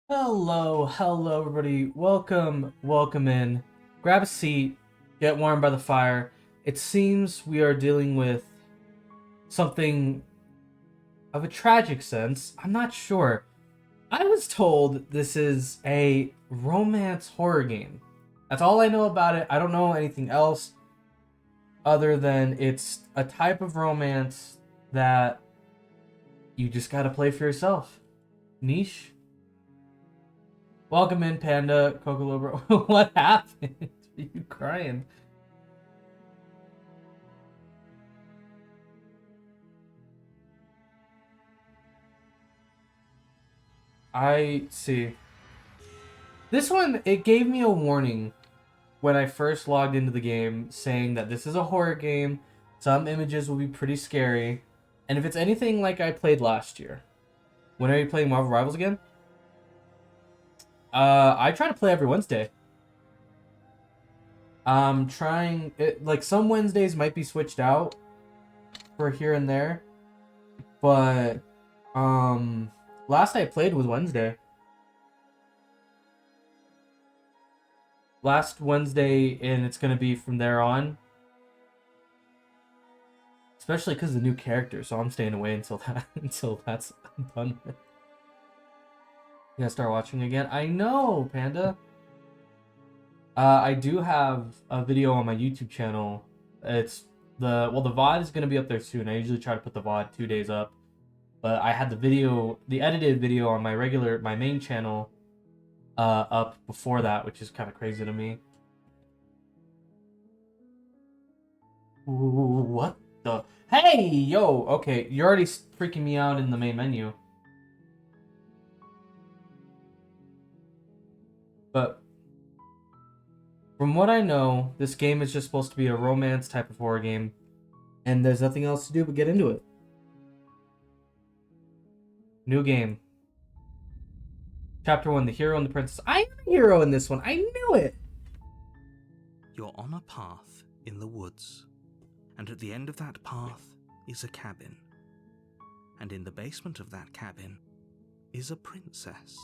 Hello everybody. Welcome in. Grab a seat, get warm by the fire. It seems we are dealing with something of a tragic sense. I'm not sure. I was told this is a romance horror game. That's all I know about it. I don't know anything else other than it's a type of romance that you just gotta play for yourself. Niche? Welcome in, Panda, CocoBearXC. What happened? Are you crying? I see. This one, it gave me a warning when I first logged into the game saying that this is a horror game. Some images will be pretty scary. And if it's anything like I played last year, when are you playing Marvel Rivals again? I try to play every Wednesday. Trying it like some Wednesdays might be switched out for here and there, but last I played was Wednesday. Last Wednesday, and it's gonna be from there on. Especially because the new character, so I'm staying away until that's done with. You gotta start watching again. I know, Panda. I do have a video on my YouTube channel. It's the VOD is gonna be up there soon. I usually try to put the VOD 2 days up, but I had the edited video on my main channel, up before that, which is kind of crazy to me. Ooh, what the? Hey, yo, okay, you're already freaking me out in the main menu. But from what I know, this game is just supposed to be a romance type of horror game, and there's nothing else to do but get into it. New game. Chapter 1, The Hero and the Princess. I am a hero in this one. I knew it! You're on a path in the woods, and at the end of that path is a cabin. And in the basement of that cabin is a princess.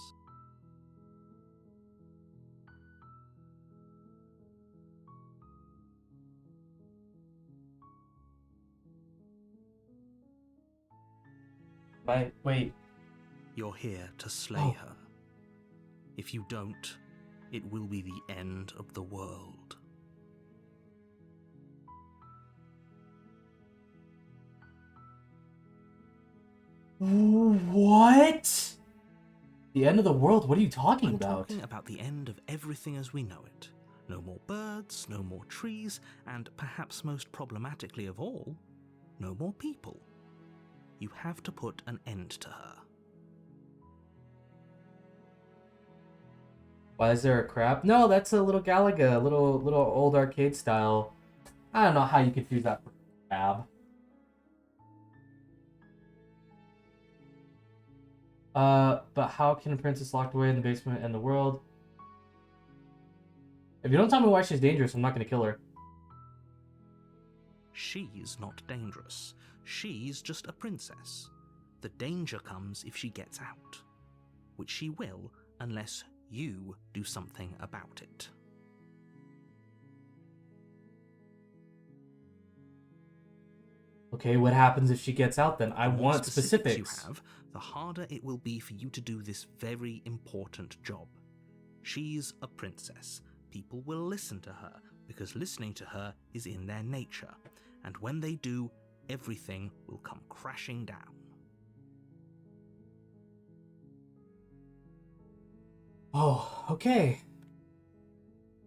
Wait. You're here to slay her. If you don't, it will be the end of the world. What? The end of the world? What are you talking I'm about? talking about the end of everything as we know it. No more birds, no more trees, and perhaps most problematically of all, no more people. You have to put an end to her. Why is there a crab? No, that's a little Galaga, little old arcade style. I don't know how you confuse that for crab. But how can a princess locked away in the basement end the world? If you don't tell me why she's dangerous, I'm not gonna kill her. She's not dangerous. She's just a princess. The danger comes if she gets out, which she will unless you do something about it. Okay, what happens if she gets out then? I The more want specifics. you have, the harder it will be for you to do this very important job. She's a princess. People will listen to her because listening to her is in their nature, and when they do, everything will come crashing down. Oh, okay.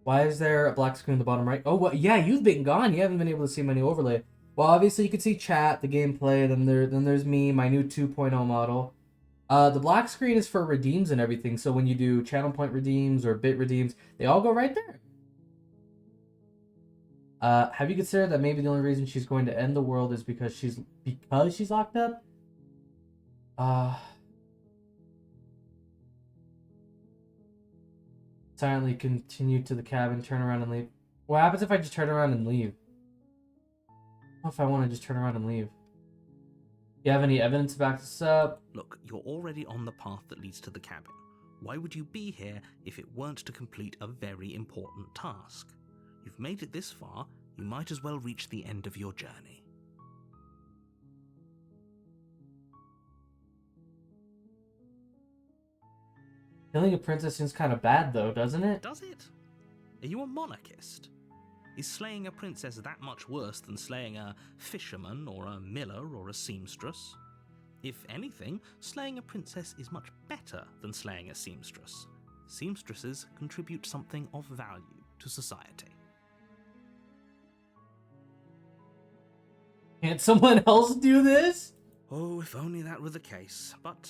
Why is there a black screen at the bottom right? Oh, what? Yeah, you've been gone. You haven't been able to see my new overlay. Well, obviously you can see chat, the gameplay, then there's me, my new 2.0 model. The black screen is for redeems and everything, so when you do channel point redeems or bit redeems, they all go right there. Have you considered that maybe the only reason she's going to end the world is because she's locked up? Silently continue to the cabin, turn around and leave. What happens if I just turn around and leave? What if I want to just turn around and leave? You have any evidence to back this up? Look, you're already on the path that leads to the cabin. Why would you be here if it weren't to complete a very important task? You've made it this far, you might as well reach the end of your journey. Killing a princess seems kind of bad, though, doesn't it? Does it? Are you a monarchist? Is slaying a princess that much worse than slaying a fisherman or a miller or a seamstress? If anything, slaying a princess is much better than slaying a seamstress. Seamstresses contribute something of value to society. Can't someone else do this? Oh, if only that were the case, but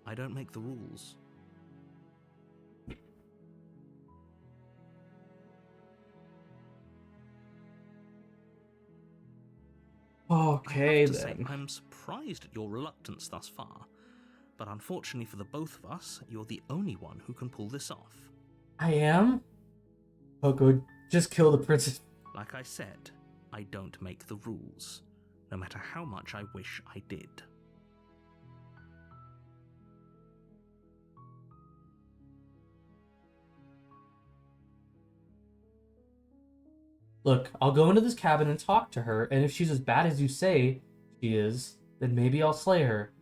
I don't make the rules. Okay, I have to say, then. I'm surprised at your reluctance thus far, but unfortunately for the both of us, you're the only one who can pull this off. I am? Coco, just kill the princess. Like I said, I don't make the rules, no matter how much I wish I did. Look, I'll go into this cabin and talk to her, and if she's as bad as you say she is, then maybe I'll slay her.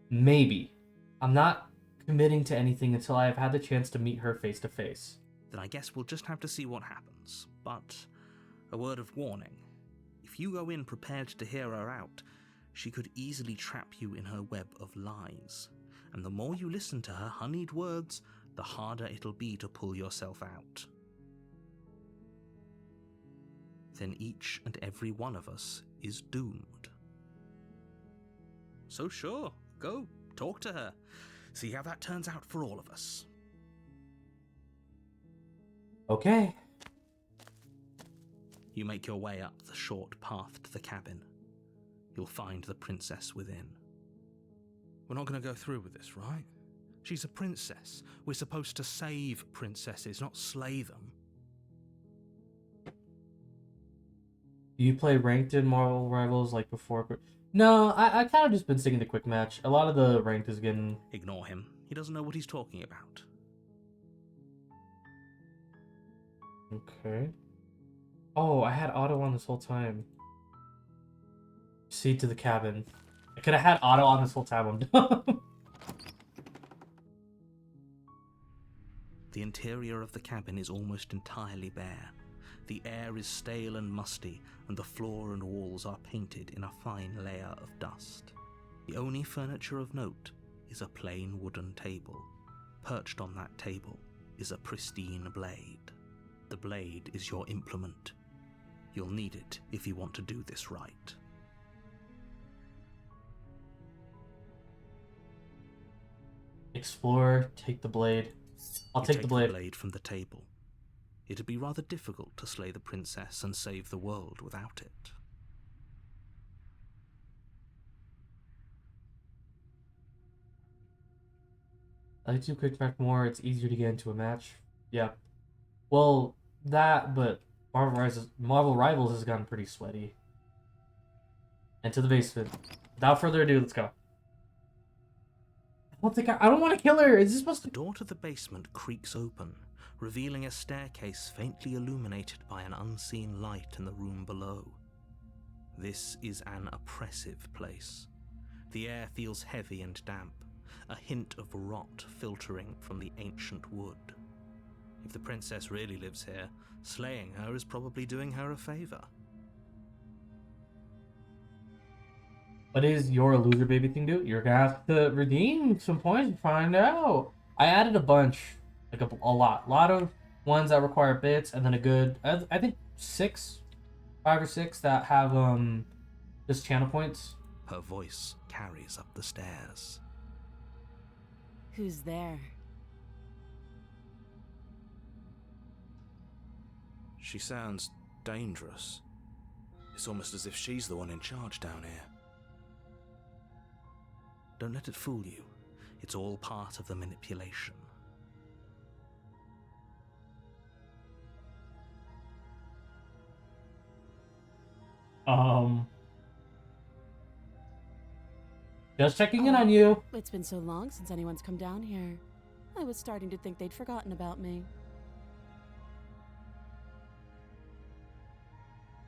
Maybe. I'm not committing to anything until I have had the chance to meet her face to face. Then I guess we'll just have to see what happens. But a word of warning. If you go in prepared to hear her out, she could easily trap you in her web of lies. And the more you listen to her honeyed words, the harder it'll be to pull yourself out. Then each and every one of us is doomed. So sure, go, talk to her. See how that turns out for all of us. Okay. You make your way up the short path to the cabin. You'll find the princess within. We're not going to go through with this, right? She's a princess. We're supposed to save princesses, not slay them. Do you play ranked in Marvel Rivals like before? No, I kind of just been sticking to quick match. A lot of the ranked is getting... Ignore him. He doesn't know what he's talking about. Okay. Oh, I had auto on this whole time. Proceed to the cabin. I could have had auto on this whole time. I'm dumb. The interior of the cabin is almost entirely bare. The air is stale and musty, and the floor and walls are painted in a fine layer of dust. The only furniture of note is a plain wooden table. Perched on that table is a pristine blade. The blade is your implement. You'll need it if you want to do this right. Explore, take the blade. I'll take the blade. The blade from the table. It'd be rather difficult to slay the princess and save the world without it. I like to quick match more. It's easier to get into a match. Yeah. Well, that, but Marvel Rivals has gotten pretty sweaty. Into the basement. Without further ado, let's go. I don't want to kill her. Is this supposed to... The door to the basement creaks open, revealing a staircase faintly illuminated by an unseen light in the room below. This is an oppressive place. The air feels heavy and damp, a hint of rot filtering from the ancient wood. If the princess really lives here, slaying her is probably doing her a favor. What is your loser baby thing do? You're gonna have to redeem some points to find out. I added a bunch, like a lot of ones that require bits, and then a good, I think 5 or 6 that have just channel points. Her voice carries up the stairs. Who's there? She sounds dangerous. It's almost as if she's the one in charge down here. Don't let it fool you. It's all part of the manipulation. Just checking in on you. It's been so long since anyone's come down here. I was starting to think they'd forgotten about me.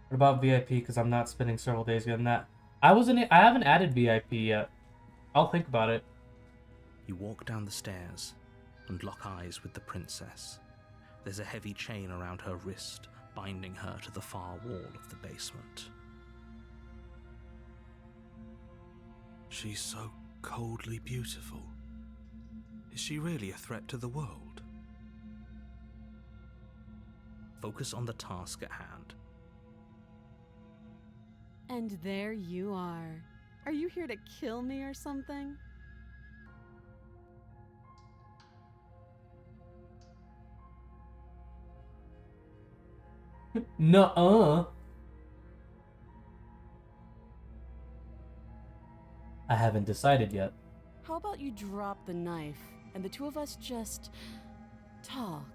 What about VIP? Because I'm not spending several days getting that. I haven't added VIP yet. I'll think about it. You walk down the stairs and lock eyes with the princess. There's a heavy chain around her wrist, binding her to the far wall of the basement. She's so coldly beautiful. Is she really a threat to the world? Focus on the task at hand. And there you are. Are you here to kill me or something? Nuh-uh. I haven't decided yet. How about you drop the knife and the two of us just talk?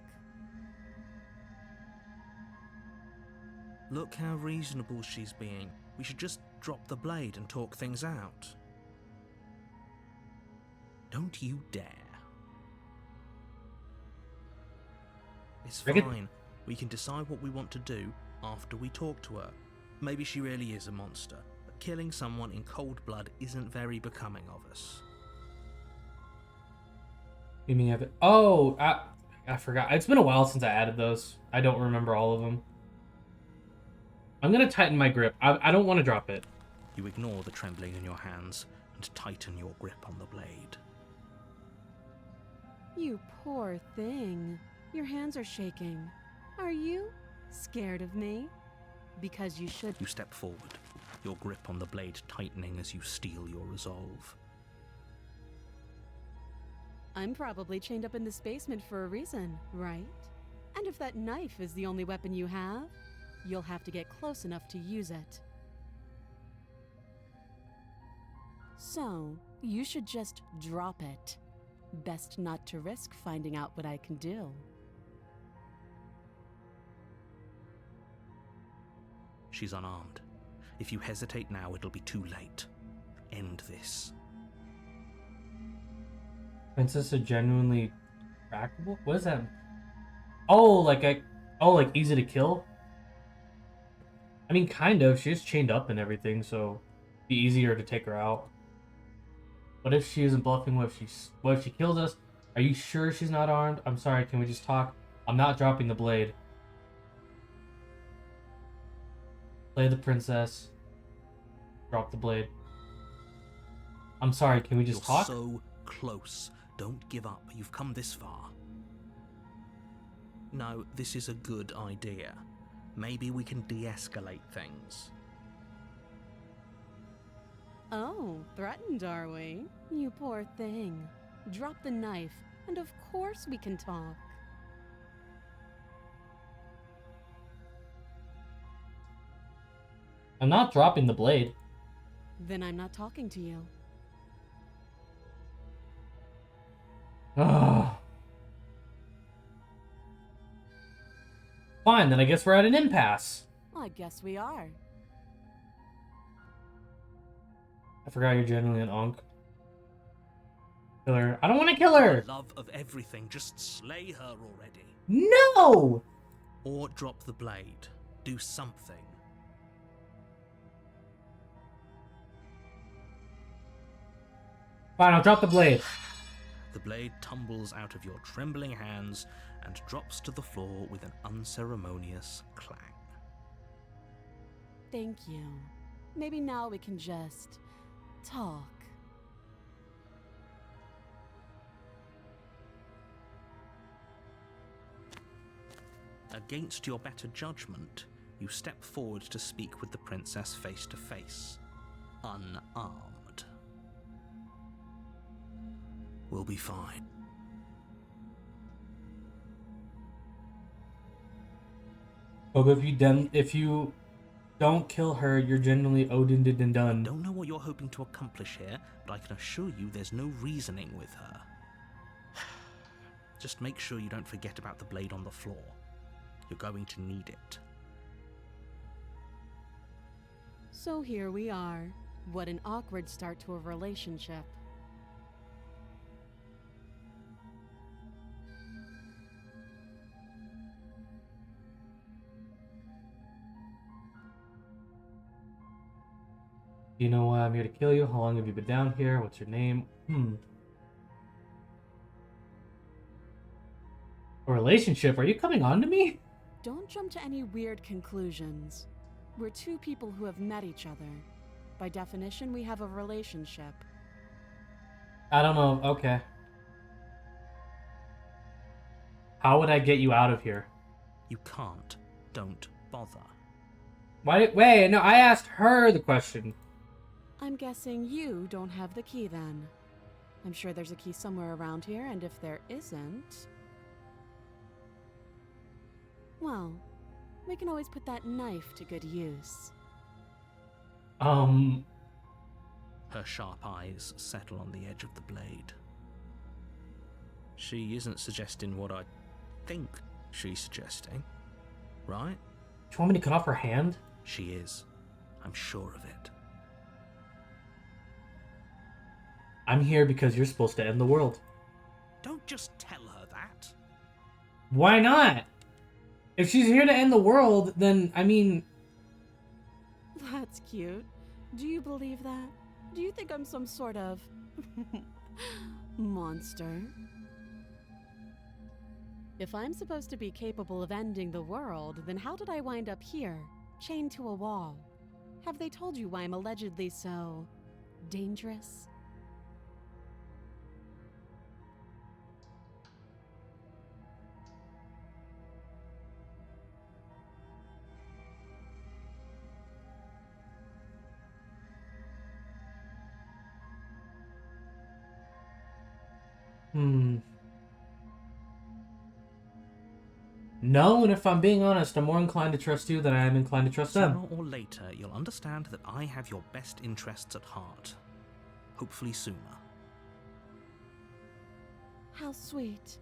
Look how reasonable she's being. We should just drop the blade and talk things out. Don't you dare. It's fine. We can decide what we want to do after we talk to her. Maybe she really is a monster, but killing someone in cold blood isn't very becoming of us. You mean have it? Oh, I forgot. It's been a while since I added those. I don't remember all of them. I'm gonna tighten my grip. I don't want to drop it. You ignore the trembling in your hands and tighten your grip on the blade. You poor thing. Your hands are shaking. Are you scared of me? Because you should. You step forward, your grip on the blade tightening as you steel your resolve. I'm probably chained up in this basement for a reason, right? And if that knife is the only weapon you have, you'll have to get close enough to use it. So, you should just drop it. Best not to risk finding out what I can do. She's unarmed. If you hesitate now, it'll be too late. End this. Princess are genuinely trackable? What is that? Oh, like easy to kill? I mean, kind of. She's chained up and everything, so it'd be easier to take her out. What if she isn't bluffing? What if she kills us? Are you sure she's not armed? I'm sorry, can we just talk? I'm not dropping the blade. Play the princess. Drop the blade. I'm sorry, can we just You're talk? so close. Don't give up. You've come this far. No, this is a good idea. Maybe we can de-escalate things. Oh, threatened, are we? You poor thing. Drop the knife, and of course we can talk. I'm not dropping the blade. Then I'm not talking to you. Ugh. Fine, then I guess we're at an impasse. I guess we are. I forgot you're genuinely an onk. Kill her. I don't want to kill her! For love of everything, just slay her already. No! Or drop the blade. Do something. Fine, I'll drop the blade. The blade tumbles out of your trembling hands and drops to the floor with an unceremonious clang. Thank you. Maybe now we can just talk. Against your better judgment, you step forward to speak with the princess face to face, unarmed. We'll be fine. But if you don't kill her, you're genuinely Odin and done. Don't know what you're hoping to accomplish here, but I can assure you there's no reasoning with her. Just make sure you don't forget about the blade on the floor. You're going to need it. So here we are. What an awkward start to a relationship. Do you know why I'm here to kill you? How long have you been down here? What's your name? A relationship? Are you coming on to me? Don't jump to any weird conclusions. We're two people who have met each other. By definition, we have a relationship. I don't know. Okay. How would I get you out of here? You can't. Don't bother. Why? Wait, no, I asked her the question. I'm guessing you don't have the key then. I'm sure there's a key somewhere around here, and if there isn't... well, we can always put that knife to good use. Her sharp eyes settle on the edge of the blade. She isn't suggesting what I think she's suggesting, right? Do you want me to cut off her hand? She is. I'm sure of it. I'm here because you're supposed to end the world. Don't just tell her that. Why not? If she's here to end the world, then, I mean... That's cute. Do you believe that? Do you think I'm some sort of... monster? If I'm supposed to be capable of ending the world, then how did I wind up here, chained to a wall? Have they told you why I'm allegedly so... dangerous? No, and if I'm being honest, I'm more inclined to trust you than I am inclined to trust them. Sooner or later, you'll understand that I have your best interests at heart. Hopefully sooner. How sweet.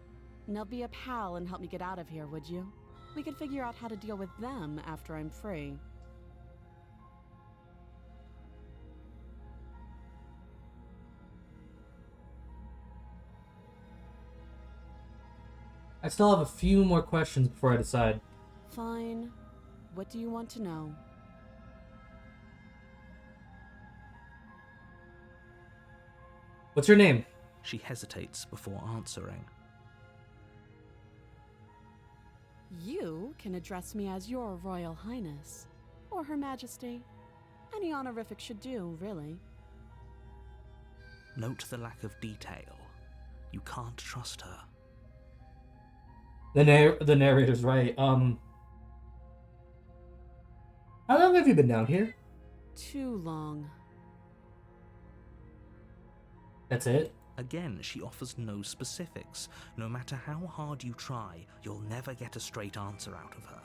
Now be a pal and help me get out of here, would you? We could figure out how to deal with them after I'm free. I still have a few more questions before I decide. Fine. What do you want to know? What's your name? She hesitates before answering. You can address me as your Royal Highness, or Her Majesty. Any honorific should do, really. Note the lack of detail. You can't trust her. The narrator's right. How long have you been down here? Too long. That's it? Again, she offers no specifics. No matter how hard you try, you'll never get a straight answer out of her.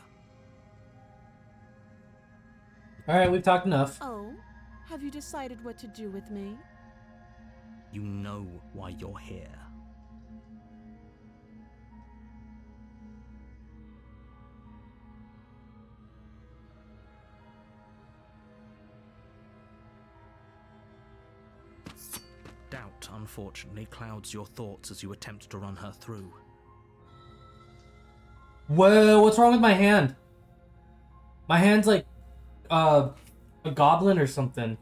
Alright, we've talked enough. Oh? Have you decided what to do with me? You know why you're here. Doubt, unfortunately, clouds your thoughts as you attempt to run her through. Whoa, what's wrong with my hand? My hand's like, a goblin or something.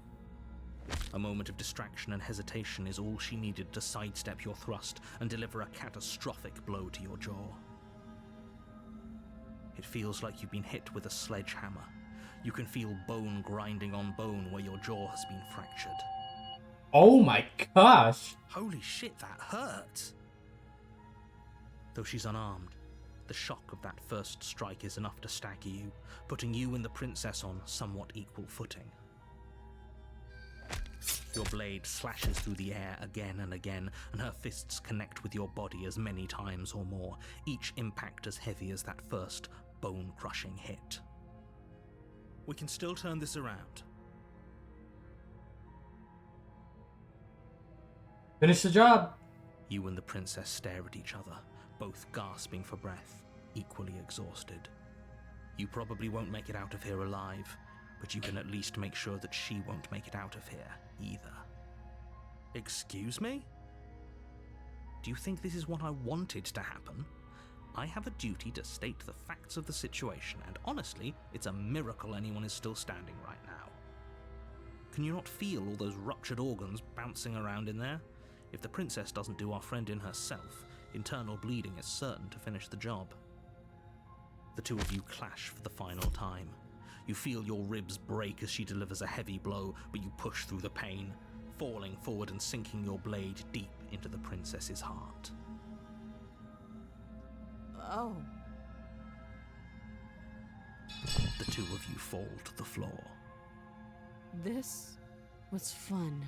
A moment of distraction and hesitation is all she needed to sidestep your thrust and deliver a catastrophic blow to your jaw. It feels like you've been hit with a sledgehammer. You can feel bone grinding on bone where your jaw has been fractured. Oh my gosh! Holy shit, that hurt! Though she's unarmed, the shock of that first strike is enough to stagger you, putting you and the princess on somewhat equal footing. Your blade slashes through the air again and again, and her fists connect with your body as many times or more, each impact as heavy as that first bone-crushing hit. We can still turn this around. Finish the job! You and the princess stare at each other, both gasping for breath, equally exhausted. You probably won't make it out of here alive, but you can at least make sure that she won't make it out of here, either. Excuse me? Do you think this is what I wanted to happen? I have a duty to state the facts of the situation, and honestly, it's a miracle anyone is still standing right now. Can you not feel all those ruptured organs bouncing around in there? If the princess doesn't do our friend in herself, internal bleeding is certain to finish the job. The two of you clash for the final time. You feel your ribs break as she delivers a heavy blow, but you push through the pain, falling forward and sinking your blade deep into the princess's heart. Oh. The two of you fall to the floor. This was fun.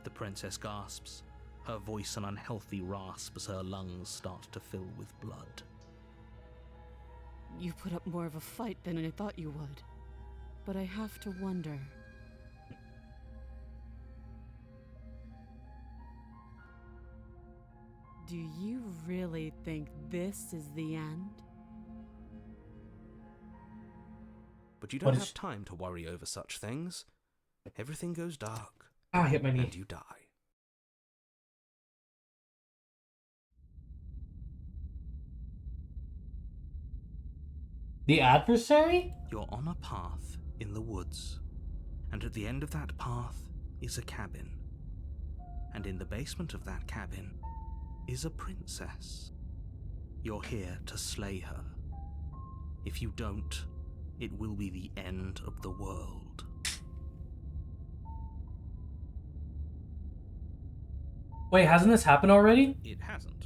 The princess gasps, her voice an unhealthy rasp as her lungs start to fill with blood. You put up more of a fight than I thought you would. But I have to wonder. Do you really think this is the end? But you don't have time to worry over such things. Everything goes dark. I hit my knee. And you die. The adversary? You're on a path in the woods, and at the end of that path is a cabin. And in the basement of that cabin is a princess. You're here to slay her. If you don't, it will be the end of the world. Wait, hasn't this happened already? It hasn't.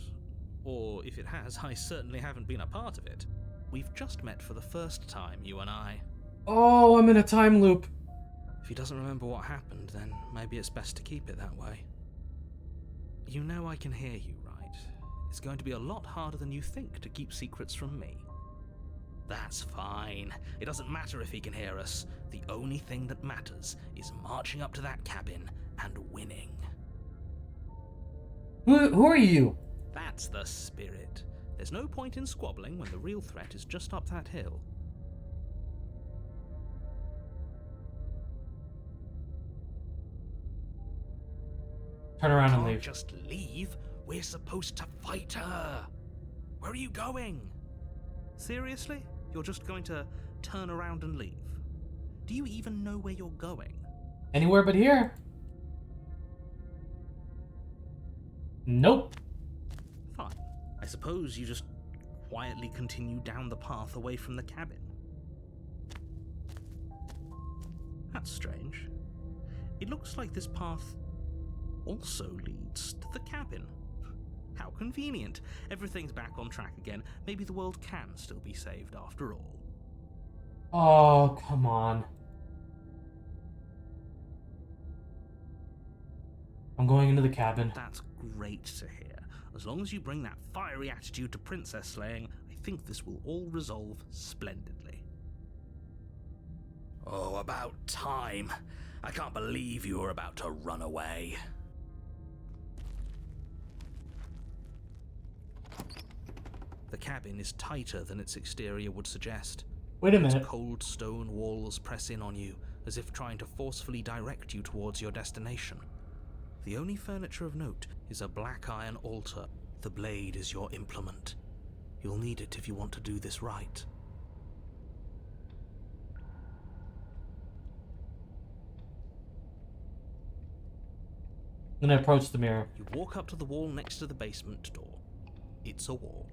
Or if it has, I certainly haven't been a part of it. We've just met for the first time, you and I. Oh, I'm in a time loop. If he doesn't remember what happened, then maybe it's best to keep it that way. You know I can hear you, right? It's going to be a lot harder than you think to keep secrets from me. That's fine. It doesn't matter if he can hear us. The only thing that matters is marching up to that cabin and winning. Who are you? That's the spirit. There's no point in squabbling when the real threat is just up that hill. Turn around and Can't leave. just leave. We're supposed to fight her. Where are you going? Seriously? You're just going to turn around and leave? Do you even know where you're going? Anywhere but here. Nope. Fine. I suppose you just quietly continue down the path away from the cabin. That's strange. It looks like this path also leads to the cabin. How convenient. Everything's back on track again. Maybe the world can still be saved after all. Oh, come on. I'm going into the cabin. That's great to hear. As long as you bring that fiery attitude to princess slaying, I think this will all resolve splendidly. Oh, about time. I can't believe you were about to run away. The cabin is tighter than its exterior would suggest. Wait a minute. Its cold stone walls press in on you, as if trying to forcefully direct you towards your destination. The only furniture of note is a black iron altar. The blade is your implement. You'll need it if you want to do this right. Then I approach the mirror. You walk up to the wall next to the basement door. It's a wall.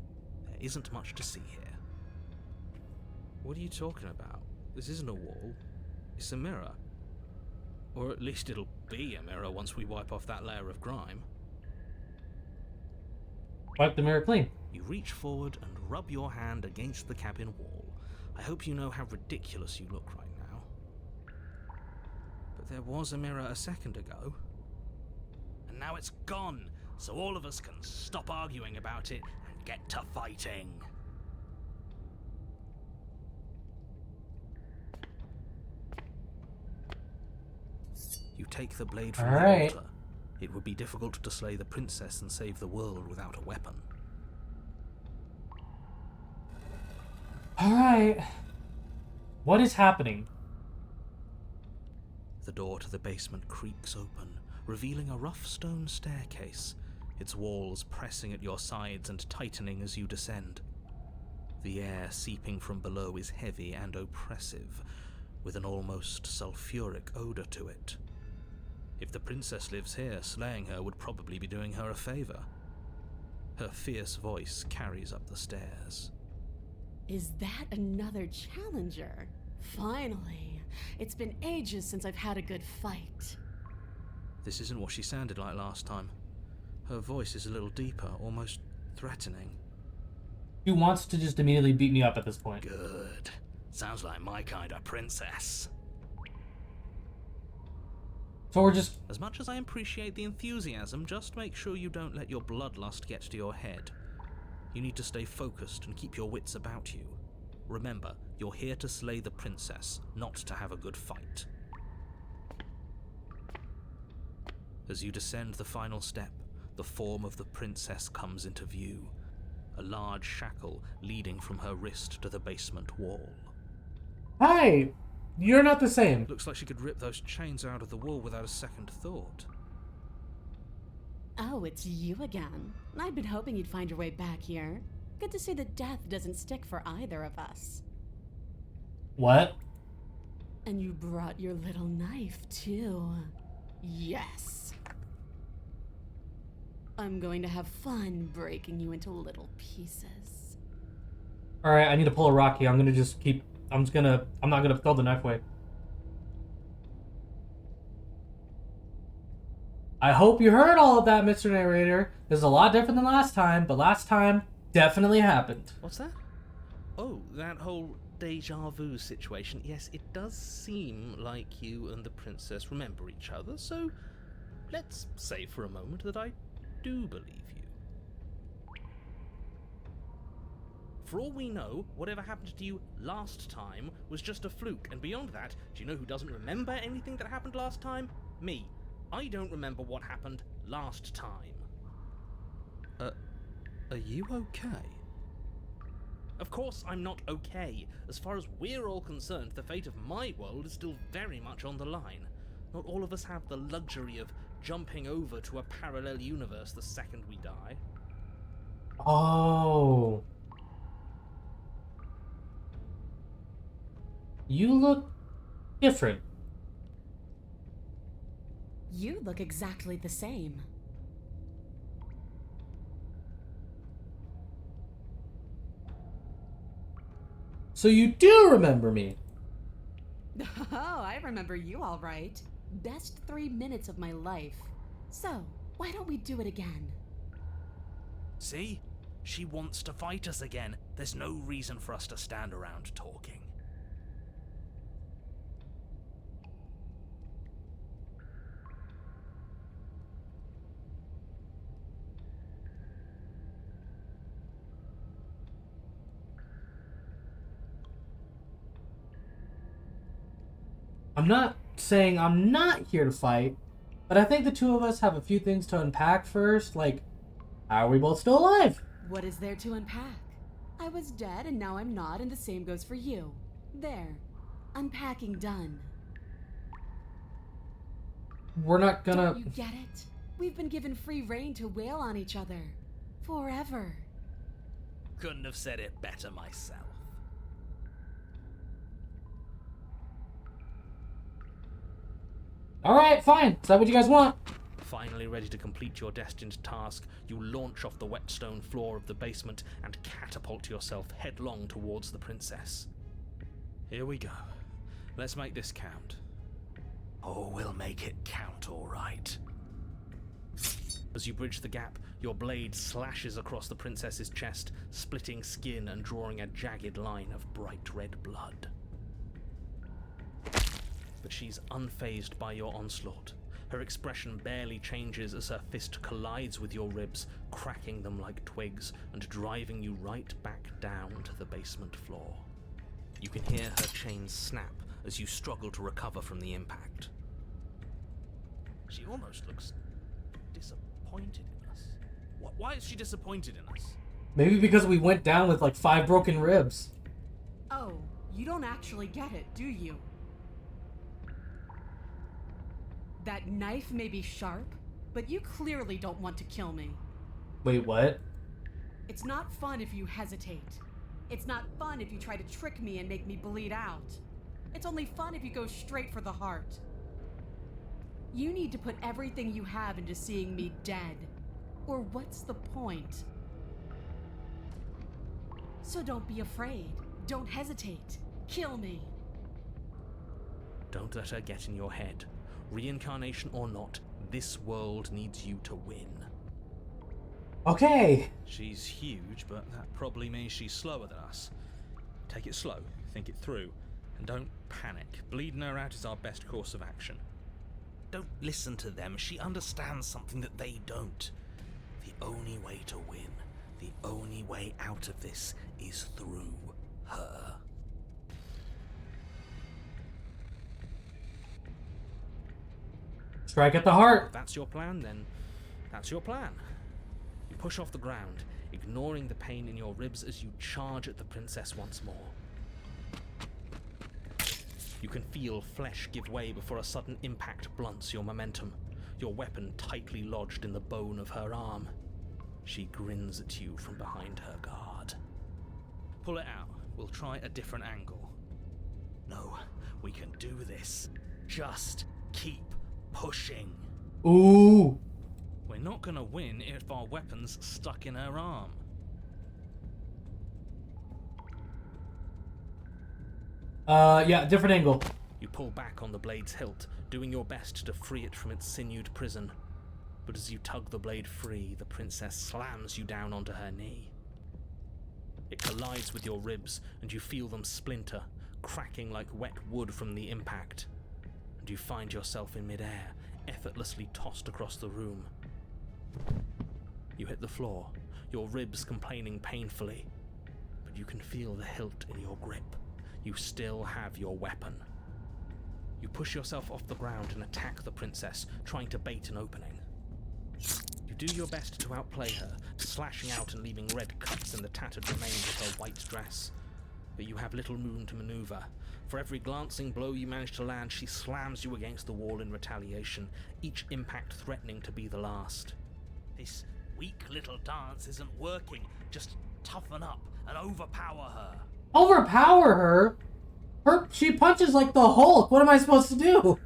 There isn't much to see here. What are you talking about? This isn't a wall. It's a mirror. Or at least it'll be a mirror once we wipe off that layer of grime. Wipe the mirror clean. You reach forward and rub your hand against the cabin wall. I hope you know how ridiculous you look right now. But there was a mirror a second ago. And now it's gone, so all of us can stop arguing about it and get to fighting. You take the blade from the altar. It would be difficult to slay the princess and save the world without a weapon. Alright. What is happening? The door to the basement creaks open, revealing a rough stone staircase, its walls pressing at your sides and tightening as you descend. The air seeping from below is heavy and oppressive, with an almost sulfuric odor to it. If the princess lives here, slaying her would probably be doing her a favor. Her fierce voice carries up the stairs. Is that another challenger? Finally. It's been ages since I've had a good fight. This isn't what she sounded like last time. Her voice is a little deeper, almost threatening. He wants to just immediately beat me up at this point. Good. Sounds like my kind of princess. So we're just... As much as I appreciate the enthusiasm, just make sure you don't let your bloodlust get to your head. You need to stay focused and keep your wits about you. Remember, you're here to slay the princess, not to have a good fight. As you descend the final step, the form of the princess comes into view. A large shackle leading from her wrist to the basement wall. Hi! You're not the same. Looks like she could rip those chains out of the wall without a second thought. Oh, it's you again. I'd been hoping you'd find your way back here. Good to see that death doesn't stick for either of us. What? And you brought your little knife, too. Yes. I'm going to have fun breaking you into little pieces. Alright, I need to pull a Rocky. I'm not gonna throw the knife away. I hope you heard all of that, Mr. Narrator. This is a lot different than last time, but last time definitely happened. What's that? Oh, that whole deja vu situation. Yes, it does seem like you and the princess remember each other, so let's say for a moment that I do believe you. For all we know, whatever happened to you last time was just a fluke, and beyond that, do you know who doesn't remember anything that happened last time? Me. I don't remember what happened last time. Are you okay? Of course I'm not okay. As far as we're all concerned, the fate of my world is still very much on the line. Not all of us have the luxury of jumping over to a parallel universe the second we die. Oh. You look different. You look exactly the same. So you do remember me. Oh, I remember you all right. Best 3 minutes of my life. So, why don't we do it again? See? She wants to fight us again. There's no reason for us to stand around talking. I'm not saying I'm not here to fight, but I think the two of us have a few things to unpack first, like, how are we both still alive? What is there to unpack? I was dead and now I'm not, and the same goes for you. There. Unpacking done. We're not gonna... Don't you get it? We've been given free rein to wail on each other. Forever. Couldn't have said it better myself. Alright, fine. Is that what you guys want? Finally ready to complete your destined task, you launch off the wet stone floor of the basement and catapult yourself headlong towards the princess. Here we go. Let's make this count. Oh, we'll make it count, all right. As you bridge the gap, your blade slashes across the princess's chest, splitting skin and drawing a jagged line of bright red blood. But she's unfazed by your onslaught. Her expression barely changes as her fist collides with your ribs, cracking them like twigs and driving you right back down to the basement floor. You can hear her chains snap as you struggle to recover from the impact. She almost looks disappointed in us. Why is she disappointed in us? Maybe because we went down with like 5 broken ribs. Oh, you don't actually get it, do you? That knife may be sharp, but you clearly don't want to kill me. Wait, what? It's not fun if you hesitate. It's not fun if you try to trick me and make me bleed out. It's only fun if you go straight for the heart. You need to put everything you have into seeing me dead. Or what's the point? So don't be afraid. Don't hesitate. Kill me. Don't let her get in your head. Reincarnation or not, this world needs you to win. Okay. She's huge, but that probably means she's slower than us. Take it slow, think it through, and don't panic. Bleeding her out is our best course of action. Don't listen to them. She understands something that they don't. The only way to win, the only way out of this is through her. Strike at the heart. If that's your plan, then that's your plan. You push off the ground, ignoring the pain in your ribs as you charge at the princess once more. You can feel flesh give way before a sudden impact blunts your momentum, your weapon tightly lodged in the bone of her arm. She grins at you from behind her guard. Pull it out. We'll try a different angle. No, we can do this. Just keep pushing. Ooh. We're not gonna win if our weapon's stuck in her arm. Yeah, different angle. You pull back on the blade's hilt, doing your best to free it from its sinewed prison. But as you tug the blade free, the princess slams you down onto her knee. It collides with your ribs, and you feel them splinter, cracking like wet wood from the impact. And you find yourself in midair, effortlessly tossed across the room. You hit the floor, your ribs complaining painfully, but you can feel the hilt in your grip. You still have your weapon. You push yourself off the ground and attack the princess, trying to bait an opening. You do your best to outplay her, slashing out and leaving red cuts in the tattered remains of her white dress. But you have little room to maneuver. For every glancing blow you manage to land, she slams you against the wall in retaliation, each impact threatening to be the last. This weak little dance isn't working. Just toughen up and overpower her. Overpower her? She punches like the Hulk. What am I supposed to do?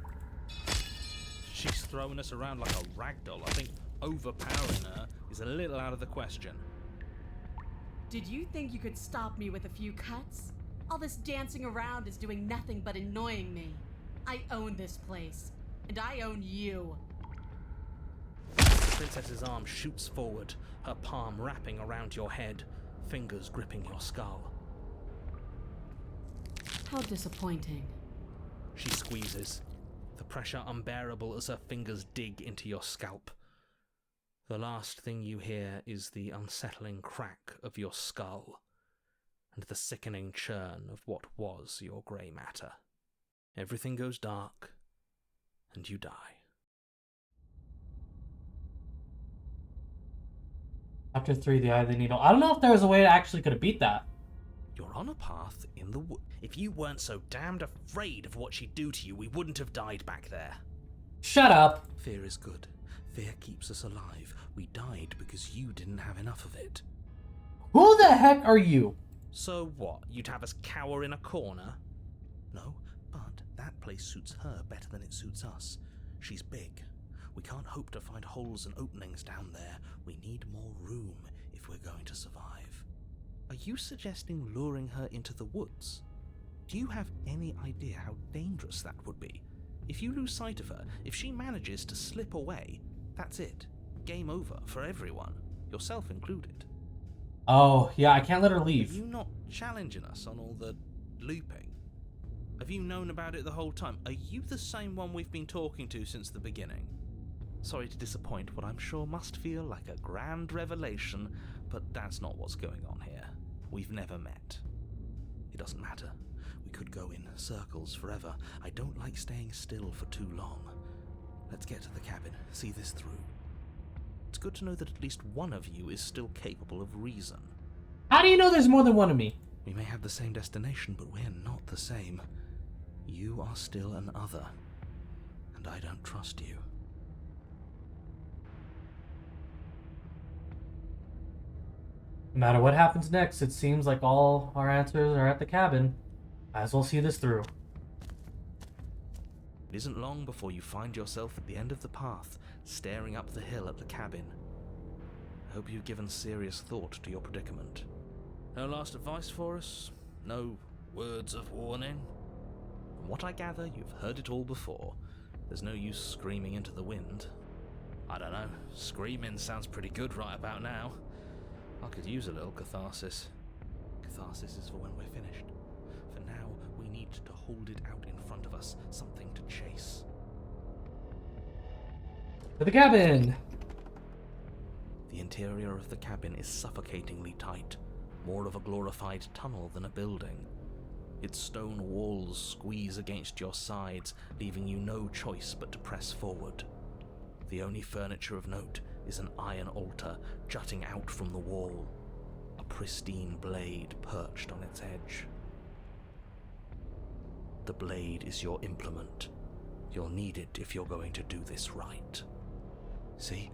She's throwing us around like a ragdoll. I think overpowering her is a little out of the question. Did you think you could stop me with a few cuts? All this dancing around is doing nothing but annoying me. I own this place, and I own you. The princess's arm shoots forward, her palm wrapping around your head, fingers gripping your skull. How disappointing. She squeezes, the pressure unbearable as her fingers dig into your scalp. The last thing you hear is the unsettling crack of your skull, and the sickening churn of what was your grey matter. Everything goes dark, and you die. Chapter 3, The Eye of the Needle. I don't know if there was a way to actually could have beat that. You're on a path in the wood. If you weren't so damned afraid of what she'd do to you, we wouldn't have died back there. Shut up. Fear is good. Fear keeps us alive. We died because you didn't have enough of it. Who the heck are you? So what? You'd have us cower in a corner? No, but that place suits her better than it suits us. She's big. We can't hope to find holes and openings down there. We need more room if we're going to survive. Are you suggesting luring her into the woods? Do you have any idea how dangerous that would be? If you lose sight of her, if she manages to slip away, that's it. Game over for everyone, yourself included. Oh, yeah, I can't let her Are leave. you not challenging us on all the looping? Have you known about it the whole time? Are you the same one we've been talking to since the beginning? Sorry to disappoint what I'm sure must feel like a grand revelation, but that's not what's going on here. We've never met. It doesn't matter. We could go in circles forever. I don't like staying still for too long. Let's get to the cabin, see this through. It's good to know that at least one of you is still capable of reason. How do you know there's more than one of me? We may have the same destination, but we're not the same. You are still an other, and I don't trust you. No matter what happens next, it seems like all our answers are at the cabin. Might as well see this through. It isn't long before you find yourself at the end of the path, staring up the hill at the cabin. I hope you've given serious thought to your predicament. No last advice for us? No words of warning? From what I gather, you've heard it all before. There's no use screaming into the wind. I don't know, screaming sounds pretty good right about now. I could use a little catharsis. Catharsis is for when we're finished. For now, we need to hold it out in front of us, something to chase. To the cabin! The interior of the cabin is suffocatingly tight, more of a glorified tunnel than a building. Its stone walls squeeze against your sides, leaving you no choice but to press forward. The only furniture of note is an iron altar jutting out from the wall, a pristine blade perched on its edge. The blade is your implement. You'll need it if you're going to do this right. See?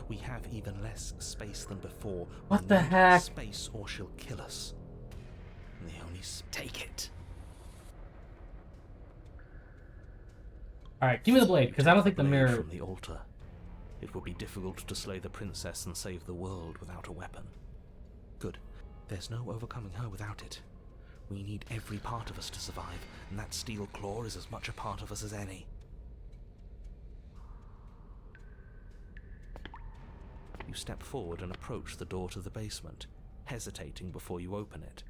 We have even less space than before. What the heck? Space or she'll kill us. And the only take it. Alright, give me the blade, because I don't think the Blade mirror... from the altar. It would be difficult to slay the princess and save the world without a weapon. Good. There's no overcoming her without it. We need every part of us to survive, and that steel claw is as much a part of us as any. You step forward and approach the door to the basement, hesitating before you open it.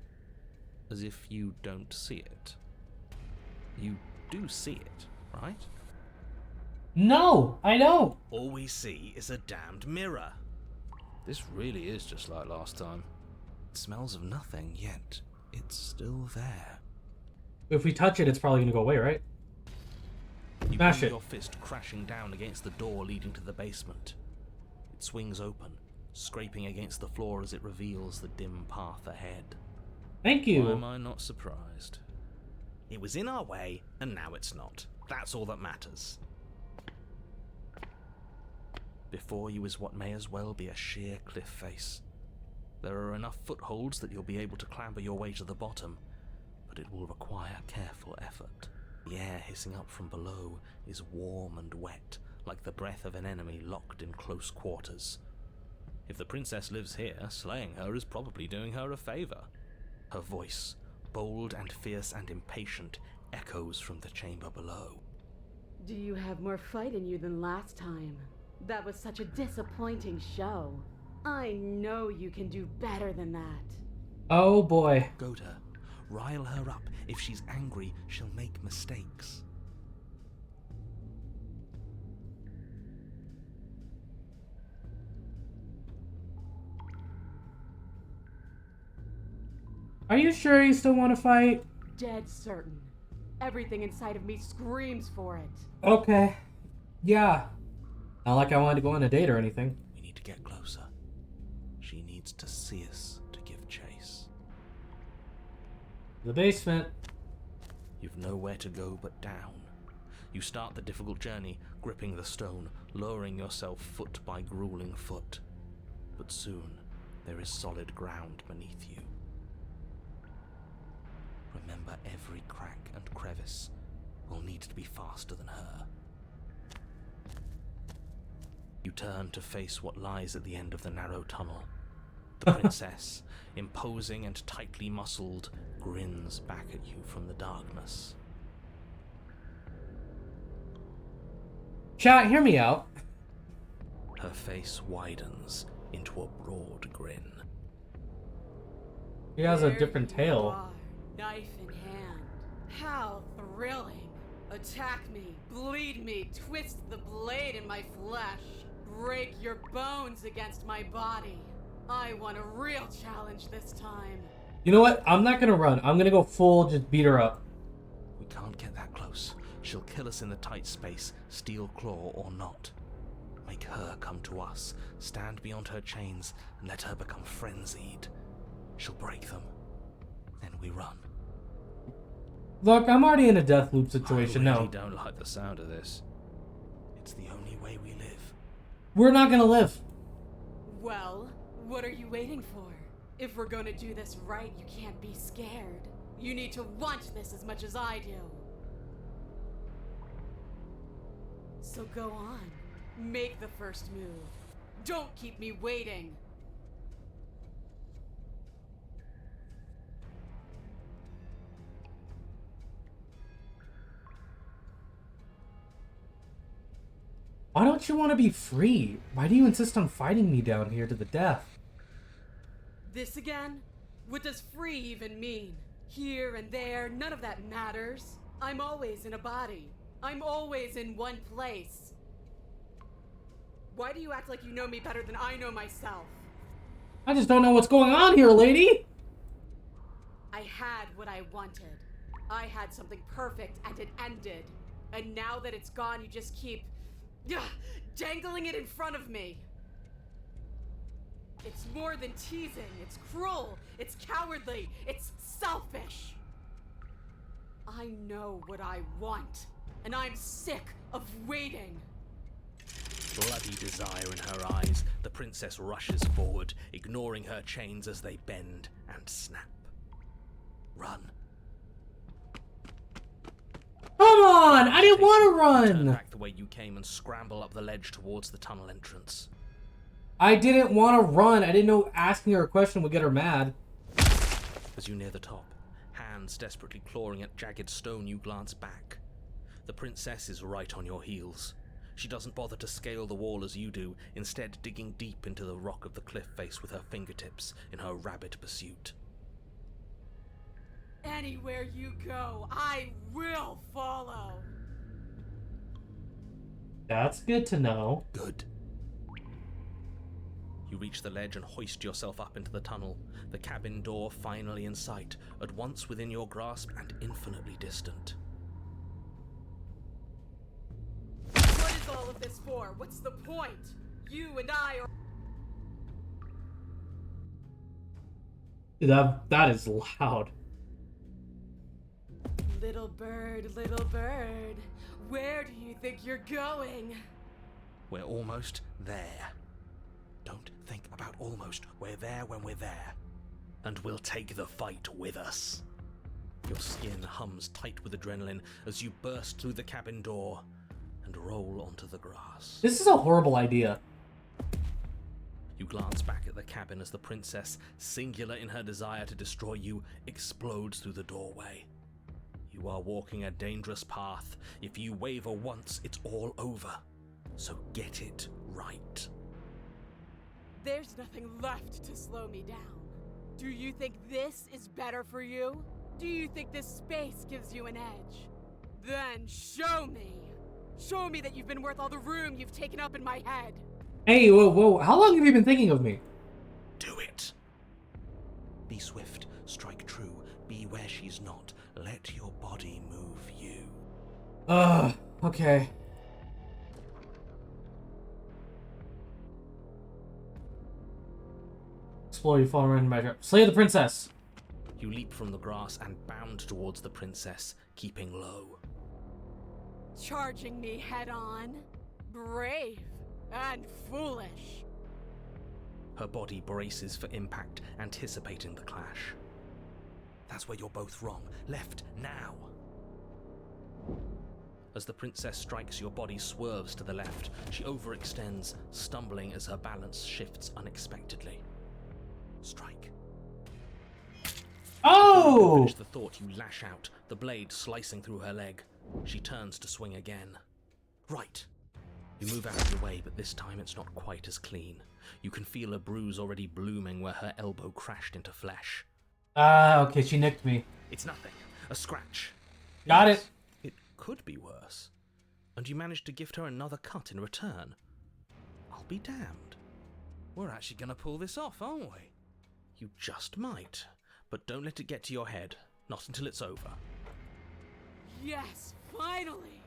As if you don't see it. You do see it, right? No! I don't! All we see is a damned mirror. This really is just like last time. It smells of nothing, yet it's still there. If we touch it, it's probably gonna go away, right? You Smash bring it. your fist crashing down against the door leading to the basement. It swings open, scraping against the floor as it reveals the dim path ahead. Thank Why you! am I not surprised? It was in our way, and now it's not. That's all that matters. Before you is what may as well be a sheer cliff face. There are enough footholds that you'll be able to clamber your way to the bottom, but it will require careful effort. The air hissing up from below is warm and wet, like the breath of an enemy locked in close quarters. If the princess lives here, slaying her is probably doing her a favor. Her voice, bold and fierce and impatient, echoes from the chamber below. Do you have more fight in you than last time? That was such a disappointing show. I know you can do better than that. Oh boy. Goad her. Rile her up. If she's angry, she'll make mistakes. Are you sure you still want to fight? Dead certain. Everything inside of me screams for it. Okay. Yeah. Not like I wanted to go on a date or anything. We need to get closer. She needs to see us to give chase. The basement. You've nowhere to go but down. You start the difficult journey, gripping the stone, lowering yourself foot by grueling foot. But soon, there is solid ground beneath you. Remember, every crack and crevice will need to be faster than her. You turn to face what lies at the end of the narrow tunnel. The princess, imposing and tightly muscled, grins back at you from the darkness. Chat, hear me out. Her face widens into a broad grin. He has a There different you tail. are, knife in hand. How thrilling. Attack me, bleed me, twist the blade in my flesh. Break your bones against my body. I want a real challenge this time. You know what? I'm not gonna run. I'm gonna go full, just beat her up. We can't get that close. She'll kill us in the tight space, steel claw or not. Make her come to us, stand beyond her chains, and let her become frenzied. She'll break them. Then we run. Look, I'm already in a death loop situation I really now. don't like the sound of this. It's the only way we live. We're not gonna live. Well, what are you waiting for? If we're gonna do this right, you can't be scared. You need to want this as much as I do. So go on. Make the first move. Don't keep me waiting. Why don't you want to be free? Why do you insist on fighting me down here to the death? This again? What does free even mean? Here and there, none of that matters. I'm always in a body. I'm always in one place. Why do you act like you know me better than I know myself? I just don't know what's going on here, lady! I had what I wanted. I had something perfect and it ended. And now that it's gone, you just keep dangling it in front of me. It's more than teasing. It's cruel. It's cowardly. It's selfish. I know what I want, and I'm sick of waiting. Bloody desire in her eyes, the princess rushes forward, ignoring her chains as they bend and snap. Run. Come on! I didn't want to Turn run! back the way you came and scramble up the ledge towards the tunnel entrance. I didn't want to run. I didn't know asking her a question would get her mad. As you near the top, hands desperately clawing at jagged stone, you glance back. The princess is right on your heels. She doesn't bother to scale the wall as you do, instead digging deep into the rock of the cliff face with her fingertips in her rabid pursuit. Anywhere you go, I will follow. That's good to know. Good. You reach the ledge and hoist yourself up into the tunnel, the cabin door finally in sight, at once within your grasp and infinitely distant. What is all of this for? What's the point? You and I are... That is loud. Little bird, where do you think you're going? We're almost there. Don't think about almost. We're there when we're there. And we'll take the fight with us. Your skin hums tight with adrenaline as you burst through the cabin door and roll onto the grass. This is a horrible idea. You glance back at the cabin as the princess, singular in her desire to destroy you, explodes through the doorway. You are walking a dangerous path. If you waver once, it's all over. So get it right. There's nothing left to slow me down. Do you think this is better for you? Do you think this space gives you an edge? Then show me. Show me that you've been worth all the room you've taken up in my head. Hey, whoa, how long have you been thinking of me? Do it. Be swift, strike true, be where she's not. Let your body move you. Okay. Explore, you fall right in my trap. Slay the princess! You leap from the grass and bound towards the princess, keeping low. Charging me head on? Brave and foolish. Her body braces for impact, anticipating the clash. That's where you're both wrong. Left, now! As the princess strikes, your body swerves to the left. She overextends, stumbling as her balance shifts unexpectedly. Strike. Oh! Finish the thought, you lash out, the blade slicing through her leg. She turns to swing again. Right. You move out of the way, but this time it's not quite as clean. You can feel a bruise already blooming where her elbow crashed into flesh. Okay, she nicked me. It's nothing. A scratch. Got Yes, it. It could be worse. And you managed to gift her another cut in return. I'll be damned. We're actually going to pull this off, aren't we? You just might. But don't let it get to your head. Not until it's over. Yes, finally!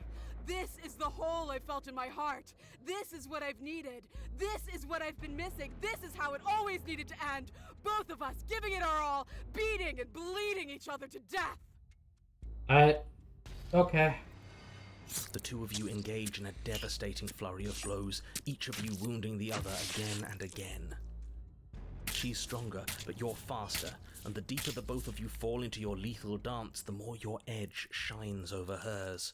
This is the hole I felt in my heart. This is what I've needed. This is what I've been missing. This is how it always needed to end. Both of us giving it our all, beating and bleeding each other to death. Okay. The two of you engage in a devastating flurry of blows, each of you wounding the other again and again. She's stronger, but you're faster, and the deeper the both of you fall into your lethal dance, the more your edge shines over hers.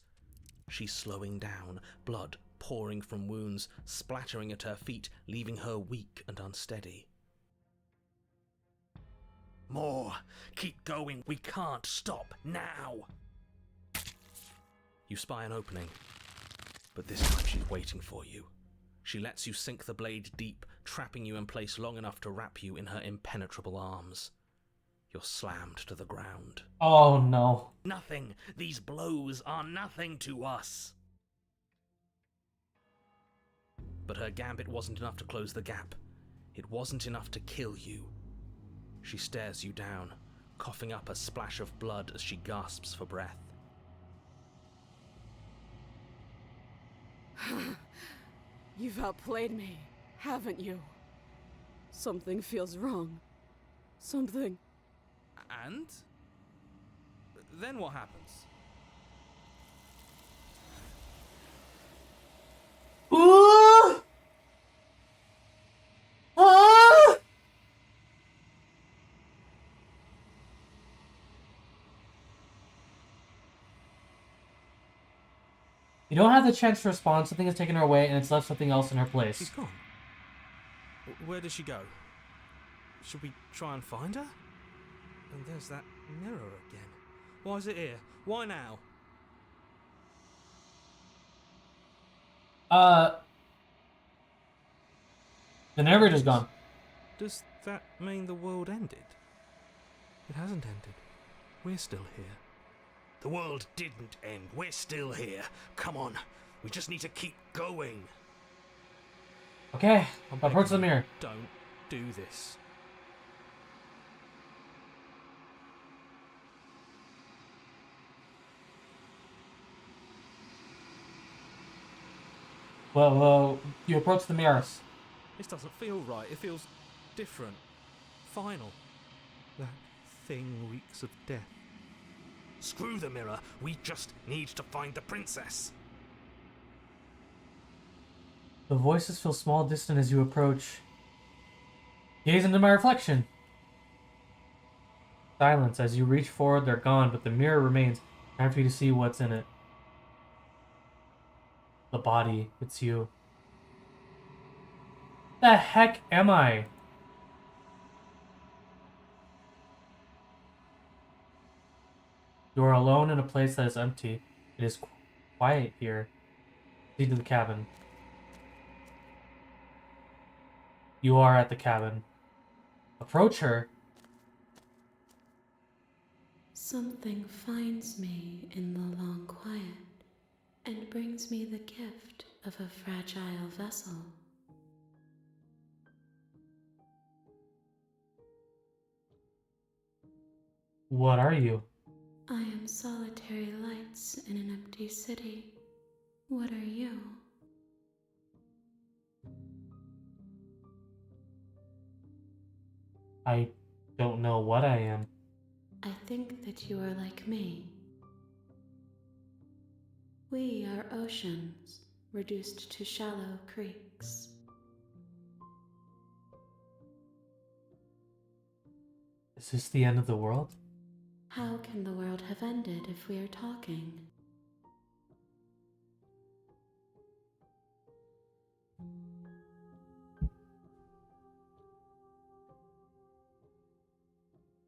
She's slowing down, blood pouring from wounds, splattering at her feet, leaving her weak and unsteady. More! Keep going! We can't stop now! You spy an opening, but this time she's waiting for you. She lets you sink the blade deep, trapping you in place long enough to wrap you in her impenetrable arms. You're slammed to the ground. Oh no. Nothing! These blows are nothing to us! But her gambit wasn't enough to close the gap. It wasn't enough to kill you. She stares you down, coughing up a splash of blood as she gasps for breath. You've outplayed me, haven't you? Something feels wrong. Something. And? Then what happens? Ooh! Ah! You don't have the chance to respond. Something has taken her away, and it's left something else in her place. She's gone. Where did she go? Should we try and find her? And there's that mirror again. Why is it here? Why now? The narrator's gone. Does that mean the world ended? It hasn't ended. We're still here. The world didn't end. We're still here. Come on. We just need to keep going. Okay, I'm approach the begging you, mirror. Don't do this. Well, you approach the mirrors. This doesn't feel right. It feels different. Final. That thing reeks of death. Screw the mirror. We just need to find the princess. The voices feel small, distant as you approach. Gaze into my reflection. Silence. As you reach forward, they're gone, but the mirror remains. Time for you to see what's in it. The body. It's you. The heck am I? You are alone in a place that is empty. It is quiet here. Lead to the cabin. You are at the cabin. Approach her. Something finds me in the long quiet and brings me the gift of a fragile vessel. What are you? I am solitary lights in an empty city. What are you? I don't know what I am. I think that you are like me. We are oceans, reduced to shallow creeks. Is this the end of the world? How can the world have ended if we are talking?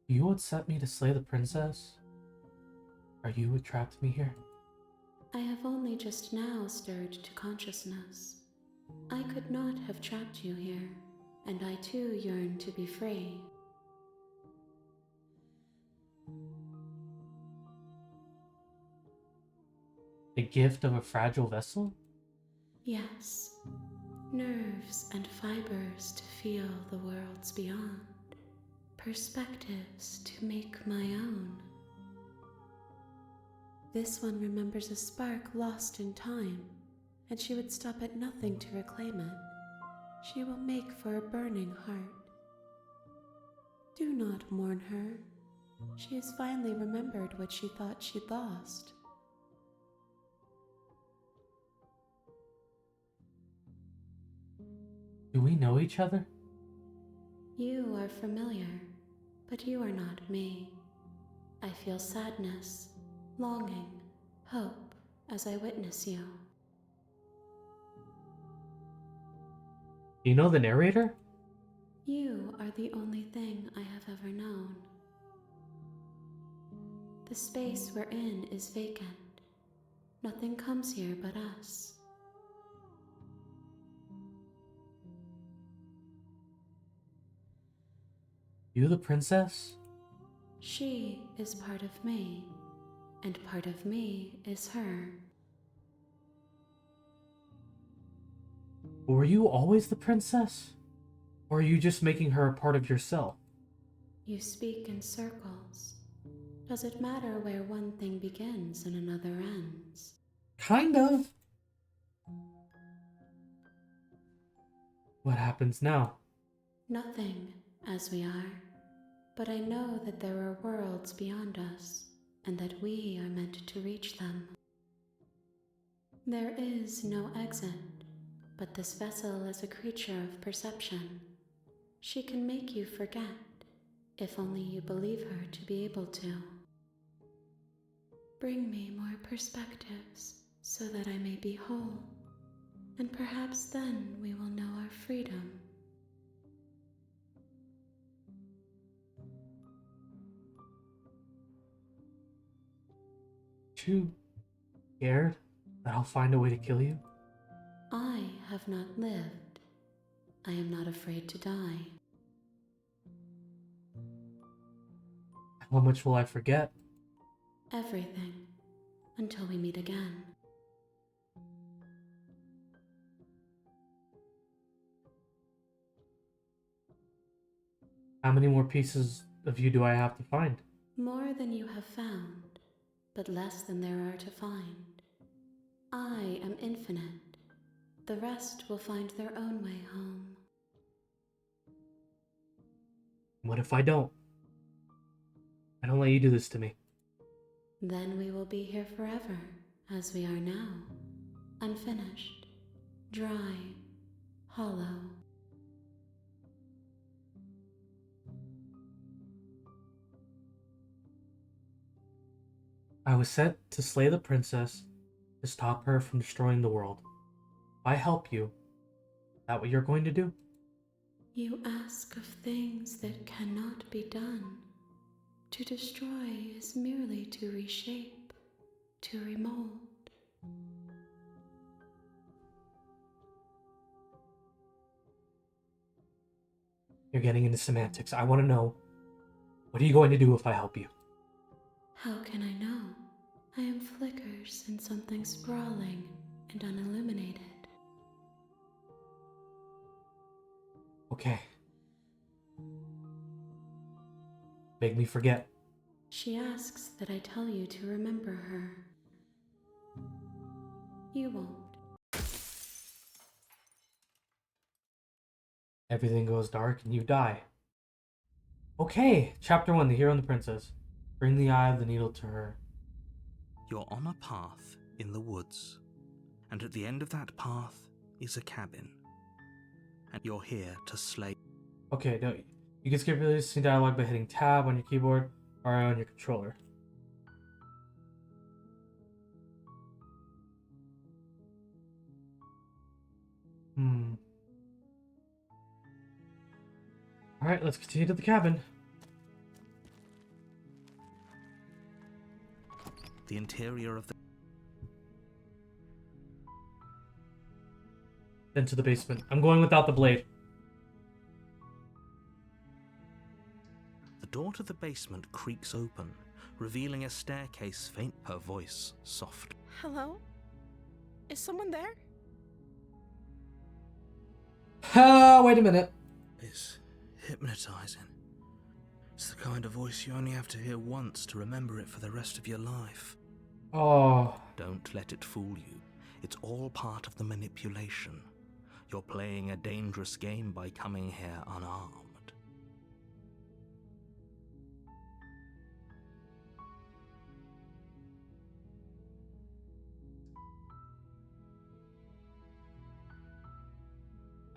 You what sent me to slay the princess? Are you what trapped me here? I have only just now stirred to consciousness. I could not have trapped you here, and I too yearn to be free. The gift of a fragile vessel? Yes, nerves and fibers to feel the worlds beyond, perspectives to make my own. This one remembers a spark lost in time, and she would stop at nothing to reclaim it. She will make for a burning heart. Do not mourn her. She has finally remembered what she thought she'd lost. Do we know each other? You are familiar, but you are not me. I feel sadness, longing, hope as I witness you. You know the narrator? You are the only thing I have ever known. The space we're in is vacant. Nothing comes here but us. You the princess? She is part of me, and part of me is her. Were you always the princess? Or are you just making her a part of yourself? You speak in circles. Does it matter where one thing begins and another ends? Kind of. What happens now? Nothing, as we are. But I know that there are worlds beyond us, and that we are meant to reach them. There is no exit, but this vessel is a creature of perception. She can make you forget, if only you believe her to be able to. Bring me more perspectives, so that I may be whole, and perhaps then we will know our freedom. You scared that I'll find a way to kill you? I have not lived. I am not afraid to die. How much will I forget? Everything, until we meet again. How many more pieces of you do I have to find? More than you have found, but less than there are to find. I am infinite. The rest will find their own way home. What if I don't? I don't let you do this to me. Then we will be here forever, as we are now. Unfinished, dry, hollow. I was sent to slay the princess to stop her from destroying the world. If I help you, is that what you're going to do? You ask of things that cannot be done. To destroy is merely to reshape, to remold. You're getting into semantics. I want to know, what are you going to do if I help you? How can I know? I am flickers in something sprawling and unilluminated. Okay. Make me forget. She asks that I tell you to remember her. You won't. Everything goes dark and you die. Okay, chapter 1, The Hero and the Princess. Bring the eye of the needle to her. You're on a path in the woods, and at the end of that path is a cabin. And you're here to slay. Okay, no, you can skip releasing dialogue by hitting tab on your keyboard or on your controller. Alright, let's continue to the cabin. The interior of the Then to the basement. I'm going without the blade. The door to the basement creaks open, revealing a staircase faint per voice, soft. Hello? Is someone there? Wait a minute. It's hypnotizing. It's the kind of voice you only have to hear once to remember it for the rest of your life. Oh. Don't let it fool you. It's all part of the manipulation. You're playing a dangerous game by coming here unarmed.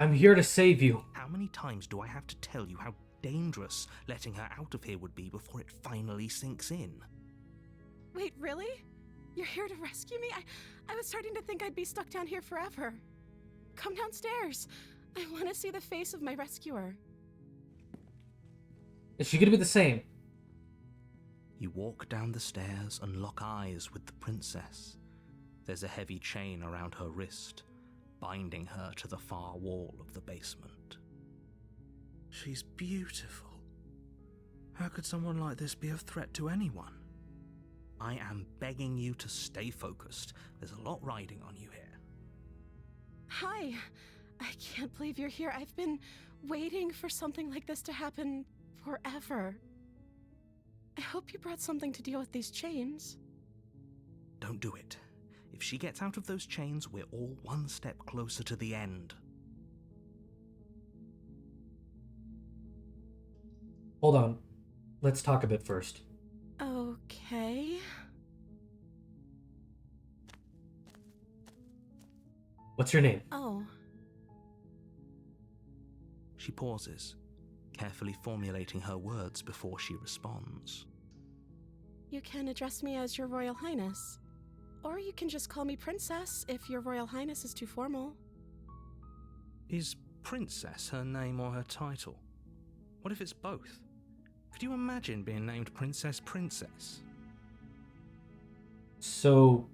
I'm here to save you. How many times do I have to tell you how dangerous letting her out of here would be before it finally sinks in? Wait, really? You're here to rescue me? I was starting to think I'd be stuck down here forever. Come downstairs. I want to see the face of my rescuer. Is she gonna be the same? You walk down the stairs and lock eyes with the princess. There's a heavy chain around her wrist, binding her to the far wall of the basement. She's beautiful. How could someone like this be a threat to anyone? I am begging you to stay focused. There's a lot riding on you here. Hi. I can't believe you're here. I've been waiting for something like this to happen forever. I hope you brought something to deal with these chains. Don't do it. If she gets out of those chains, we're all one step closer to the end. Hold on. Let's talk a bit first. Okay. What's your name? Oh, She pauses, carefully formulating her words before she responds. you can address me as Your Royal Highness. Or you can just call me Princess if Your Royal Highness is too formal. Is Princess her name or her title? What if it's both? Could you imagine being named Princess Princess? So,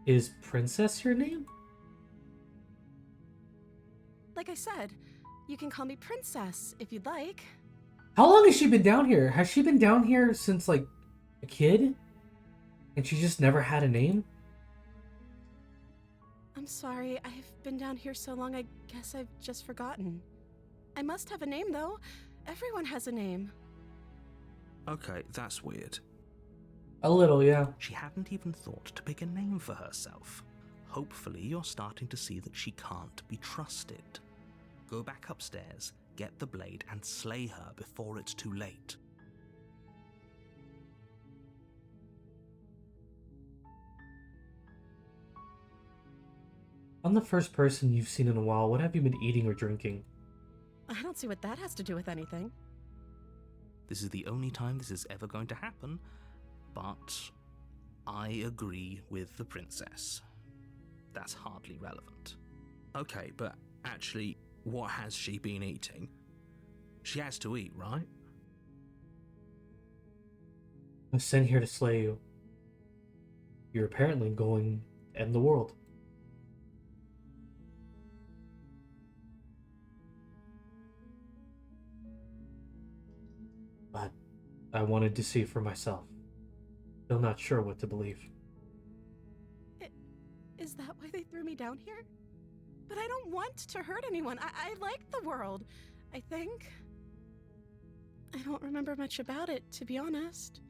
is Princess your name? Like I said, you can call me Princess if you'd like. How long has she been down here? Has she been down here since, like, a kid? And she just never had a name? I'm sorry, I've been down here so long I guess I've just forgotten. I must have a name though. Everyone has a name. Okay, that's weird. A little, yeah. She hadn't even thought to pick a name for herself. Hopefully you're starting to see that she can't be trusted. Go back upstairs, get the blade, and slay her before it's too late. I'm the first person you've seen in a while. What have you been eating or drinking? I don't see what that has to do with anything. This is the only time this is ever going to happen, but I agree with the princess. That's hardly relevant. Okay, but actually, what has she been eating? She has to eat, right? I was sent here to slay you. You're apparently going to end the world. But I wanted to see for myself. Still not sure what to believe. Is that why they threw me down here? But I don't want to hurt anyone. I like the world, I think. I don't remember much about it, to be honest.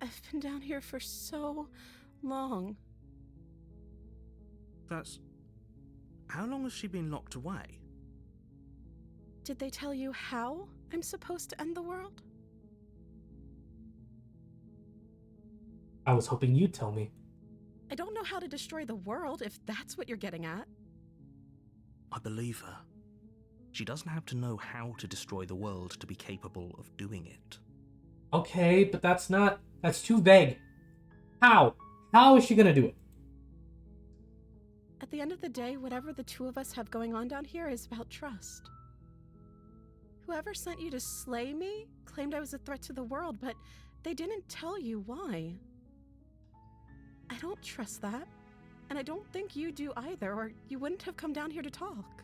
I've been down here for so long. That's... How long has she been locked away? Did they tell you how I'm supposed to end the world? I was hoping you'd tell me. I don't know how to destroy the world, if that's what you're getting at. I believe her. She doesn't have to know how to destroy the world to be capable of doing it. Okay, but that's too vague. How? How is she gonna do it? At the end of the day, whatever the two of us have going on down here is about trust. Whoever sent you to slay me claimed I was a threat to the world, but they didn't tell you why. I don't trust that, and I don't think you do either, or you wouldn't have come down here to talk.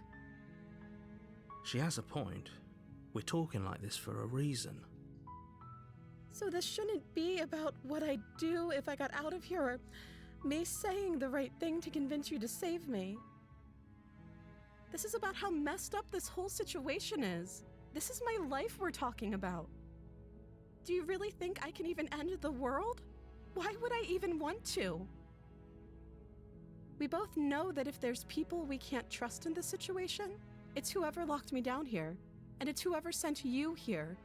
She has a point. We're talking like this for a reason. So this shouldn't be about what I'd do if I got out of here, or me saying the right thing to convince you to save me. This is about how messed up this whole situation is. This is my life we're talking about. Do you really think I can even end the world? Why would I even want to? We both know that if there's people we can't trust in this situation, it's whoever locked me down here, and it's whoever sent you here.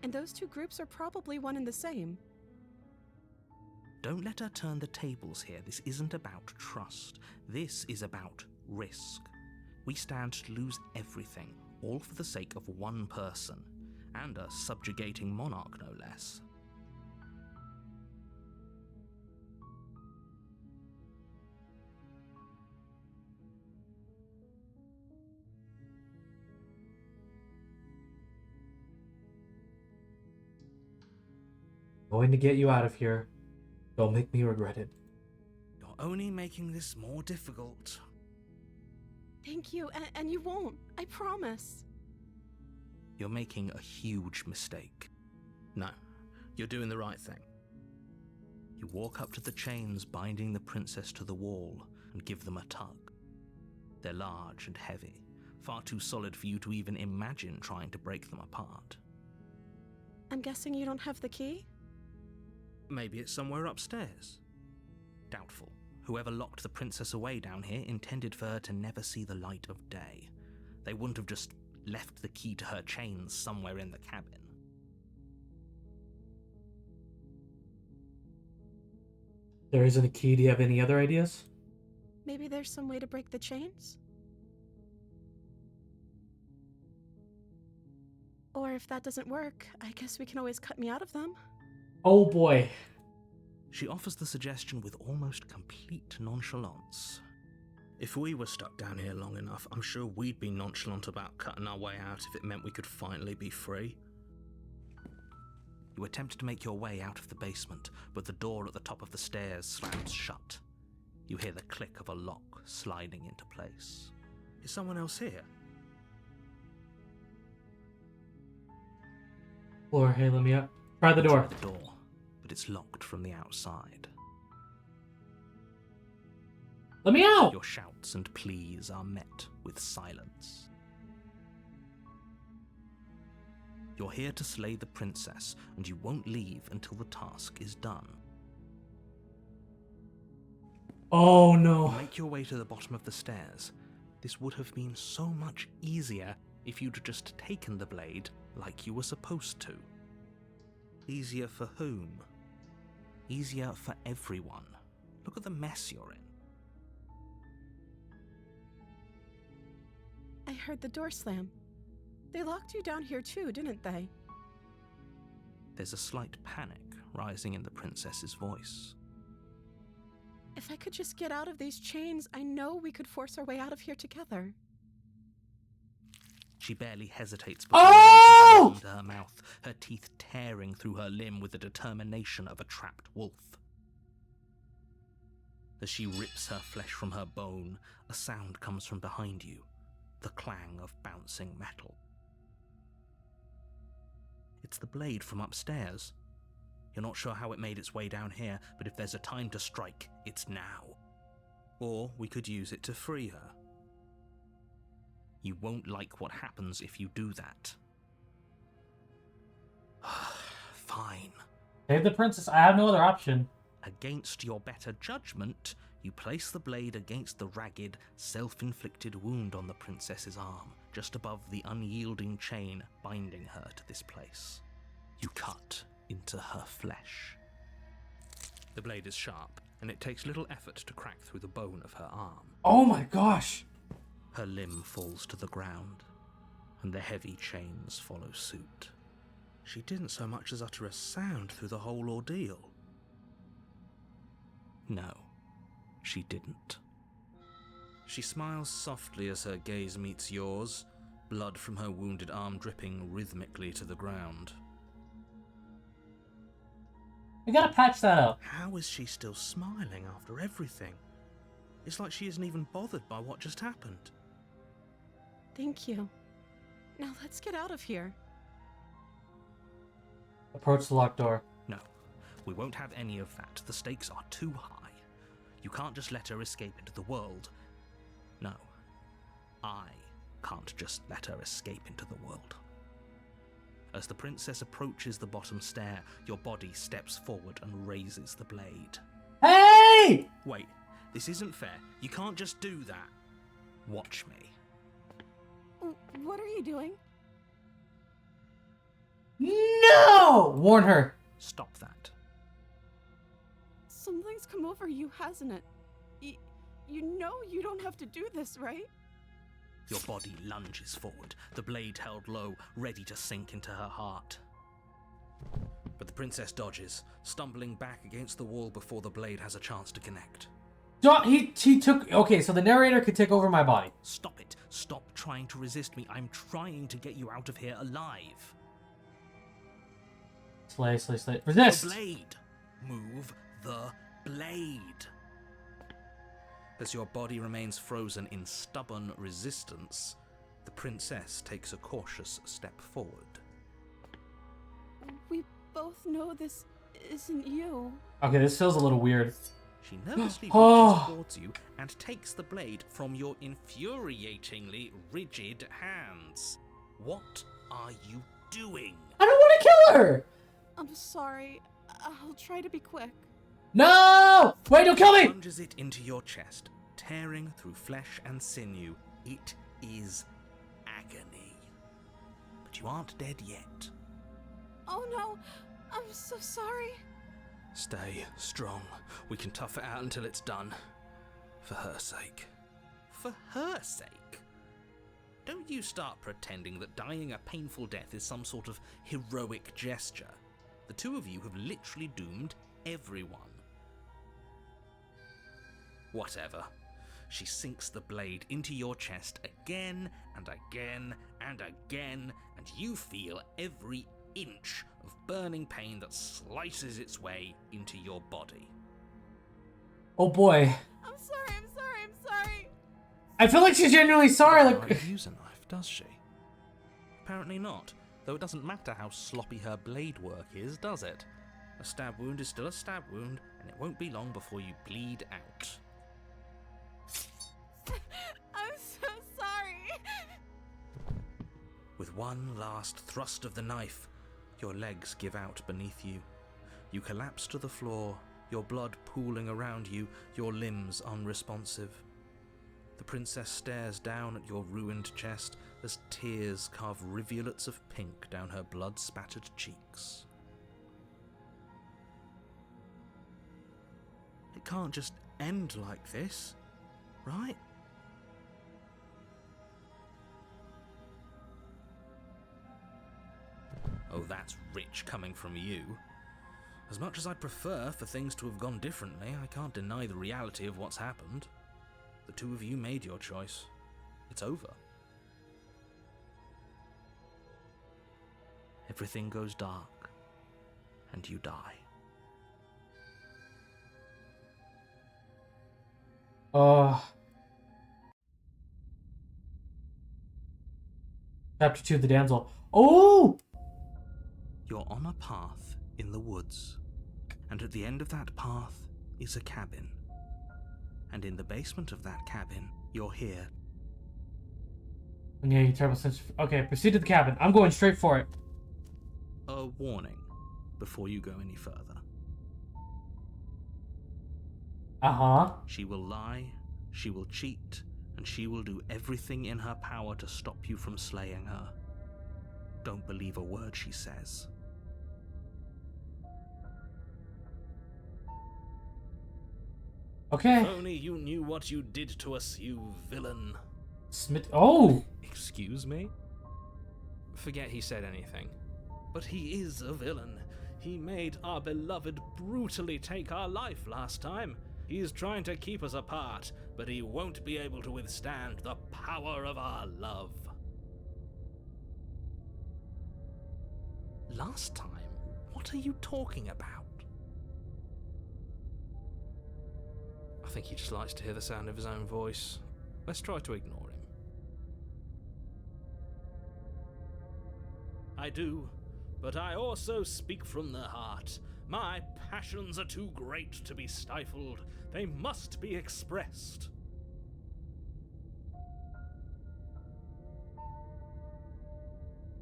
And those two groups are probably one and the same. Don't let her turn the tables here. This isn't about trust. This is about risk. We stand to lose everything, all for the sake of one person, and a subjugating monarch, no less. going to get you out of here. Don't make me regret it. You're only making this more difficult. Thank you, and you won't. I promise. You're making a huge mistake. No, you're doing the right thing. You walk up to the chains binding the princess to the wall and give them a tug. They're large and heavy, far too solid for you to even imagine trying to break them apart. I'm guessing you don't have the key? Maybe it's somewhere upstairs. Doubtful. Whoever locked the princess away down here intended for her to never see the light of day. They wouldn't have just left the key to her chains somewhere in the cabin. There isn't a key. Do you have any other ideas? Maybe there's some way to break the chains? Or if that doesn't work, I guess we can always cut me out of them. Oh boy. She offers the suggestion with almost complete nonchalance. If we were stuck down here long enough, I'm sure we'd be nonchalant about cutting our way out if it meant we could finally be free. You attempt to make your way out of the basement, but the door at the top of the stairs slams shut. You hear the click of a lock sliding into place. Is someone else here? Or hey, let me up. Try the door. Try the door, but it's locked from the outside. Let me out! Your shouts and pleas are met with silence. You're here to slay the princess, and you won't leave until the task is done. Oh You no. make your way to the bottom of the stairs. This would have been so much easier if you'd just taken the blade like you were supposed to. Easier for whom? Easier for everyone. Look at the mess you're in. I heard the door slam. They locked you down here too, didn't they? There's a slight panic rising in the princess's voice. If I could just get out of these chains, I know we could force our way out of here together. She barely hesitates before Oh! raising her hand to her mouth, her teeth tearing through her limb with the determination of a trapped wolf. As she rips her flesh from her bone, a sound comes from behind you, the clang of bouncing metal. It's the blade from upstairs. You're not sure how it made its way down here, but if there's a time to strike, it's now. Or we could use it to free her. You won't like what happens if you do that. Fine. Save the princess. I have no other option. Against your better judgment, you place the blade against the ragged, self-inflicted wound on the princess's arm, just above the unyielding chain binding her to this place. You cut into her flesh. The blade is sharp, and it takes little effort to crack through the bone of her arm. Oh my gosh. Her limb falls to the ground, and the heavy chains follow suit. She didn't so much as utter a sound through the whole ordeal. No, she didn't. She smiles softly as her gaze meets yours, blood from her wounded arm dripping rhythmically to the ground. We gotta patch that up. How is she still smiling after everything? It's like she isn't even bothered by what just happened. Thank you. Now let's get out of here. Approach the locked door. No, we won't have any of that. The stakes are too high. You can't just let her escape into the world. No, I can't just let her escape into the world. As the princess approaches the bottom stair, your body steps forward and raises the blade. Hey! Wait, this isn't fair. You can't just do that. Watch me. What are you doing? No! Warn her. Stop that. Something's come over you, hasn't it? You know you don't have to do this, right? Your body lunges forward, the blade held low, ready to sink into her heart. But the princess dodges, stumbling back against the wall before the blade has a chance to connect. He took... Okay, so the narrator could take over my body. Stop it. Stop trying to resist me. I'm trying to get you out of here alive. Slay, slay, slay. The Resist! blade. Move the blade. As your body remains frozen in stubborn resistance, the princess takes a cautious step forward. We both know this isn't you. Okay, this feels a little weird. She nervously Oh. reaches towards you and takes the blade from your infuriatingly rigid hands. What are you doing? I don't want to kill her! I'm sorry. I'll try to be quick. No! Wait, don't kill me! Plunges it into your chest, tearing through flesh and sinew. It is agony. But you aren't dead yet. Oh no, I'm so sorry. Stay strong. We can tough it out until it's done. For her sake. For her sake? Don't you start pretending that dying a painful death is some sort of heroic gesture. The two of you have literally doomed everyone. Whatever. She sinks the blade into your chest again and again and again, and you feel every inch of burning pain that slices its way into your body. Oh boy. I'm sorry. I feel like she's genuinely sorry. Doesn't Like, like to use a knife, does she? Apparently not, though it doesn't matter how sloppy her blade work is, does it? A stab wound is still a stab wound, and it won't be long before you bleed out. I'm so sorry. With one last thrust of the knife, your legs give out beneath you. You collapse to the floor, your blood pooling around you, your limbs unresponsive. The princess stares down at your ruined chest as tears carve rivulets of pink down her blood-spattered cheeks. It can't just end like this, right? Oh, that's rich coming from you. As much as I'd prefer for things to have gone differently, I can't deny the reality of what's happened. The two of you made your choice. It's over. Everything goes dark, and you die. Chapter 2, The Damsel. Oh! You're on a path in the woods, and at the end of that path is a cabin. And in the basement of that cabin, you're here. Okay, terrible sense. Okay, proceed to the cabin. I'm going straight for it. A warning before you go any further. Uh-huh. She will lie, she will cheat, and she will do everything in her power to stop you from slaying her. Don't believe a word she says. Okay. If only you knew what you did to us, you villain. Smith. Oh! Excuse me? Forget he said anything. But he is a villain. He made our beloved brutally take our life last time. He's trying to keep us apart, but he won't be able to withstand the power of our love. Last time? What are you talking about? I think he just likes to hear the sound of his own voice. Let's try to ignore him. I do, but I also speak from the heart. My passions are too great to be stifled. They must be expressed.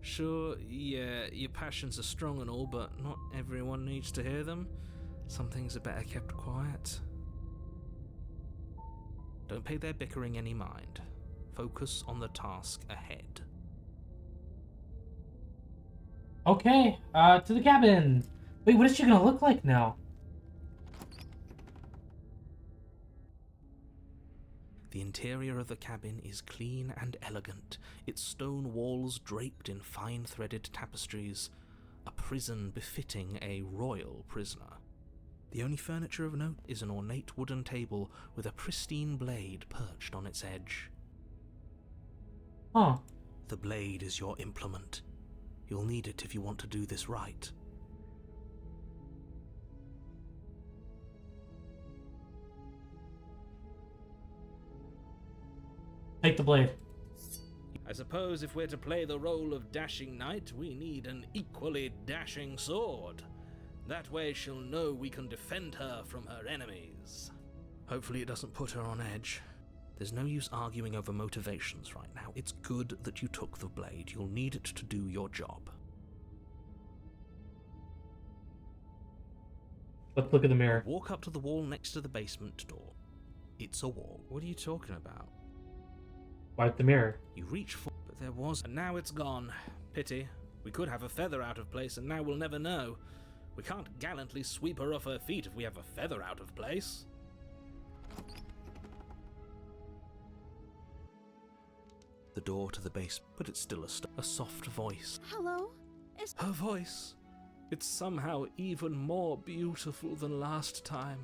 Sure, yeah, your passions are strong and all, but not everyone needs to hear them. Some things are better kept quiet. Don't pay their bickering any mind. Focus on the task ahead. Okay, to the cabin. Wait, what is she gonna look like now? The interior of the cabin is clean and elegant, its stone walls draped in fine-threaded tapestries, a prison befitting a royal prisoner. The only furniture of note is an ornate wooden table with a pristine blade perched on its edge. Huh. The blade is your implement. You'll need it if you want to do this right. Take the blade. I suppose if we're to play the role of dashing knight, we need an equally dashing sword. That way she'll know we can defend her from her enemies. Hopefully it doesn't put her on edge. There's no use arguing over motivations right now. It's good that you took the blade. You'll need it to do your job. Let's look at the mirror. Walk up to the wall next to the basement door. It's a wall. What are you talking about? Wipe the mirror. You reach for, but there was, and now it's gone. Pity. We could have a feather out of place, and now we'll never know. We can't gallantly sweep her off her feet if we have a feather out of place. The door to the base, but it's still a soft voice. Hello? Her voice. It's somehow even more beautiful than last time.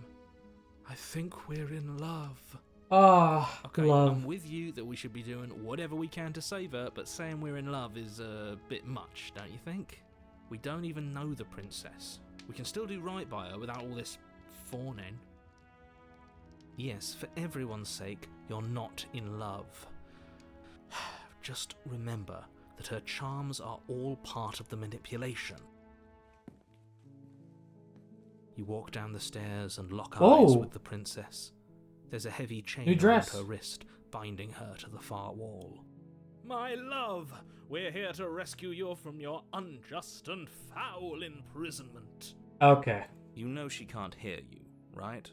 I think we're in love. Ah, Okay, love. I'm with you that we should be doing whatever we can to save her, but saying we're in love is a bit much, don't you think? We don't even know the princess. We can still do right by her without all this fawning. Yes, for everyone's sake, you're not in love. Just remember that her charms are all part of the manipulation. You walk down the stairs and lock eyes with the princess. There's a heavy chain around her wrist, binding her to the far wall. My love, we're here to rescue you from your unjust and foul imprisonment. Okay. You know she can't hear you, right?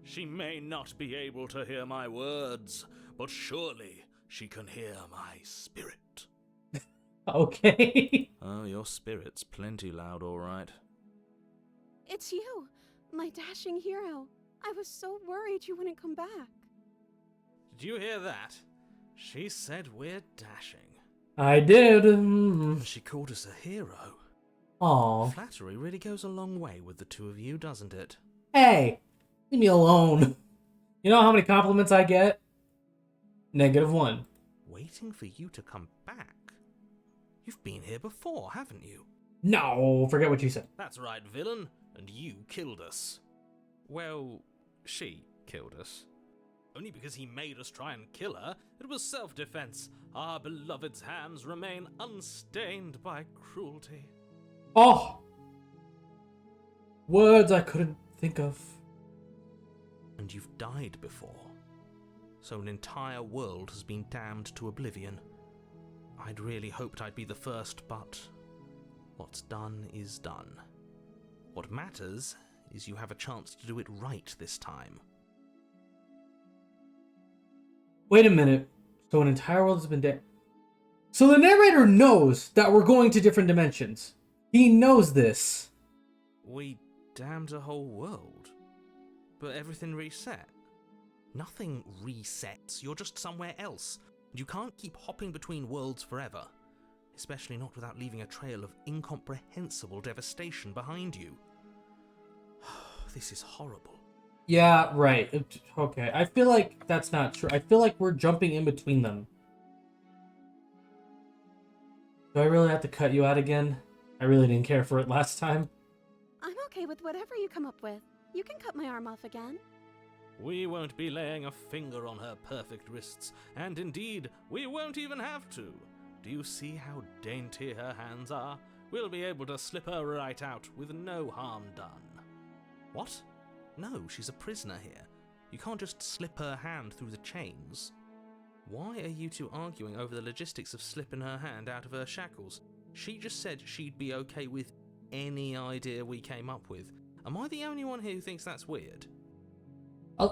She may not be able to hear my words, but surely she can hear my spirit. Okay. Oh, your spirit's plenty loud, all right. It's you, my dashing hero. I was so worried you wouldn't come back. Did you hear that? She said we're dashing. I did. And she called us a hero. Aw. Flattery really goes a long way with the two of you, doesn't it? Hey, leave me alone. You know how many compliments I get? -1. Waiting for you to come back? You've been here before, haven't you? No, forget what you said. That's right, villain. And you killed us. Well, she killed us. Only because he made us try and kill her. It was self-defense. Our beloved's hands remain unstained by cruelty. Oh! Words I couldn't think of. And you've died before. So an entire world has been damned to oblivion. I'd really hoped I'd be the first, but what's done is done. What matters is you have a chance to do it right this time. Wait a minute. So an entire world has been dead. So the narrator knows that we're going to different dimensions. He knows this. We damned a whole world. But everything reset. Nothing resets. You're just somewhere else. And you can't keep hopping between worlds forever. Especially not without leaving a trail of incomprehensible devastation behind you. This is horrible. Yeah, right. Okay, I feel like that's not true. I feel like we're jumping in between them. Do I really have to cut you out again? I really didn't care for it last time. I'm okay with whatever you come up with. You can cut my arm off again. We won't be laying a finger on her perfect wrists, and indeed, we won't even have to. Do you see how dainty her hands are? We'll be able to slip her right out with no harm done. What? No, she's a prisoner here. You can't just slip her hand through the chains. Why are you two arguing over the logistics of slipping her hand out of her shackles? She just said she'd be okay with any idea we came up with. Am I the only one here who thinks that's weird?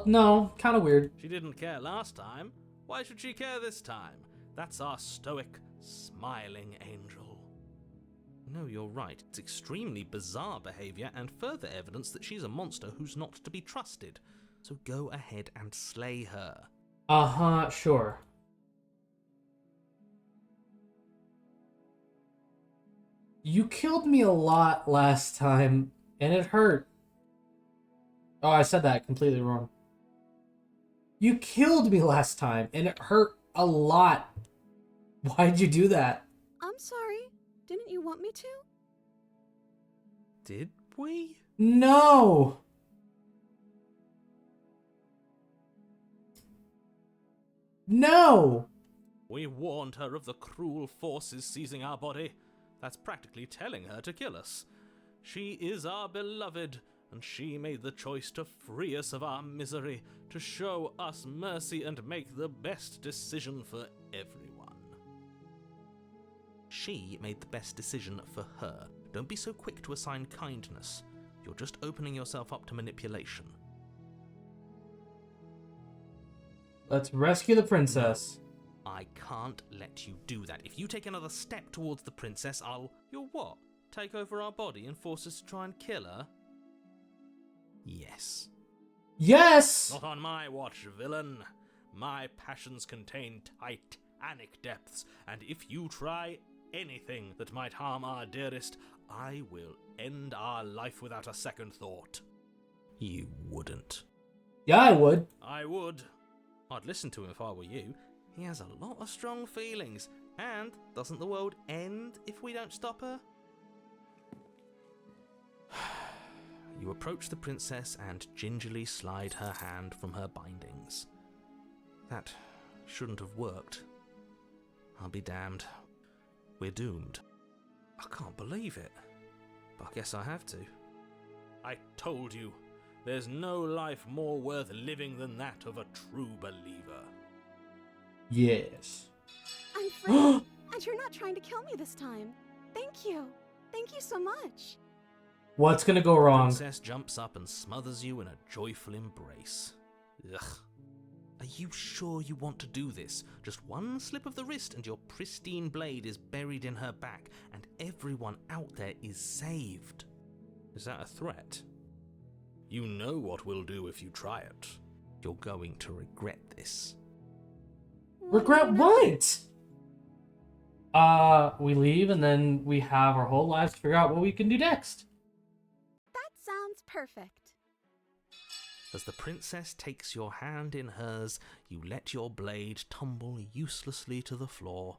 No, kind of weird. She didn't care last time. Why should she care this time? That's our stoic, smiling angel. No, you're right. It's extremely bizarre behavior and further evidence that she's a monster who's not to be trusted. So go ahead and slay her. Uh-huh, sure. You killed me a lot last time, and it hurt. Oh, I said that completely wrong. You killed me last time, and it hurt a lot. Why'd you do that? I'm sorry. Didn't you want me to? Did we? No! No! We warned her of the cruel forces seizing our body. That's practically telling her to kill us. She is our beloved, and she made the choice to free us of our misery, to show us mercy and make the best decision for everyone. She made the best decision for her. Don't be so quick to assign kindness. You're just opening yourself up to manipulation. Let's rescue the princess. I can't let you do that. If you take another step towards the princess, You'll what? Take over our body and force us to try and kill her? Yes. Yes! Not on my watch, villain. My passions contain titanic depths, and if you try anything that might harm our dearest, I will end our life without a second thought. You wouldn't. Yeah, I would. I would. I'd listen to him if I were you. He has a lot of strong feelings, and doesn't the world end if we don't stop her? You approach the princess and gingerly slide her hand from her bindings. That shouldn't have worked. I'll be damned. We're doomed. I can't believe it. But I guess I have to. I told you, there's no life more worth living than that of a true believer. Yes. I'm free, and you're not trying to kill me this time. Thank you. Thank you so much. What's gonna go wrong? The princess jumps up and smothers you in a joyful embrace. Ugh. Are you sure you want to do this? Just one slip of the wrist and your pristine blade is buried in her back, and everyone out there is saved. Is that a threat? You know what we'll do if you try it. You're going to regret this. Regret what? We leave and then we have our whole lives to figure out what we can do next. That sounds perfect. As the princess takes your hand in hers, you let your blade tumble uselessly to the floor,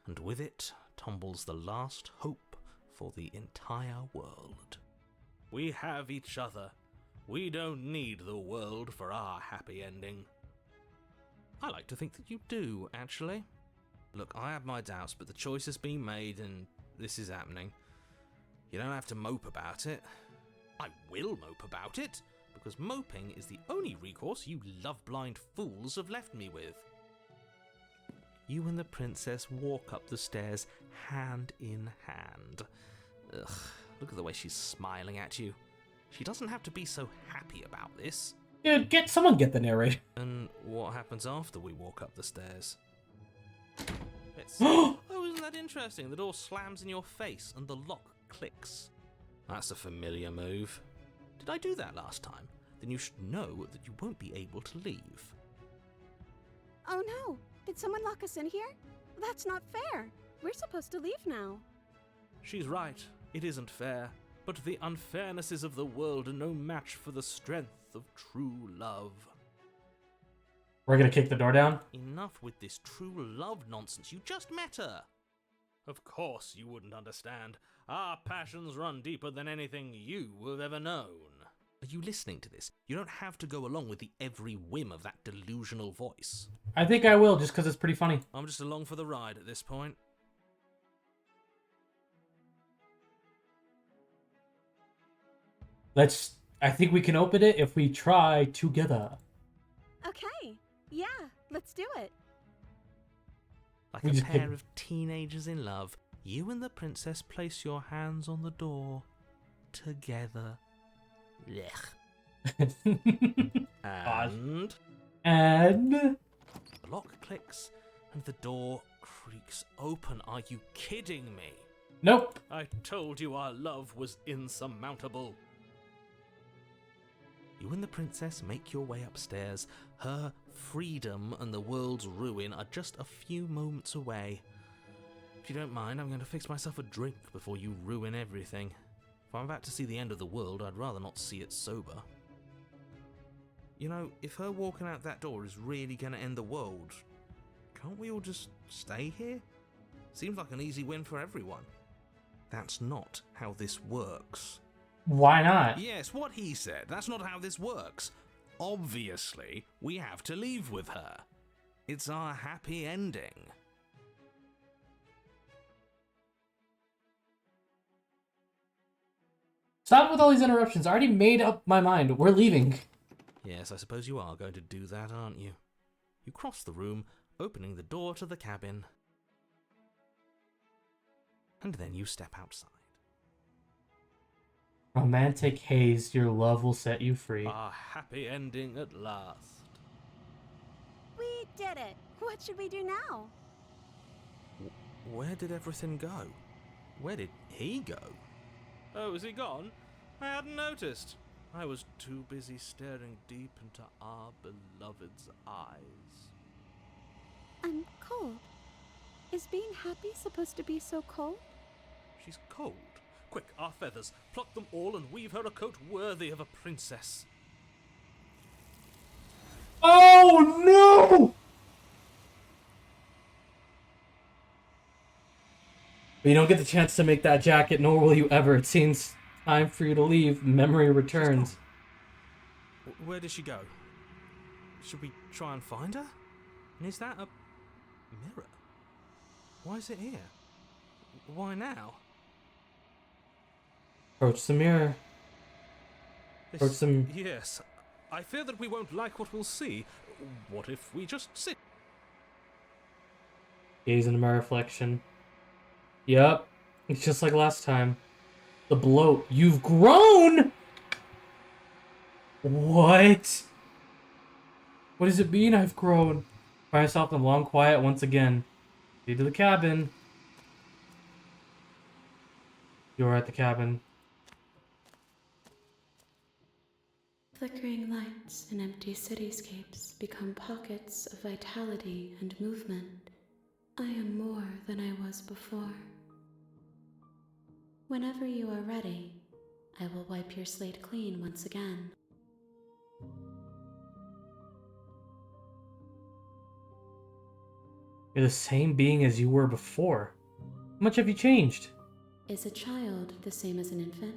and with it tumbles the last hope for the entire world. We have each other. We don't need the world for our happy ending. I like to think that you do, actually. Look, I have my doubts, but the choice has been made and this is happening. You don't have to mope about it. I will mope about it, because moping is the only recourse you love-blind fools have left me with. You and the princess walk up the stairs hand in hand. Ugh, look at the way she's smiling at you. She doesn't have to be so happy about this. Dude, someone get the narrator. And what happens after we walk up the stairs? Oh, isn't that interesting? The door slams in your face and the lock clicks. That's a familiar move. Did I do that last time? Then you should know that you won't be able to leave. Oh no! Did someone lock us in here? That's not fair. We're supposed to leave now. She's right. It isn't fair. But the unfairnesses of the world are no match for the strength of true love. We're gonna kick the door down? Enough with this true love nonsense. You just met her. Of course you wouldn't understand. Our passions run deeper than anything you have ever known. Are you listening to this? You don't have to go along with the every whim of that delusional voice. I think I will, just because it's pretty funny. I'm just along for the ride at this point. I think we can open it if we try together. Okay. Yeah, let's do it. Like We a just pair pick- of teenagers in love, you and the princess place your hands on the door together. Blech. And And The lock clicks and the door creaks open. Are you kidding me? nope. I told you our love was insurmountable. You and the princess make your way upstairs. Her freedom and the world's ruin are just a few moments away. If you don't mind, I'm going to fix myself a drink before you ruin everything. If I'm about to see the end of the world, I'd rather not see it sober. You know, if her walking out that door is really going to end the world, can't we all just stay here? Seems like an easy win for everyone. That's not how this works. Why not? Yes, what he said. That's not how this works. Obviously, we have to leave with her. It's our happy ending. Stop with all these interruptions. I already made up my mind. We're leaving. Yes, I suppose you are going to do that, aren't you? You cross the room, opening the door to the cabin. And then you step outside. Romantic haze, your love will set you free. Our happy ending at last. We did it! What should we do now? Where did everything go? Where did he go? Oh, is he gone? I hadn't noticed. I was too busy staring deep into our beloved's eyes. I'm cold. Is being happy supposed to be so cold? She's cold. Quick, our feathers. Pluck them all and weave her a coat worthy of a princess. Oh no! But you don't get the chance to make that jacket, nor will you ever. It seems time for you to leave. Memory returns. Where did she go? Should we try and find her? And is that a mirror? Why is it here? Why now? Approach the mirror. Approach some. Yes. I fear that we won't like what we'll see. What if we just sit? Gaze into my reflection. Yep. It's just like last time. The bloat. You've grown! What? What does it mean I've grown? Find myself in long quiet once again. Lead to the cabin. You're at the cabin. Flickering lights and empty cityscapes become pockets of vitality and movement. I am more than I was before. Whenever you are ready, I will wipe your slate clean once again. You're the same being as you were before. How much have you changed? Is a child the same as an infant?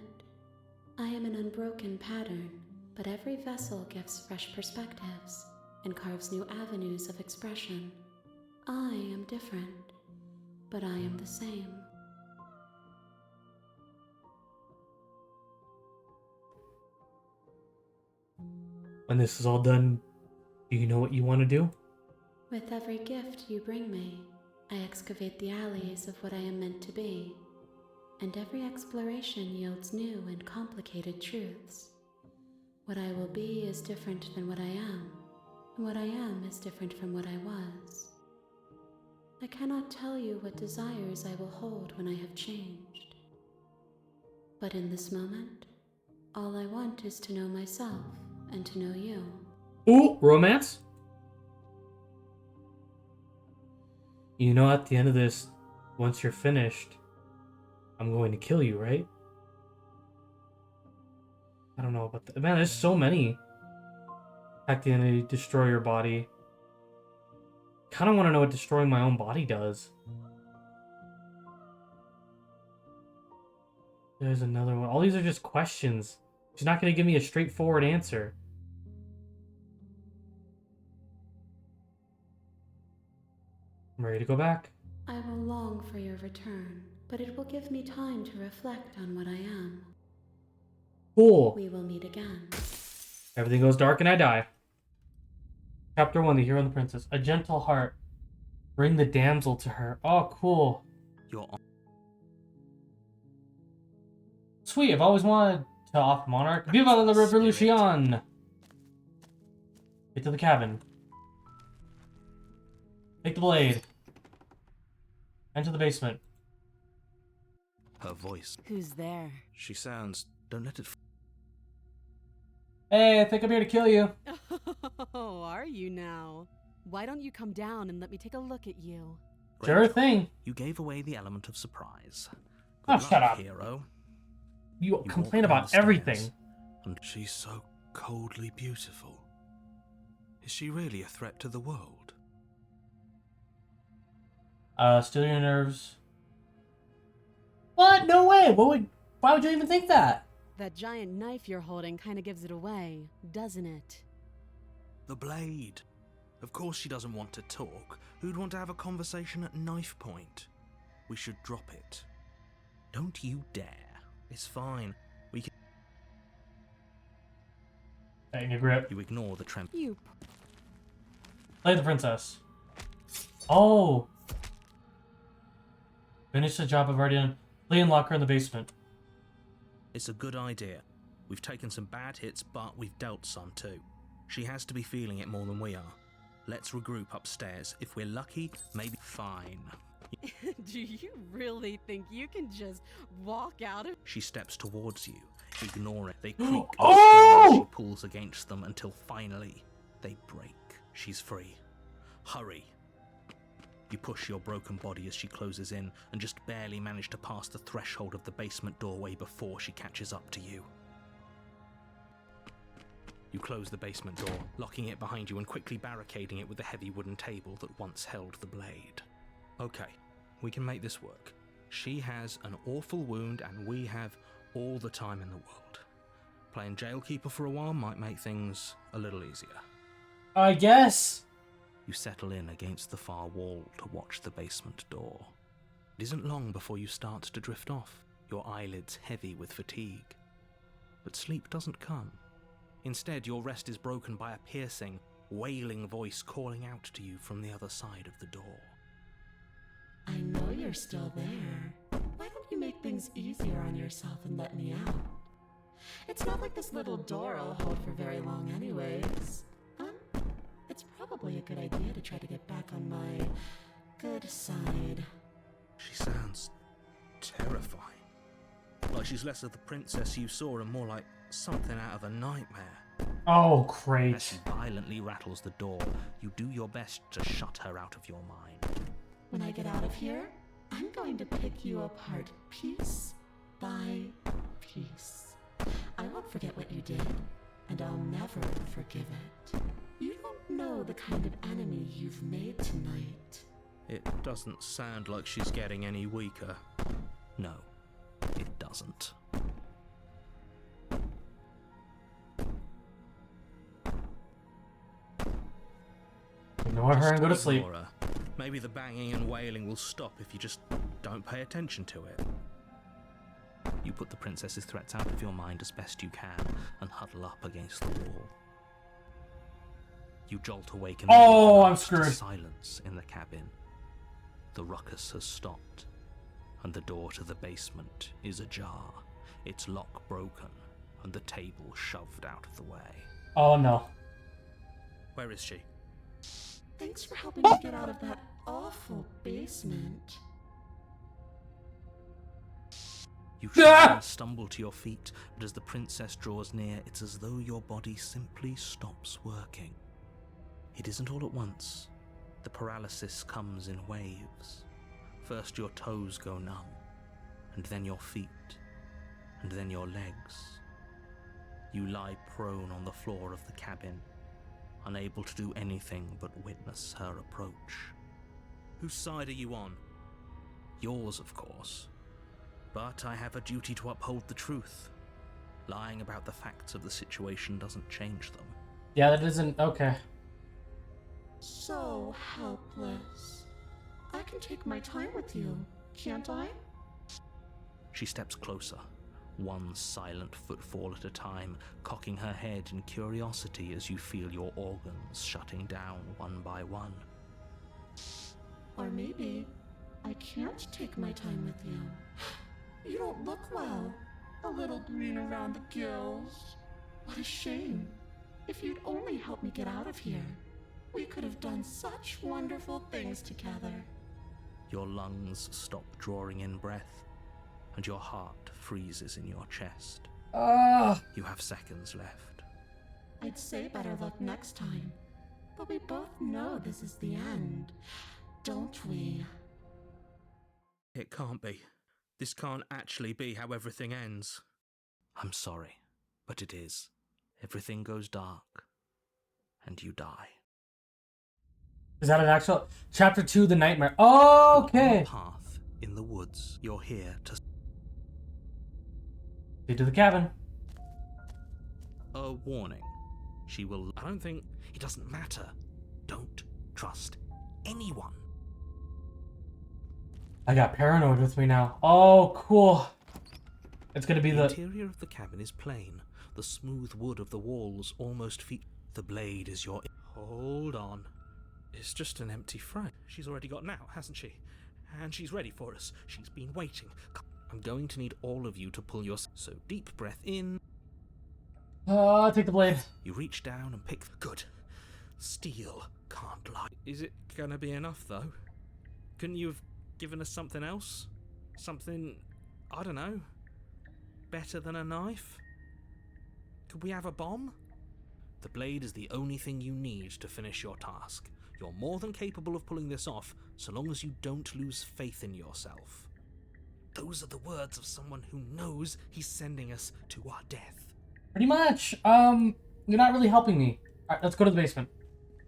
I am an unbroken pattern, but every vessel gives fresh perspectives and carves new avenues of expression. I am different, but I am the same. When this is all done, do you know what you want to do? With every gift you bring me, I excavate the alleys of what I am meant to be, and every exploration yields new and complicated truths. What I will be is different than what I am, and what I am is different from what I was. I cannot tell you what desires I will hold when I have changed. But in this moment, all I want is to know myself and to know you. Ooh, romance? You know, at the end of this, once you're finished, I'm going to kill you, right? I don't know about that. Man, there's so many. Hack the entity, destroy your body. Kind of want to know what destroying my own body does. There's another one. All these are just questions. She's not going to give me a straightforward answer. I'm ready to go back. I will long for your return, but it will give me time to reflect on what I am. Cool. We will meet again. Everything goes dark and I die. Chapter 1, The Hero and the Princess. A gentle heart. Bring the damsel to her. Oh, cool. You're on. Sweet, I've always wanted to off Monarch. Viva la Revolution! Get to the cabin. Take the blade. Enter the basement. Her voice. Who's there? She sounds. Don't let it. Hey, I think I'm here to kill you. Oh, are you now? Why don't you come down and let me take a look at you? Sure thing. You gave away the element of surprise. Oh, Good shut luck, up. Hero. You You complain walk down about the everything. stairs, and she's so coldly beautiful. Is she really a threat to the world? Still your nerves. What? No way. Why would you even think that? That giant knife you're holding kind of gives it away, doesn't it? The blade. Of course she doesn't want to talk. Who'd want to have a conversation at knife point? We should drop it. Don't you dare. It's fine. We can... Taking a grip. You ignore the tremor. You Play the princess. Oh! Finish the job I've already done. Play and lock her in the basement. It's a good idea. We've taken some bad hits, but we've dealt some too. She has to be feeling it more than we are. Let's regroup upstairs. If we're lucky, maybe... Fine. Do you really think you can just walk out of... She steps towards you. Ignore it. They creak and Oh! strain as she pulls against them until finally they break. She's free. Hurry. You push your broken body as she closes in and just barely manage to pass the threshold of the basement doorway before she catches up to you. You close the basement door, locking it behind you and quickly barricading it with the heavy wooden table that once held the blade. Okay, we can make this work. She has an awful wound and we have all the time in the world. Playing jailkeeper for a while might make things a little easier. I guess. You settle in against the far wall to watch the basement door. It isn't long before you start to drift off, your eyelids heavy with fatigue. But sleep doesn't come. Instead, your rest is broken by a piercing, wailing voice calling out to you from the other side of the door. I know you're still there. Why don't you make things easier on yourself and let me out? It's not like this little door will hold for very long anyways. It's probably a good idea to try to get back on my good side. She sounds terrifying. Like she's less of the princess you saw and more like something out of a nightmare. Oh, As great. she violently rattles the door, you do your best to shut her out of your mind. When I get out of here, I'm going to pick you apart piece by piece. I won't forget what you did, and I'll never forgive it. You don't know the kind of enemy you've made tonight. It doesn't sound like she's getting any weaker. No, it doesn't. Ignore her and go to sleep. Ignore her. Maybe the banging and wailing will stop if you just don't pay attention to it. You put the princess's threats out of your mind as best you can and huddle up against the wall. You jolt awake and I'm screwed. silence in the cabin. The ruckus has stopped, and the door to the basement is ajar, its lock broken, and the table shoved out of the way. Oh no. Where is she? Thanks for helping me get out of that awful basement. You try and stumble to your feet, but as the princess draws near, it's as though your body simply stops working. It isn't all at once. The paralysis comes in waves. First your toes go numb, and then your feet, and then your legs. You lie prone on the floor of the cabin, unable to do anything but witness her approach. Whose side are you on? Yours, of course. But I have a duty to uphold the truth. Lying about the facts of the situation doesn't change them. Yeah, that isn't okay. So helpless. I can take my time with you, can't I? She steps closer, one silent footfall at a time, cocking her head in curiosity as you feel your organs shutting down one by one. Or maybe I can't take my time with you. You don't look well. A little green around the gills. What a shame. If you'd only help me get out of here, we could have done such wonderful things together. Your lungs stop drawing in breath, and your heart freezes in your chest. You have seconds left. I'd say better luck next time, but we both know this is the end, don't we? It can't be. This can't actually be how everything ends. I'm sorry, but it is. Everything goes dark, and you die. Is that an actual chapter 2, the nightmare? Oh, You're on okay. a path in the woods. You're here to... Get to the cabin. A warning. She will... I don't think... It doesn't matter. Don't trust anyone. I got paranoid with me now. Oh, cool. It's gonna be The the... interior of the cabin is plain. The smooth wood of the walls almost The blade is your... Hold on. It's just an empty frame. She's already gotten out, hasn't she? And she's ready for us. She's been waiting. I'm going to need all of you to pull your... So deep breath in. Take the blade. You reach down and pick... Good. Steel can't lie. Is it gonna be enough, though? Couldn't you have given us something else? Something... I don't know. Better than a knife? Could we have a bomb? The blade is the only thing you need to finish your task. You're more than capable of pulling this off, so long as you don't lose faith in yourself. Those are the words of someone who knows he's sending us to our death. Pretty much. You're not really helping me. Alright, let's go to the basement.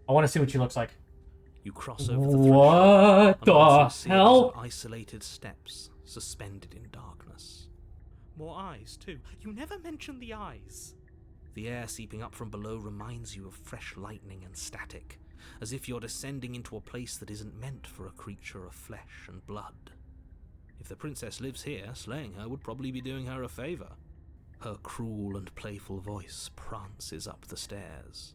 I want to see what she looks like. You cross over the threshold. What the amongst a series hell? of isolated steps, suspended in darkness. More eyes, too. You never mentioned the eyes. The air seeping up from below reminds you of fresh lightning and static, as if you're descending into a place that isn't meant for a creature of flesh and blood. If the princess lives here, slaying her would probably be doing her a favor. Her cruel and playful voice prances up the stairs.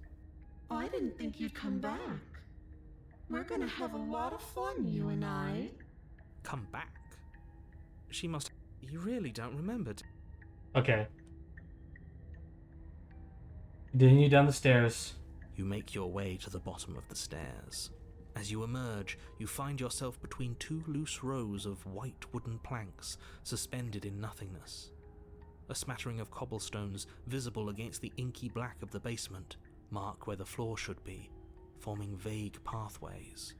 I didn't think you'd come back. We're gonna have a lot of fun, you and I. Come back? She must... You really don't remember. Okay. Continue down the stairs. You make your way to the bottom of the stairs. As you emerge, you find yourself between two loose rows of white wooden planks suspended in nothingness. A smattering of cobblestones visible against the inky black of the basement mark where the floor should be, forming vague pathways.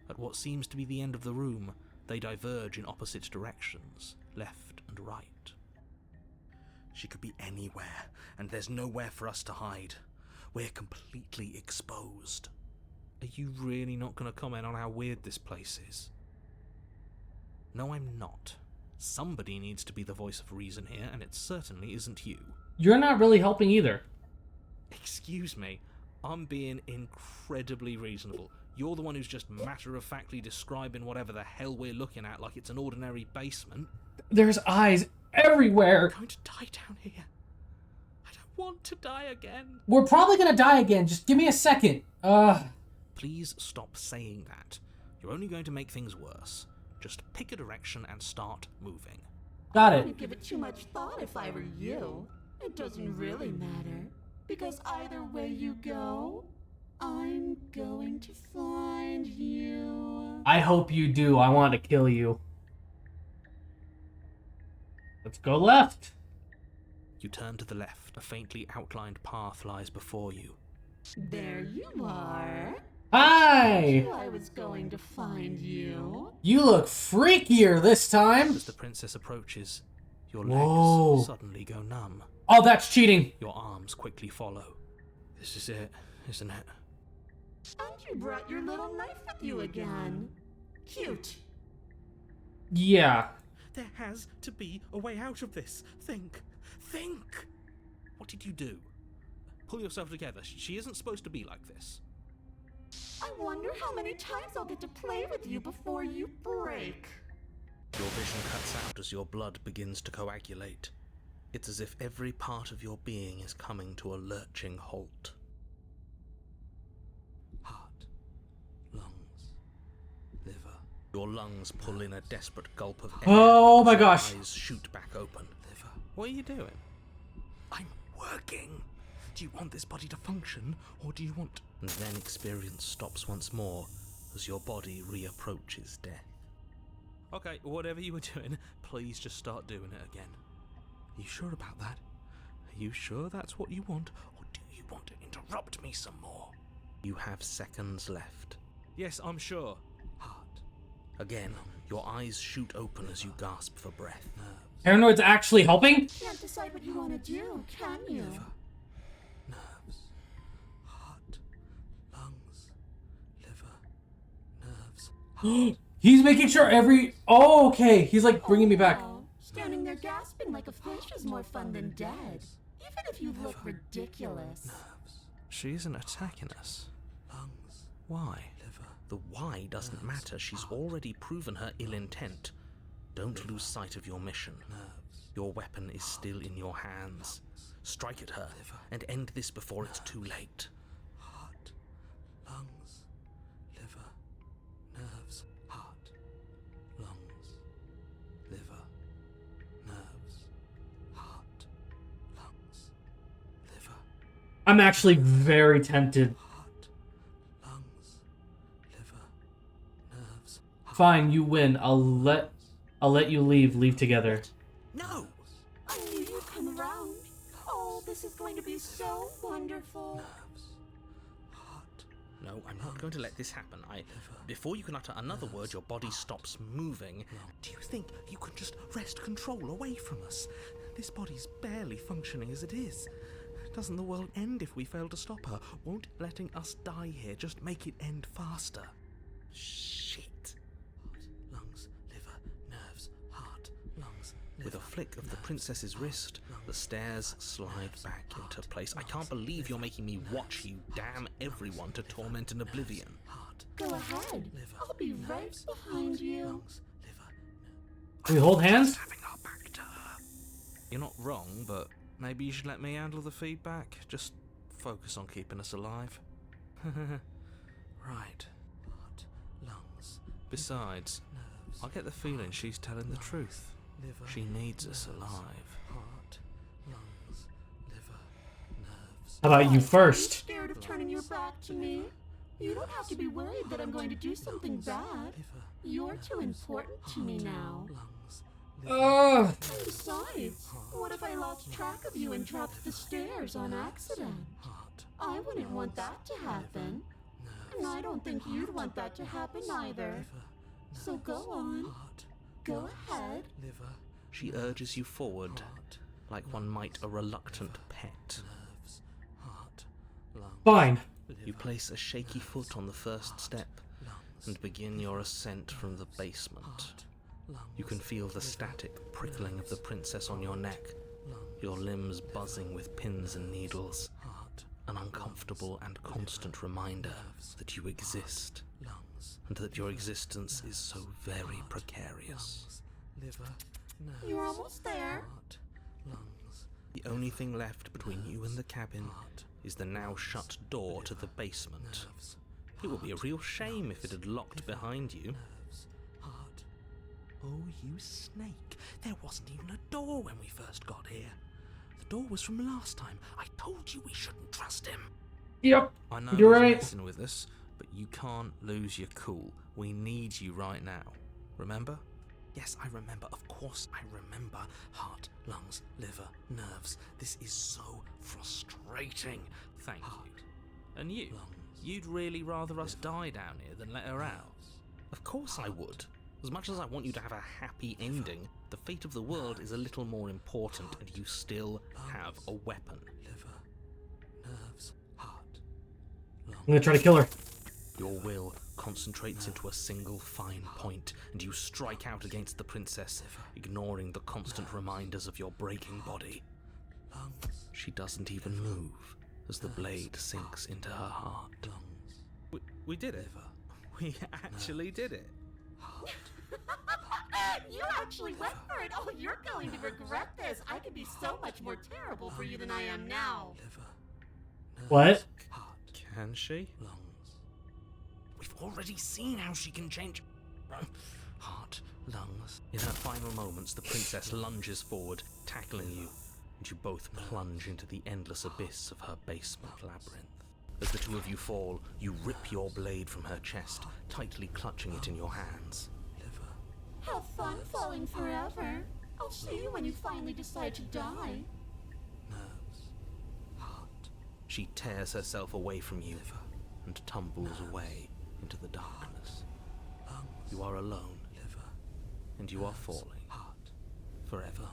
At what seems to be the end of the room, they diverge in opposite directions, left and right. She could be anywhere, and there's nowhere for us to hide. We're completely exposed. Are you really not going to comment on how weird this place is? No, I'm not. Somebody needs to be the voice of reason here, and it certainly isn't you. You're not really helping either. Excuse me, I'm being incredibly reasonable. You're the one who's just matter-of-factly describing whatever the hell we're looking at like it's an ordinary basement. There's eyes everywhere. I'm going to die down here. I don't want to die again. We're probably gonna die again. Just give me a second. Please stop saying that. You're only going to make things worse. Just pick a direction and start moving. Got I it. wouldn't give it too much thought if I were you. It doesn't really matter. Because either way you go, I'm going to find you. I hope you do. I want to kill you. Let's go left. You turn to the left. A faintly outlined path lies before you. There you are. Hi! I was going to find you. You look freakier this time. As the princess approaches, your Whoa. legs suddenly go numb. Oh, that's cheating. Your arms quickly follow. This is it, isn't it? And you brought your little knife with you again. Cute. Yeah. There has to be a way out of this. Think. What did you do? Pull yourself together. She isn't supposed to be like this. I wonder how many times I'll get to play with you before you break. Your vision cuts out as your blood begins to coagulate. It's as if every part of your being is coming to a lurching halt. Heart, lungs, liver. Your lungs pull in a desperate gulp of air. Oh my as your gosh. eyes shoot back open. Liver, what are you doing? I'm working. Do you want this body to function, or do you want... And then experience stops once more as your body reapproaches death. Okay, whatever you were doing, please just start doing it again. Are you sure about that? Are you sure that's what you want, or do you want to interrupt me some more? You have seconds left. Yes, I'm sure. Heart. Again, your eyes shoot open as you gasp for breath. Paranoid's actually helping? Can't decide what you want to do, can you? Nerves. Heart. Lungs. Liver. Nerves. He's making sure every... Oh, okay. He's like bringing me back. Oh, standing there gasping like a fish is more fun than dead. Even if you look ridiculous. Nerves. She isn't attacking us. Lungs. Why? The why doesn't matter. She's already proven her ill intent. Don't lose sight of your mission. Your weapon is still in your hands. Strike at her and end this before it's too late. Heart, lungs, liver, nerves, heart, lungs, liver, nerves, heart, lungs, liver. I'm actually very tempted. Heart, lungs, liver, nerves. Fine, you win. I'll let you leave. Leave together. No! I knew you'd come around. Oh, this is going to be so wonderful. Nerves, heart. No, I'm not going to let this happen. Before you can utter another word, your body stops moving. Do you think you can just wrest control away from us? This body's barely functioning as it is. Doesn't the world end if we fail to stop her? Won't letting us die here just make it end faster? Shit. Heart, lungs, liver, nerves, heart, lungs, liver. With a flick of the princess's wrist, the stairs slide back into place. I can't believe you're making me watch you damn everyone to torment and oblivion. Heart, Go ahead. I'll be right behind you. lungs, liver, Can we hold hands? having our back to her. You're not wrong, but maybe you should let me handle the feedback. Just focus on keeping us alive. Right. Heart, lungs, Besides, nerves, I get the feeling she's telling the truth. liver. She needs us alive. Heart, lungs, liver, nerves. How about you Are you first? scared of turning your back to me? You don't have to be worried that I'm going to do something bad. Liver, You're too important to me now. lungs, Ugh. And besides, what if I lost track of you and dropped the stairs on accident? heart, I wouldn't want that to happen. And I don't think you'd want that to happen either. So go on. heart, Go ahead. liver, She urges you forward, heart, like one might a reluctant pet. nerves, heart, lungs, Fine. You place a shaky foot on the first step lungs, and begin your ascent from the basement. lungs, You can feel the static prickling of the princess on your neck, your limbs buzzing with pins and needles, heart, an uncomfortable and constant reminder that you exist, lungs, and that your existence is so very precarious. liver, nerves, You're almost there. heart, lungs, The only thing left between you and the cabin is the now shut door to the basement. nerves, It would be a real shame if it had locked behind you. nerves, heart. Oh, you snake. There wasn't even a door when we first got here. The door was from last time. I told you we shouldn't trust him. Yep. I know You're he's right. messing with us, but you can't lose your cool. We need you right now. Remember? Yes, I remember. Of course I remember. Heart, lungs, liver, nerves. This is so frustrating. Thank Heart, you. And you? lungs, You'd really rather us die down here than let her out? Of course I would. As much as I want you to have a happy ending, the fate of the world is a little more important, and you still have a weapon. liver, nerves, heart, I'm gonna try to kill her. Your will concentrates into a single fine point, and you strike out against the princess, ignoring the constant reminders of your breaking body. lungs, She doesn't even move as the blade sinks into her heart. lungs, We did it. We actually did it. You actually went for it. Oh, you're going to regret this. I could be so much more terrible for you than I am now. liver, nerves, What? heart, Can she? lungs. We've already seen how she can change. Heart, lungs. In her final moments, the princess lunges forward, tackling you, and you both plunge into the endless abyss of her basement labyrinth. As the two of you fall, you rip your blade from her chest, tightly clutching it in your hands. Liver, Have fun falling forever. I'll see you when you finally decide to die. nerves, heart, She tears herself away from you and tumbles away into the darkness. lungs, You are alone, liver, and you are falling heart, forever.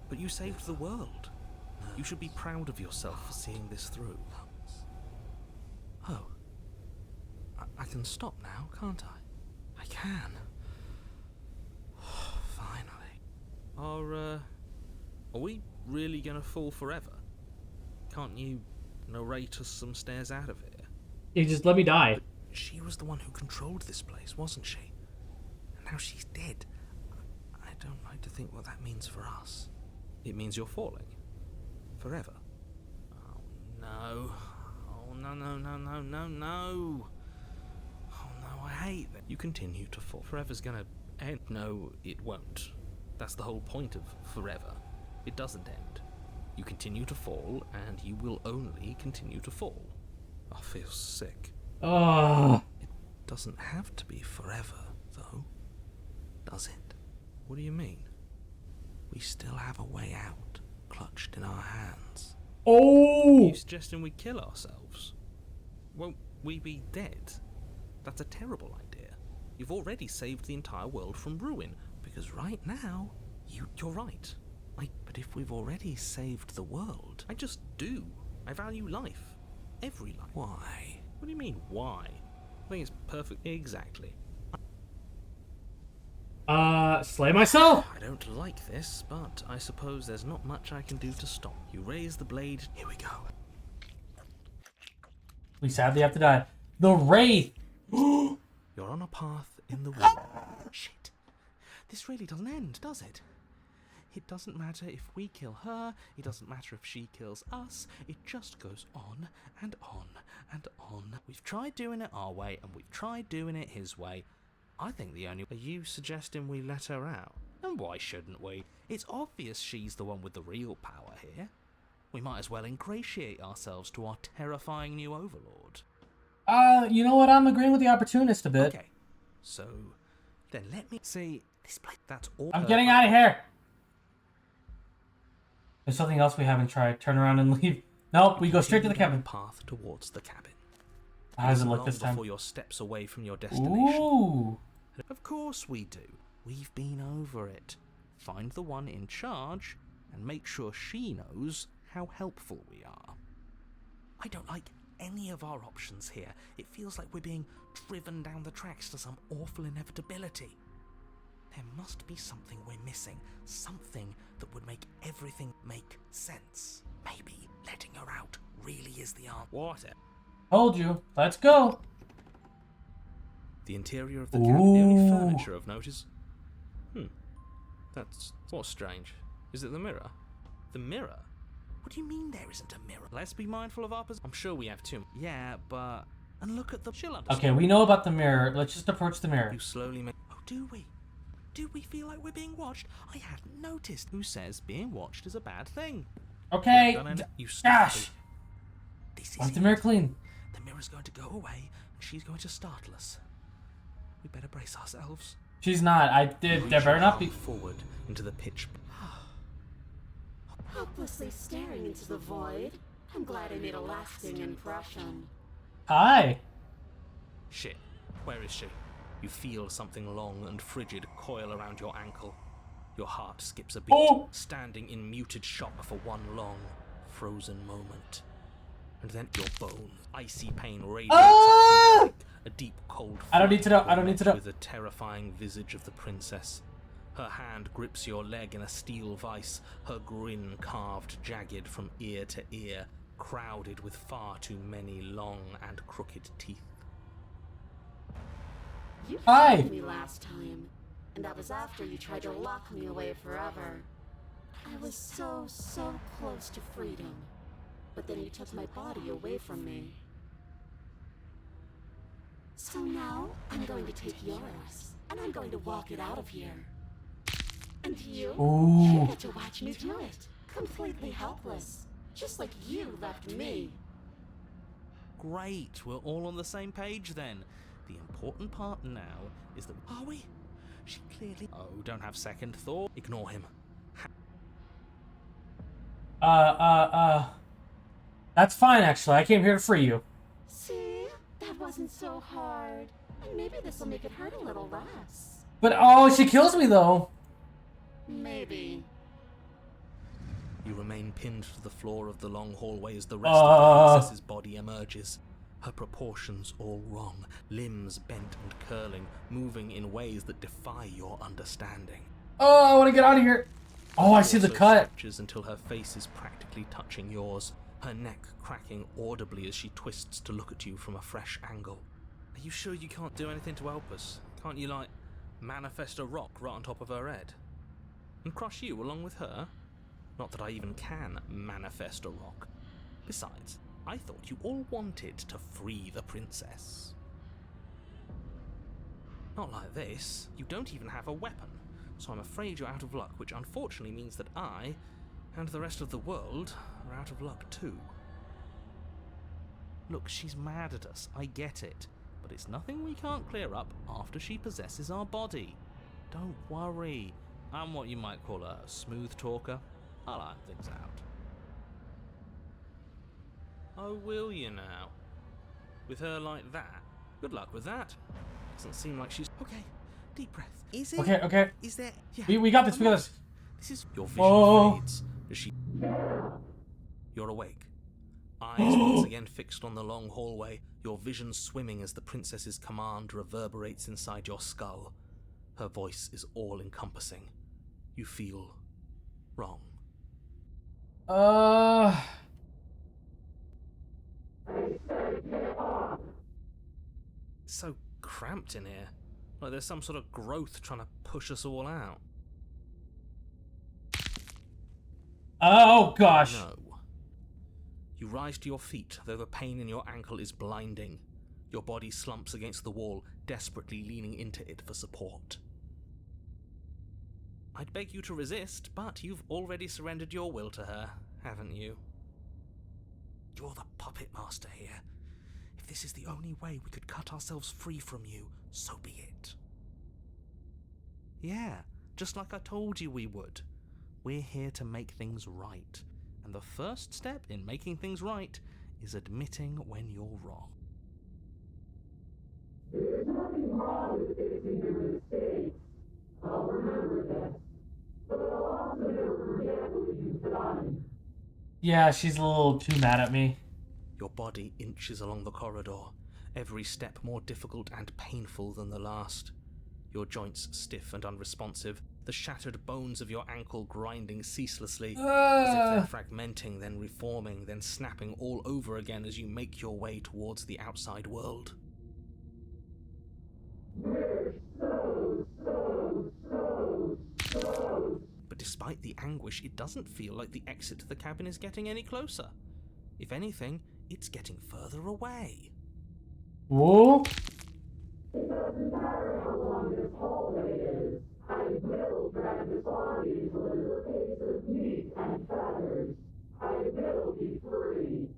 But you saved the world. You should be proud of yourself for seeing this through. Oh. I can stop now, can't I? I can. Finally. Are we really gonna fall forever? Can't you narrate us some stairs out of here? You just let me die. She was the one who controlled this place, wasn't she? And now she's dead. I don't like to think what that means for us. It means you're falling. Forever. Oh no. Oh no, no, no, no, no, no. Oh no, I hate that. You continue to fall. Forever's gonna end. No, it won't. That's the whole point of forever. It doesn't end. You continue to fall, and you will only continue to fall. I feel sick. Oh. It doesn't have to be forever, though, does it? What do you mean? We still have a way out, clutched in our hands. Oh! You suggesting we kill ourselves? Won't we be dead? That's a terrible idea. You've already saved the entire world from ruin, because right now, you're right. But if we've already saved the world... I just do. I value life. Every life. Why? What do you mean, why? I think it's perfect. Exactly. Slay myself! I don't like this, but I suppose there's not much I can do to stop. You raise the blade. Here we go. We sadly have to die. The Wraith! You're on a path in the wind. Shit. This really doesn't end, does it? It doesn't matter if we kill her, it doesn't matter if she kills us, it just goes on and on and on. We've tried doing it our way, and we've tried doing it his way. I think the only... Are you suggesting we let her out? And why shouldn't we? It's obvious she's the one with the real power here. We might as well ingratiate ourselves to our terrifying new overlord. You know what? I'm agreeing with the opportunist a bit. Okay, so then let me see this place. That's all. I'm getting out of here! There's something else we haven't tried. Turn around and leave. Nope, we go straight to the cabin. Path towards the cabin. How does it look this time? Before your steps away from your destination. Ooh! Of course we do. We've been over it. Find the one in charge and make sure she knows how helpful we are. I don't like any of our options here. It feels like we're being driven down the tracks to some awful inevitability. There must be something we're missing. Something that would make everything make sense. Maybe letting her out really is the answer. What? Told you. Let's go. The interior of the cabin. The only furniture of note is... That's... what's strange. Is it the mirror? The mirror? What do you mean there isn't a mirror? Let's be mindful of our position. I'm sure we have two. Yeah, but... And look at the... She'll understand. Okay, we know about the mirror. Let's just approach the mirror. You slowly make... Oh, do we? Do we feel like we're being watched? I hadn't noticed. Who says being watched is a bad thing? Okay. You Gosh. This Want is the mirror clean? The mirror's going to go away, and she's going to startle us. We better brace ourselves. She's not. I did. There better not be. Forward into the pitch. Helplessly staring into the void. I'm glad I made a lasting impression. Hi. Shit. Where is she? You feel something long and frigid coil around your ankle. Your heart skips a beat, standing in muted shock for one long, frozen moment. And then your bone, icy pain radiates up a deep cold. I don't need to know. I don't need to know. With the terrifying visage of the princess. Her hand grips your leg in a steel vice, her grin carved jagged from ear to ear, crowded with far too many long and crooked teeth. You frightened me last time, and that was after you tried to lock me away forever. I was so close to freedom, but then you took my body away from me. So now, I'm going to take yours, and I'm going to walk it out of here. And you get to watch me do it, completely helpless, just like you left me. Great, we're all on the same page then. The important part now is that... Are we? She clearly... Oh, don't have second thought. Ignore him. That's fine, actually. I came here to free you. See? That wasn't so hard. And maybe this will make it hurt a little less. But, oh, she kills me, though. Maybe. You remain pinned to the floor of the long hallway as the rest of the princess's body emerges. Her proportions all wrong, limbs bent and curling, moving in ways that defy your understanding. Oh, I want to get out of here. Oh, I see the cut. Stretches until her face is practically touching yours, her neck cracking audibly as she twists to look at you from a fresh angle. Are you sure you can't do anything to help us? Can't you, like, manifest a rock right on top of her head? And crush you along with her? Not that I even can manifest a rock. Besides, I thought you all wanted to free the princess. Not like this. You don't even have a weapon, so I'm afraid you're out of luck, which unfortunately means that I, and the rest of the world, are out of luck too. Look, she's mad at us, I get it, but it's nothing we can't clear up after she possesses our body. Don't worry, I'm what you might call a smooth talker. I'll iron things out. Oh, will you now? With her like that? Good luck with that. Doesn't seem like she's... Okay, deep breath. Is it? Okay. Is there... Yeah. We got this, we got this. This is... Your vision Whoa. fades. Does she... You're awake. Eyes once again fixed on the long hallway, your vision swimming as the princess's command reverberates inside your skull. Her voice is all-encompassing. You feel... wrong. It's so cramped in here. Like there's some sort of growth trying to push us all out. Oh, gosh. No. You rise to your feet, though the pain in your ankle is blinding. Your body slumps against the wall, desperately leaning into it for support. I'd beg you to resist, but you've already surrendered your will to her, haven't you? You're the puppet master here. If this is the only way we could cut ourselves free from you, so be it. Yeah, just like I told you we would. We're here to make things right, and the first step in making things right is admitting when you're wrong. There's nothing wrong with fixing your mistakes. I'll remember that. But I'll also never forget what you've done. Yeah, she's a little too mad at me. Your body inches along the corridor, every step more difficult and painful than the last. Your joints stiff and unresponsive, the shattered bones of your ankle grinding ceaselessly, as if they're fragmenting, then reforming, then snapping all over again as you make your way towards the outside world. But despite the anguish, it doesn't feel like the exit to the cabin is getting any closer. If anything, it's getting further away. Whoa. It doesn't matter how long this hallway is. I will drag this body until it's a case of meat and feathers. I will be free.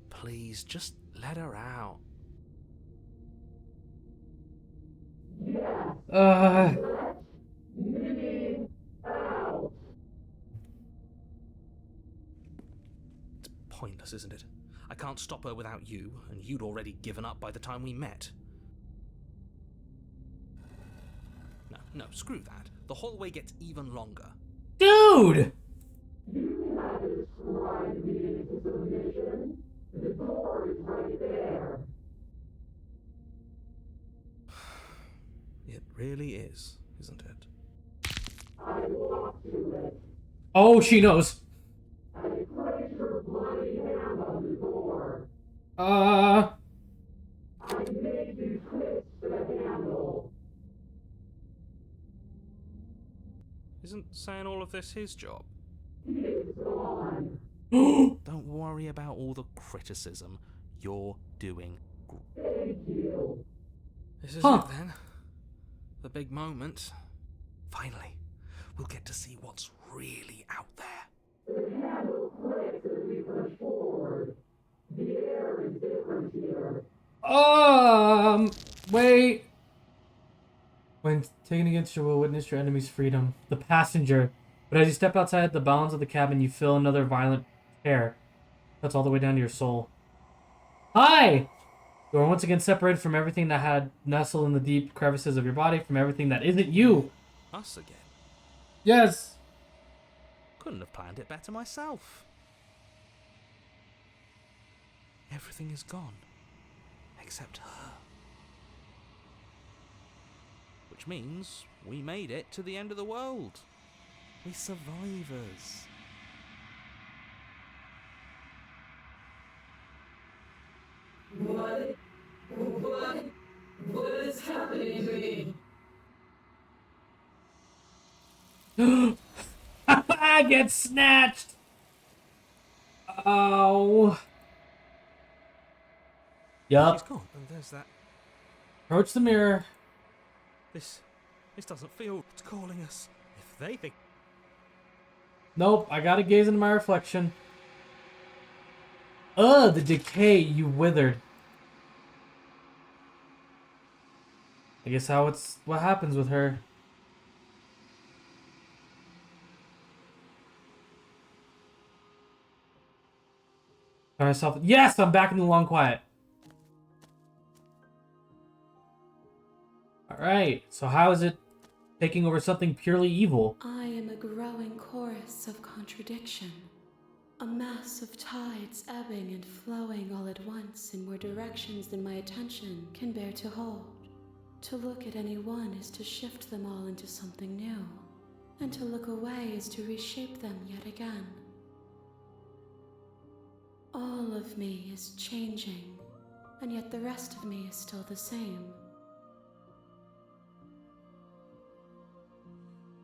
Please, just let her out. Yes, Uh. let me out. It's pointless, isn't it? I can't stop her without you, and you'd already given up by the time we met. No, screw that. The hallway gets even longer. Dude! You had described me into submission. The door is right there. It really is, isn't it? I walked to it. Oh, she knows. I placed your bloody hand on the door. Uh. I made you twist the handle. Isn't saying all of this his job? It's gone. Don't worry about all the criticism. You're doing great. Thank you. This is Huh. it then. The big moment. Finally, we'll get to see what's really out there. The handle clicks as we push forward. The air is different here. Wait. When taken against your will, witness your enemy's freedom. The passenger. But as you step outside the bounds of the cabin, you feel another violent tear. That's all the way down to your soul. Hi! You are once again separated from everything that had nestled in the deep crevices of your body, from everything that isn't you. Us again. Yes. Couldn't have planned it better myself. Everything is gone. Except her. Which means we made it to the end of the world. We're survivors. get snatched! Oh. She's Yup. gone, and there's that. Approach the mirror. This doesn't feel. It's calling us. If they think. Nope, I gotta gaze into my reflection. Ugh, the decay, you withered. I guess what happens with her. Turn myself. Yes, I'm back in the long quiet. Alright, so how is it taking over something purely evil? I am a growing chorus of contradiction. A mass of tides ebbing and flowing all at once in more directions than my attention can bear to hold. To look at any one is to shift them all into something new, and to look away is to reshape them yet again. All of me is changing, and yet the rest of me is still the same.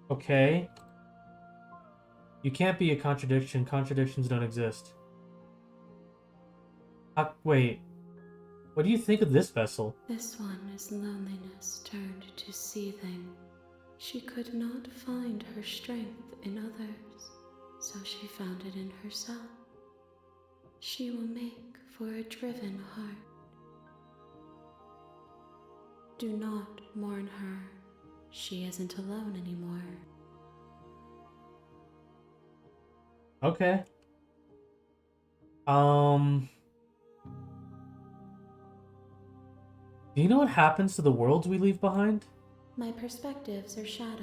Okay. You can't be a contradiction. Contradictions don't exist. Wait. What do you think of this vessel? This one is loneliness turned to seething. She could not find her strength in others, so she found it in herself. She will make for a driven heart. Do not mourn her. She isn't alone anymore. Okay. Do you know what happens to the worlds we leave behind? My perspectives are shadowed.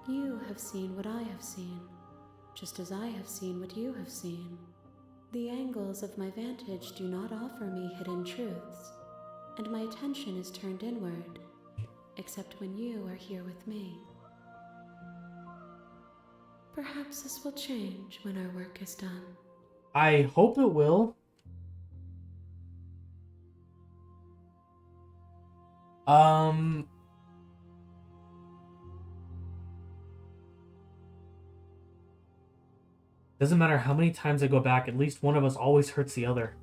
You have seen what I have seen, just as I have seen what you have seen. The angles of my vantage do not offer me hidden truths, and my attention is turned inward, except when you are here with me. Perhaps this will change when our work is done. I hope it will. Doesn't matter how many times I go back, at least one of us always hurts the other.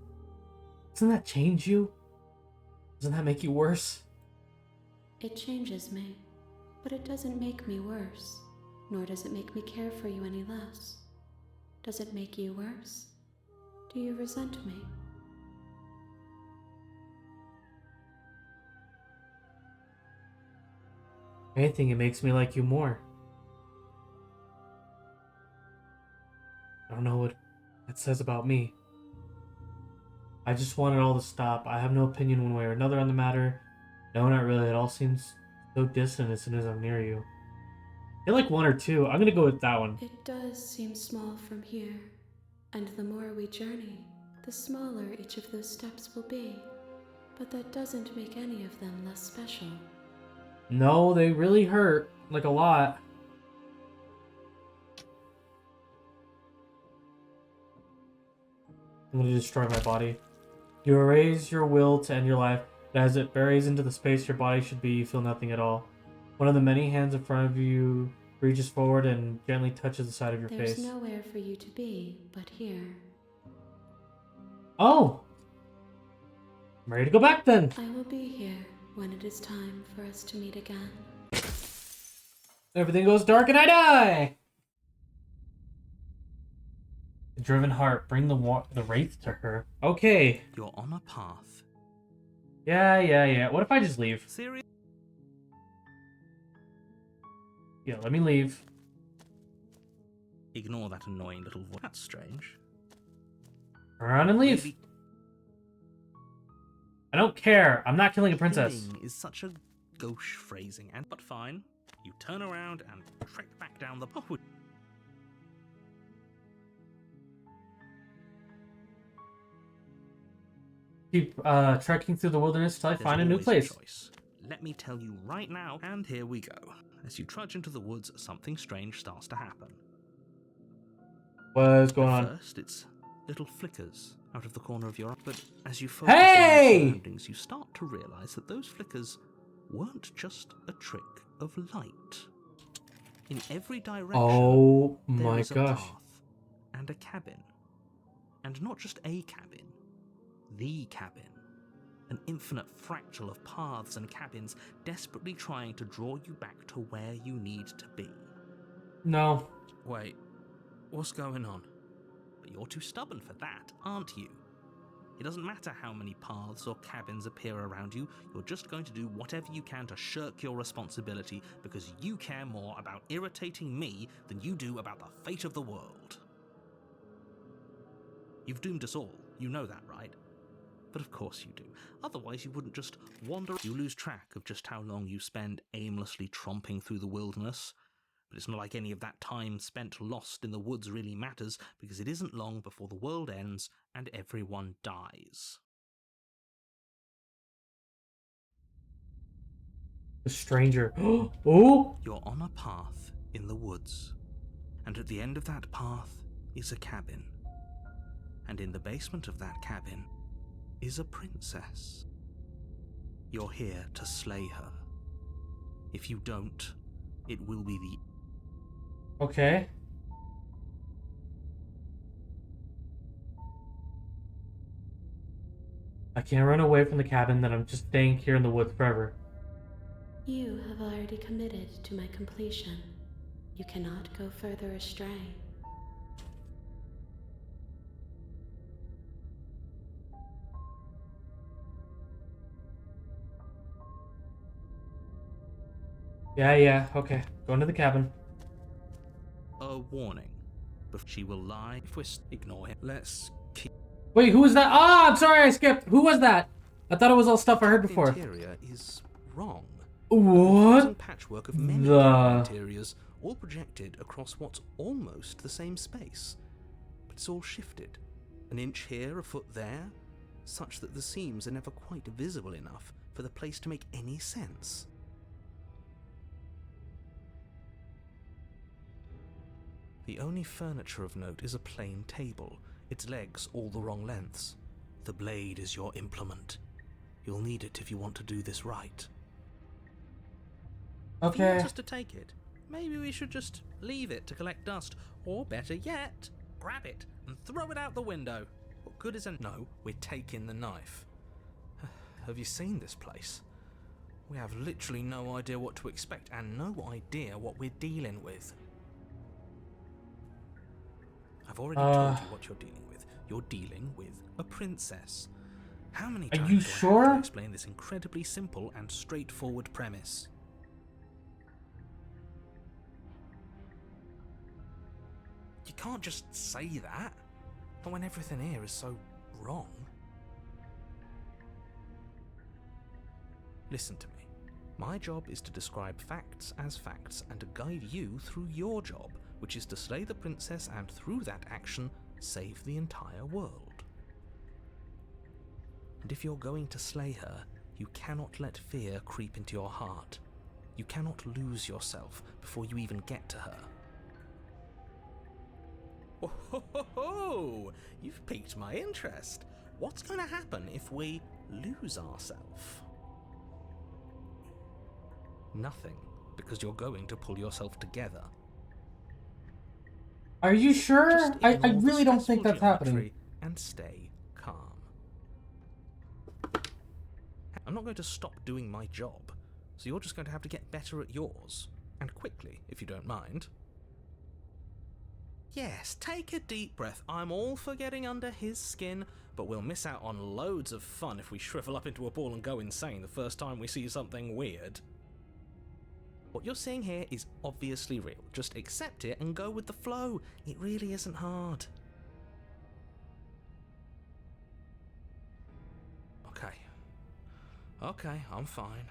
Doesn't that change you? Doesn't that make you worse? It changes me, but it doesn't make me worse, nor does it make me care for you any less. Does it make you worse? Do you resent me? If anything, it makes me like you more. I don't know what that says about me. I just want it all to stop. I have no opinion one way or another on the matter. No, not really. It all seems so distant as soon as I'm near you. I feel like one or two. I'm gonna go with that one. It does seem small from here, and the more we journey, the smaller each of those steps will be. But that doesn't make any of them less special. No, they really hurt. Like a lot. I'm gonna destroy my body. You erase your will to end your life, but as it buries into the space your body should be, you feel nothing at all. One of the many hands in front of you reaches forward and gently touches the side of your There's face. nowhere for you to be but here. Oh! I'm ready to go back then! I will be here when it is time for us to meet again. Everything goes dark and I die! The driven heart, bring the wraith to her. Okay. You're on a path. Yeah. What if I just leave? Serious? Yeah, let me leave. Ignore that annoying little voice. That's strange. Run and leave. Maybe I don't care. I'm not killing a princess. killing is such a gauche phrasing, but fine. You turn around and trek back down the path. Keep trekking through the wilderness till I find a new always place. Choice. Let me tell you right now, and here we go. As you trudge into the woods, something strange starts to happen. What's going At on? first, it's little flickers out of the corner of your eye, but as you focus on Hey! your surroundings, you start to realize that those flickers weren't just a trick of light. In every direction, Oh there my is a gosh. path and a cabin. And not just a cabin, the cabin. An infinite fractal of paths and cabins desperately trying to draw you back to where you need to be. No. Wait, what's going on? But you're too stubborn for that, aren't you? It doesn't matter how many paths or cabins appear around you, you're just going to do whatever you can to shirk your responsibility because you care more about irritating me than you do about the fate of the world. You've doomed us all, you know that, right? But of course you do. Otherwise you wouldn't just wander. You lose track of just how long you spend aimlessly tromping through the wilderness. But it's not like any of that time spent lost in the woods really matters, because it isn't long before the world ends and everyone dies. The stranger. Oh! You're on a path in the woods, and at the end of that path is a cabin. And in the basement of that cabin is a princess. You're here to slay her. If you don't, it will be the... Okay. I can't run away from the cabin, then I'm just staying here in the woods forever. You have already committed to my completion. You cannot go further astray. Yeah, okay. Going to the cabin. A warning. But she will lie if we ignore him. Let's keep... Wait, who was that? Ah, I'm sorry, I skipped. Who was that? I thought it was all stuff I heard before. The interior is wrong. What? A patchwork of many The- different interiors, all projected across what's almost the same space. But it's all shifted. An inch here, a foot there, such that the seams are never quite visible enough for the place to make any sense. The only furniture of note is a plain table, its legs all the wrong lengths. The blade is your implement. You'll need it if you want to do this right. If he Okay. wants us to take it, maybe we should just leave it to collect dust. Or better yet, grab it and throw it out the window. What good is a... No, we're taking the knife. Have you seen this place? We have literally no idea what to expect and no idea what we're dealing with. I've already told you what you're dealing with. You're dealing with a princess. How many times you do I have sure? to explain this incredibly simple and straightforward premise? You can't just say that. Not when everything here is so wrong. Listen to me. My job is to describe facts as facts and to guide you through your job, which is to slay the princess and through that action, save the entire world. And if you're going to slay her, you cannot let fear creep into your heart. You cannot lose yourself before you even get to her. Oh, ho, ho, ho. You've piqued my interest. What's going to happen if we lose ourselves? Nothing, because you're going to pull yourself together. Are you sure? Just I ignore the really don't think stressful that's happening. geometry and stay calm. I'm not going to stop doing my job, so you're just going to have to get better at yours. And quickly, if you don't mind. Yes, take a deep breath. I'm all for getting under his skin, but we'll miss out on loads of fun if we shrivel up into a ball and go insane the first time we see something weird. What you're seeing here is obviously real. Just accept it and go with the flow. It really isn't hard. Okay, I'm fine.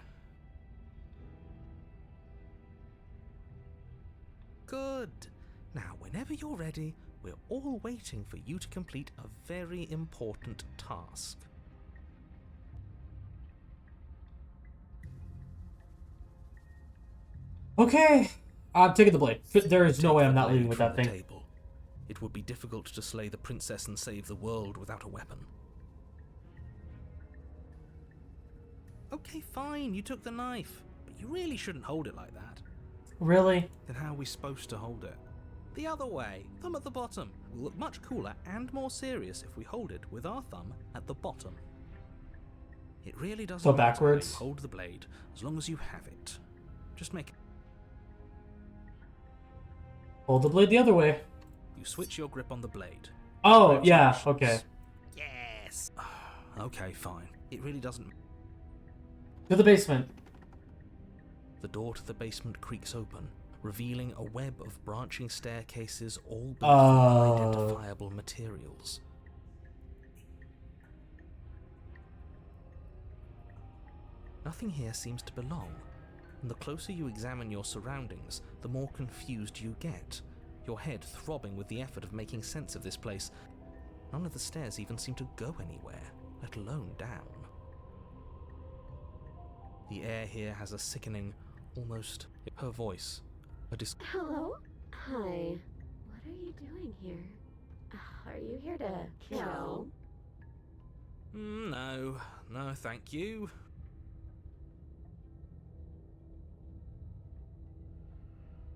Good. Now, whenever you're ready, we're all waiting for you to complete a very important task. Okay. I'm taking the blade. There is no Take way the I'm not blade leaving with from that the thing. table. It would be difficult to slay the princess and save the world without a weapon. Okay, fine, you took the knife, but you really shouldn't hold it like that. Really? Then how are we supposed to hold it? The other way, thumb at the bottom. Will look much cooler and more serious if we hold it with our thumb at the bottom. It really doesn't So matter how backwards? you hold the blade, as long as you have it. Just make Hold the blade the other way. you switch your grip on the blade. Oh, yeah, Congratulations. okay. Yes. Okay, fine. It really doesn't. To the basement. The door to the basement creaks open, revealing a web of branching staircases, all built Oh. from unidentifiable materials. Nothing here seems to belong, and the closer you examine your surroundings, the more confused you get, your head throbbing with the effort of making sense of this place. None of the stairs even seem to go anywhere, let alone down. The air here has a sickening, almost her voice, a Hello? Hi. What are you doing here? Are you here to kill? No, thank you.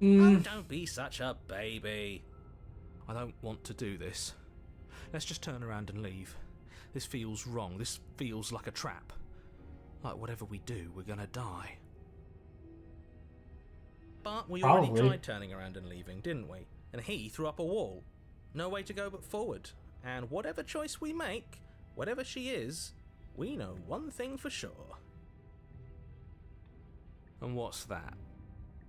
Oh, don't be such a baby. I don't want to do this. Let's just turn around and leave. This feels wrong. This feels like a trap. Like whatever we do, we're gonna die. But we already Probably. tried turning around and leaving, didn't we? And he threw up a wall. No way to go but forward. And whatever choice we make, whatever she is, we know one thing for sure. And what's that?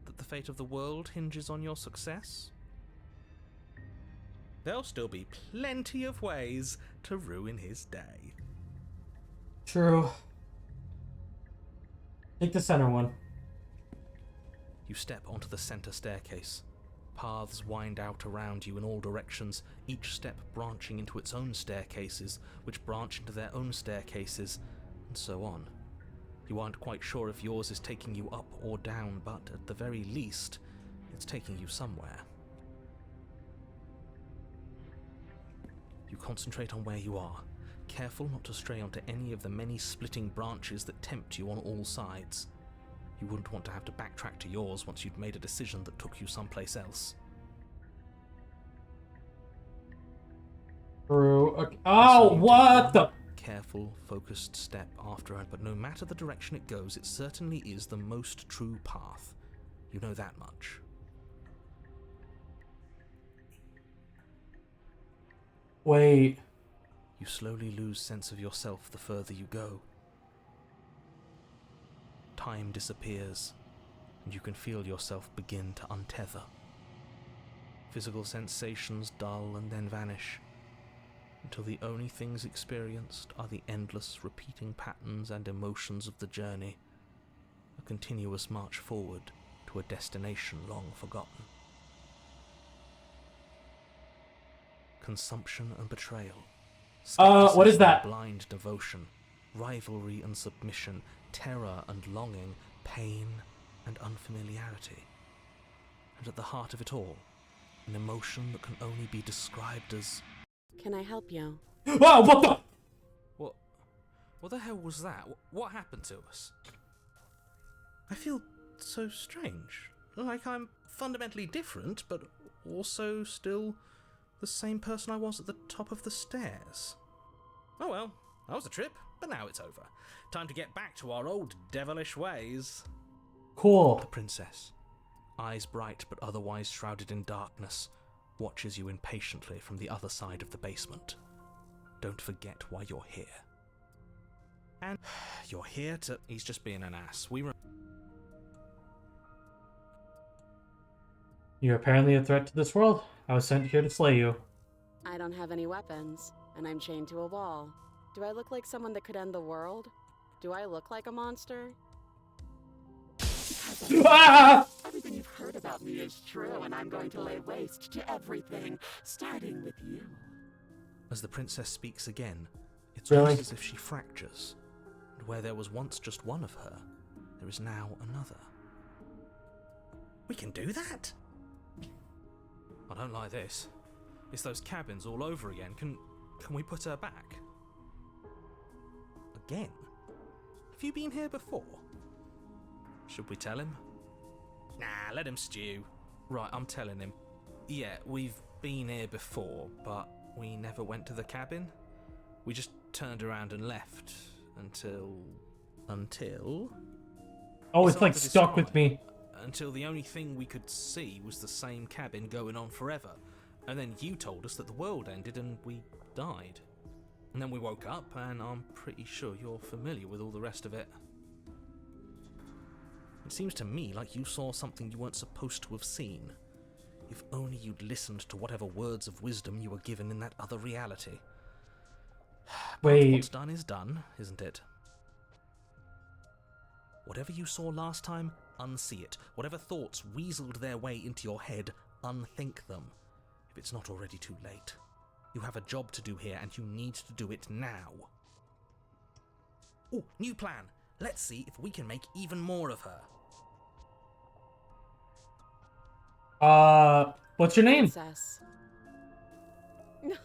That the fate of the world hinges on your success? There'll still be plenty of ways to ruin his day. True. Take the center one. You step onto the center staircase. Paths wind out around you in all directions, each step branching into its own staircases, which branch into their own staircases, and so on. You aren't quite sure if yours is taking you up or down, but at the very least, it's taking you somewhere. You concentrate on where you are, careful not to stray onto any of the many splitting branches that tempt you on all sides. You wouldn't want to have to backtrack to yours once you'd made a decision that took you someplace else. True. Okay. Oh, what the? Careful, focused step after it, but no matter the direction it goes, it certainly is the most true path. You know that much. Wait. You slowly lose sense of yourself the further you go. Time disappears, and you can feel yourself begin to untether. Physical sensations dull and then vanish, until the only things experienced are the endless repeating patterns and emotions of the journey, a continuous march forward to a destination long forgotten. Consumption and betrayal. What is Skepticism that? and blind devotion, rivalry and submission, terror and longing, pain and unfamiliarity. And at the heart of it all, an emotion that can only be described as... Can I help you? Oh, what the? What the hell was that? What happened to us? I feel so strange. Like I'm fundamentally different, but also still the same person I was at the top of the stairs. Oh well, that was a trip, but now it's over. Time to get back to our old devilish ways. Cool. The princess, eyes bright but otherwise shrouded in darkness, watches you impatiently from the other side of the basement. Don't forget why you're here. And you're here to... He's just being an ass. You're apparently a threat to this world. I was sent here to slay you. I don't have any weapons, and I'm chained to a wall. Do I look like someone that could end the world? Do I look like a monster? Ah! Everything you've heard about me is true, and I'm going to lay waste to everything, starting with you. As the princess speaks again, it's Really? almost as if she fractures. And where there was once just one of her, there is now another. We can do that? I don't like this. It's those cabins all over again. Can we put her back? Again? Have you been here before? Should we tell him? Nah, let him stew. Right, I'm telling him. Yeah, we've been here before, but we never went to the cabin. We just turned around and left until... Oh, it's hard like to stuck with describe. me. Until the only thing we could see was the same cabin going on forever. And then you told us that the world ended and we died. And then we woke up, and I'm pretty sure you're familiar with all the rest of it. It seems to me like you saw something you weren't supposed to have seen. If only you'd listened to whatever words of wisdom you were given in that other reality. But Wait. what's done is done, isn't it? Whatever you saw last time, unsee it. Whatever thoughts weaseled their way into your head, unthink them. If it's not already too late. You have a job to do here, and you need to do it now. Oh, new plan. Let's see if we can make even more of her. What's your name? Princess. No,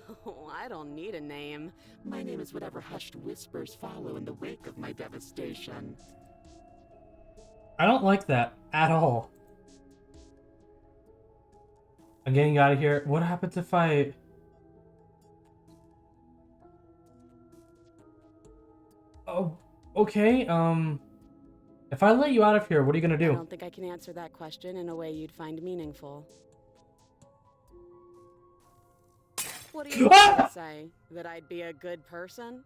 I don't need a name. My name is whatever hushed whispers follow in the wake of my devastation. I don't like that at all. I'm getting out of here. What happens if I... Oh, okay, if I let you out of here, what are you gonna I do? don't think I can answer that question in a way you'd find meaningful. What do you say? That I'd be a good person?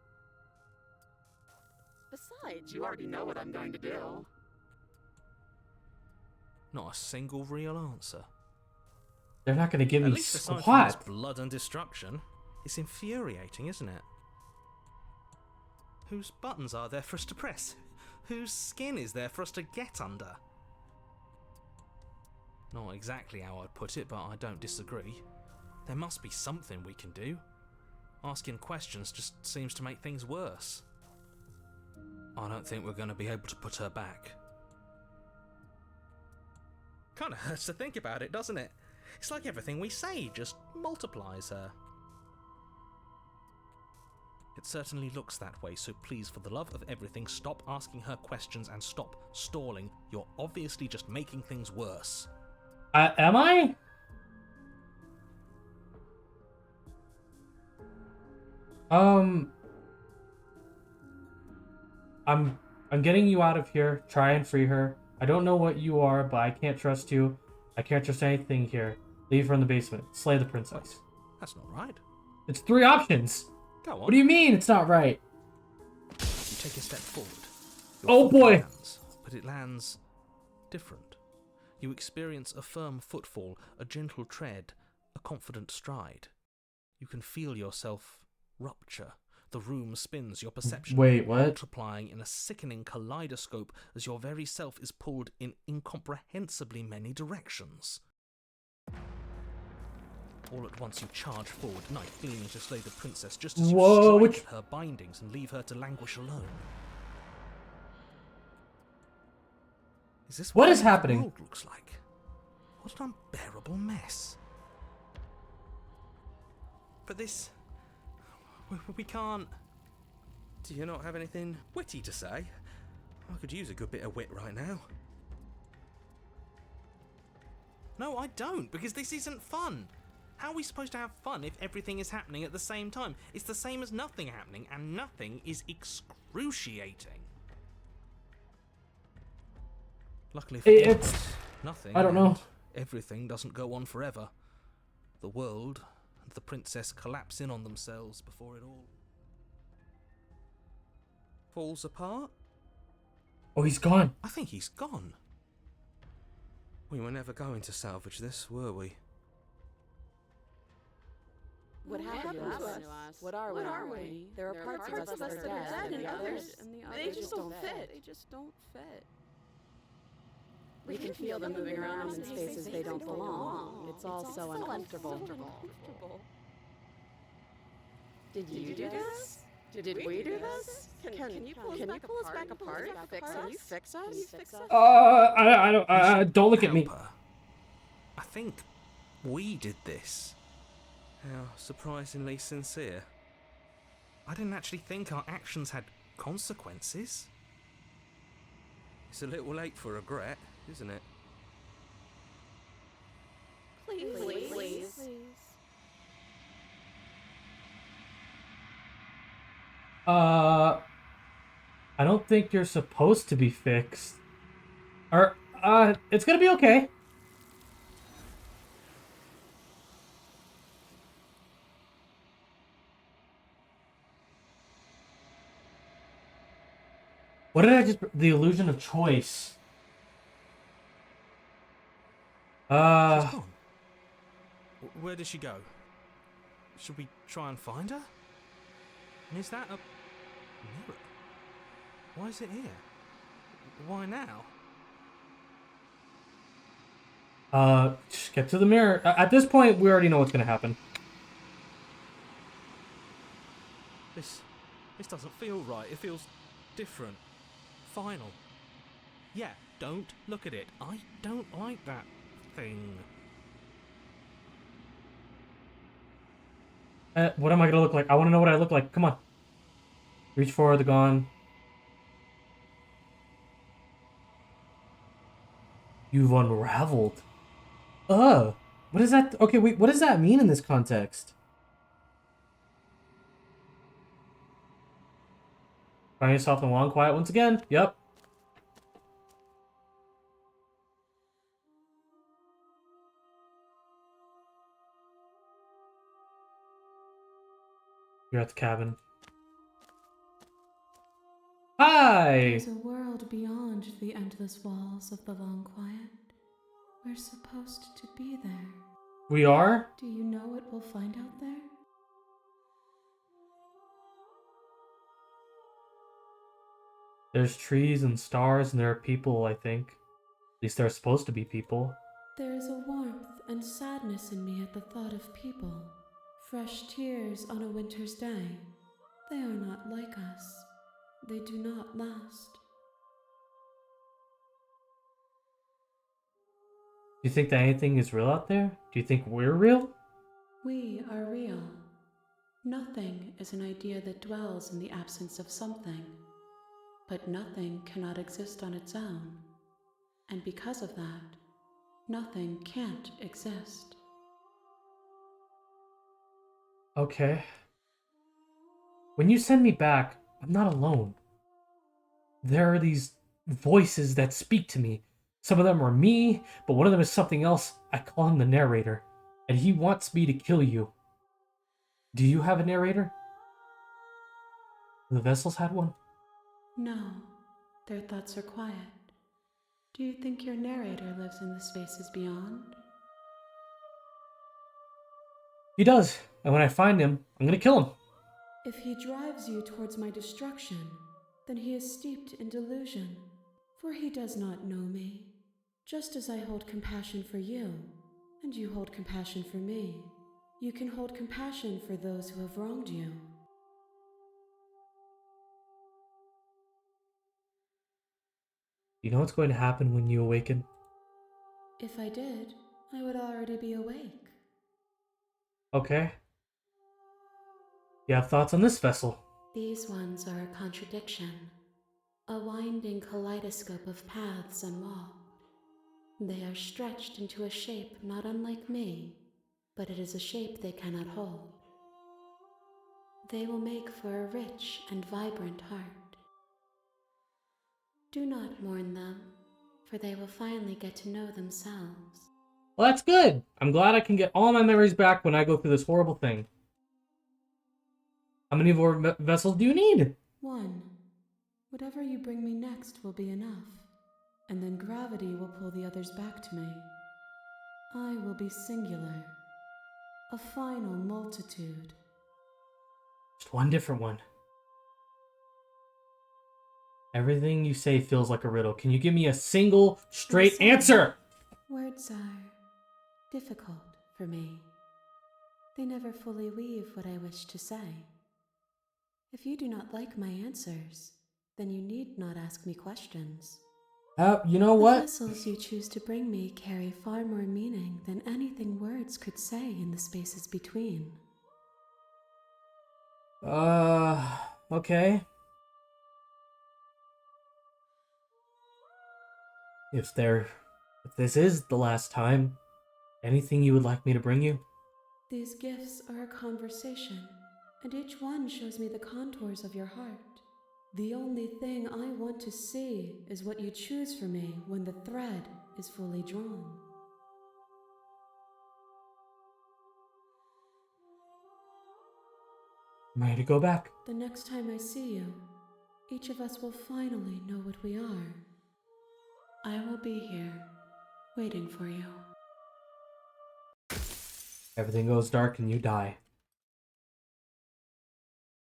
Besides, You already know what I'm going to do. Not a single real answer. They're not gonna give At me least aside from this squat. blood and destruction, it's infuriating, isn't it? Whose buttons are there for us to press? Whose skin is there for us to get under? Not exactly how I'd put it, but I don't disagree. There must be something we can do. Asking questions just seems to make things worse. I don't think we're going to be able to put her back. Kinda hurts to think about it, doesn't it? It's like everything we say just multiplies her. It certainly looks that way, so please, for the love of everything, stop asking her questions and stop stalling. You're obviously just making things worse. Am I? I'm getting you out of here. Try and free her. I don't know what you are, but I can't trust you. I can't trust anything here. Leave her in the basement. Slay the princess. That's not right. It's 3 options. Go on. What do you mean it's not right? You take a step forward. Oh, foot boy. lands, but it lands different. You experience a firm footfall, a gentle tread, a confident stride. You can feel yourself rupture. The room spins, your perception Wait, what? multiplying in a sickening kaleidoscope as your very self is pulled in incomprehensibly many directions. All at once you charge forward, knife gleaming to slay the princess, just as you Whoa, strike which... at her bindings and leave her to languish alone. Is this What what is the happening? world looks like? What an unbearable mess. But this... We can't... Do you not have anything witty to say? I could use a good bit of wit right now. No, I don't, because this isn't fun. How are we supposed to have fun if everything is happening at the same time? It's the same as nothing happening, and nothing is excruciating. Luckily for It's... nothing. I don't know. and Everything doesn't go on forever. The world and the princess collapse in on themselves before it all falls apart. Oh, he's gone. I think he's gone. We were never going to salvage this, were we? What happened to us? What are we? There are parts of us that are dead, and others, they just don't fit. They just don't fit. We can feel them moving around in spaces they don't belong. It's all so uncomfortable. Did you do this? Did we do this? Can you pull us back apart? Can you fix us? I don't look at me. Help her. I think we did this. How surprisingly sincere. I didn't actually think our actions had consequences. It's a little late for regret, isn't it? I don't think you're supposed to be fixed. Or, it's gonna be okay. What did I just... The illusion of choice. She's gone. Where did she go? Should we try and find her? And is that a mirror? Why is it here? Why now? Just get to the mirror. At this point, we already know what's gonna happen. This doesn't feel right. It feels different. Final. Yeah, don't look at it. I don't like that thing. What am I gonna look like? I want to know what I look like. Come on. Reach for the gun. You've unraveled. What is that? Okay, wait, what does that mean in this context? Find yourself in the long quiet once again. Yep. You're at the cabin. Hi! There's a world beyond the endless walls of the long quiet. We're supposed to be there. We are? Do you know what we'll find out there? There's trees and stars, and there are people, I think. At least there are supposed to be people. There is a warmth and sadness in me at the thought of people. Fresh tears on a winter's day. They are not like us. They do not last. Do you think that anything is real out there? Do you think we're real? We are real. Nothing is an idea that dwells in the absence of something. But nothing cannot exist on its own. And because of that, nothing can't exist. Okay. When you send me back, I'm not alone. There are these voices that speak to me. Some of them are me, but one of them is something else. I call him the narrator, and he wants me to kill you. Do you have a narrator? The vessels had one? No, their thoughts are quiet. Do you think your narrator lives in the spaces beyond? He does, and when I find him, I'm gonna kill him. If he drives you towards my destruction, then he is steeped in delusion, for he does not know me. Just as I hold compassion for you, and you hold compassion for me, you can hold compassion for those who have wronged you. You know what's going to happen when you awaken? If I did, I would already be awake. Okay. You have thoughts on this vessel? These ones are a contradiction, a winding kaleidoscope of paths unwalked. They are stretched into a shape not unlike me, but it is a shape they cannot hold. They will make for a rich and vibrant heart. Do not mourn them, for they will finally get to know themselves. Well, that's good. I'm glad I can get all my memories back when I go through this horrible thing. How many more vessels do you need? 1. Whatever you bring me next will be enough, and then gravity will pull the others back to me. I will be singular, a final multitude. Just one different one. Everything you say feels like a riddle. Can you give me a single, straight answer? Words are difficult for me. They never fully weave what I wish to say. If you do not like my answers, then you need not ask me questions. You know The what? vessels you choose to bring me carry far more meaning than anything words could say in the spaces between. Okay. If this is the last time, anything you would like me to bring you? These gifts are a conversation, and each one shows me the contours of your heart. The only thing I want to see is what you choose for me when the thread is fully drawn. I'm ready to go back. The next time I see you, each of us will finally know what we are. I will be here, waiting for you. Everything goes dark and you die.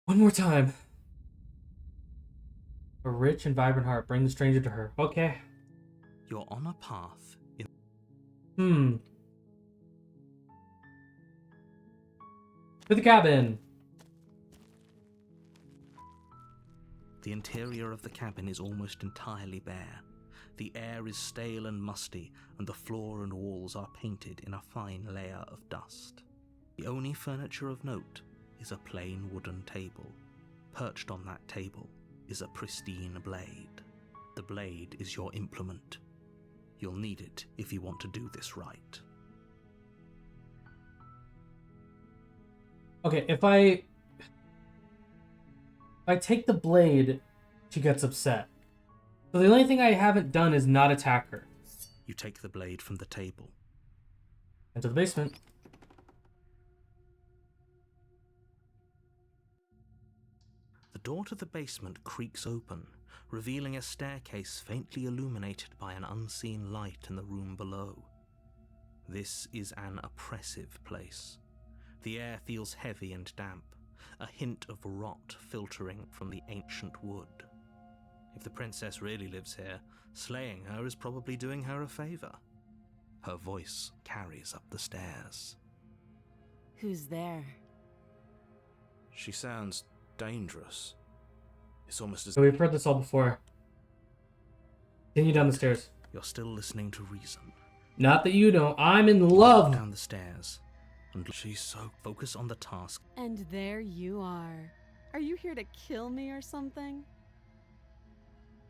One more time. A rich and vibrant heart. Bring the stranger to her. Okay. You're on a path in To the cabin. The interior of the cabin is almost entirely bare. The air is stale and musty, and the floor and walls are painted in a fine layer of dust. The only furniture of note is a plain wooden table. Perched on that table is a pristine blade. The blade is your implement. You'll need it if you want to do this right. Okay, if I take the blade, she gets upset. So the only thing I haven't done is not attack her. You take the blade from the table. Into the basement. The door to the basement creaks open, revealing a staircase faintly illuminated by an unseen light in the room below. This is an oppressive place. The air feels heavy and damp, a hint of rot filtering from the ancient wood. If the princess really lives here, slaying her is probably doing her a favor. Her voice carries up the stairs. Who's there? She sounds dangerous. It's almost as So we've heard this all before. Continue down the stairs. You're still listening to reason. Not that you know, I'm in love. Down the stairs. And she's so focused on the task. And there you are. Are you here to kill me or something?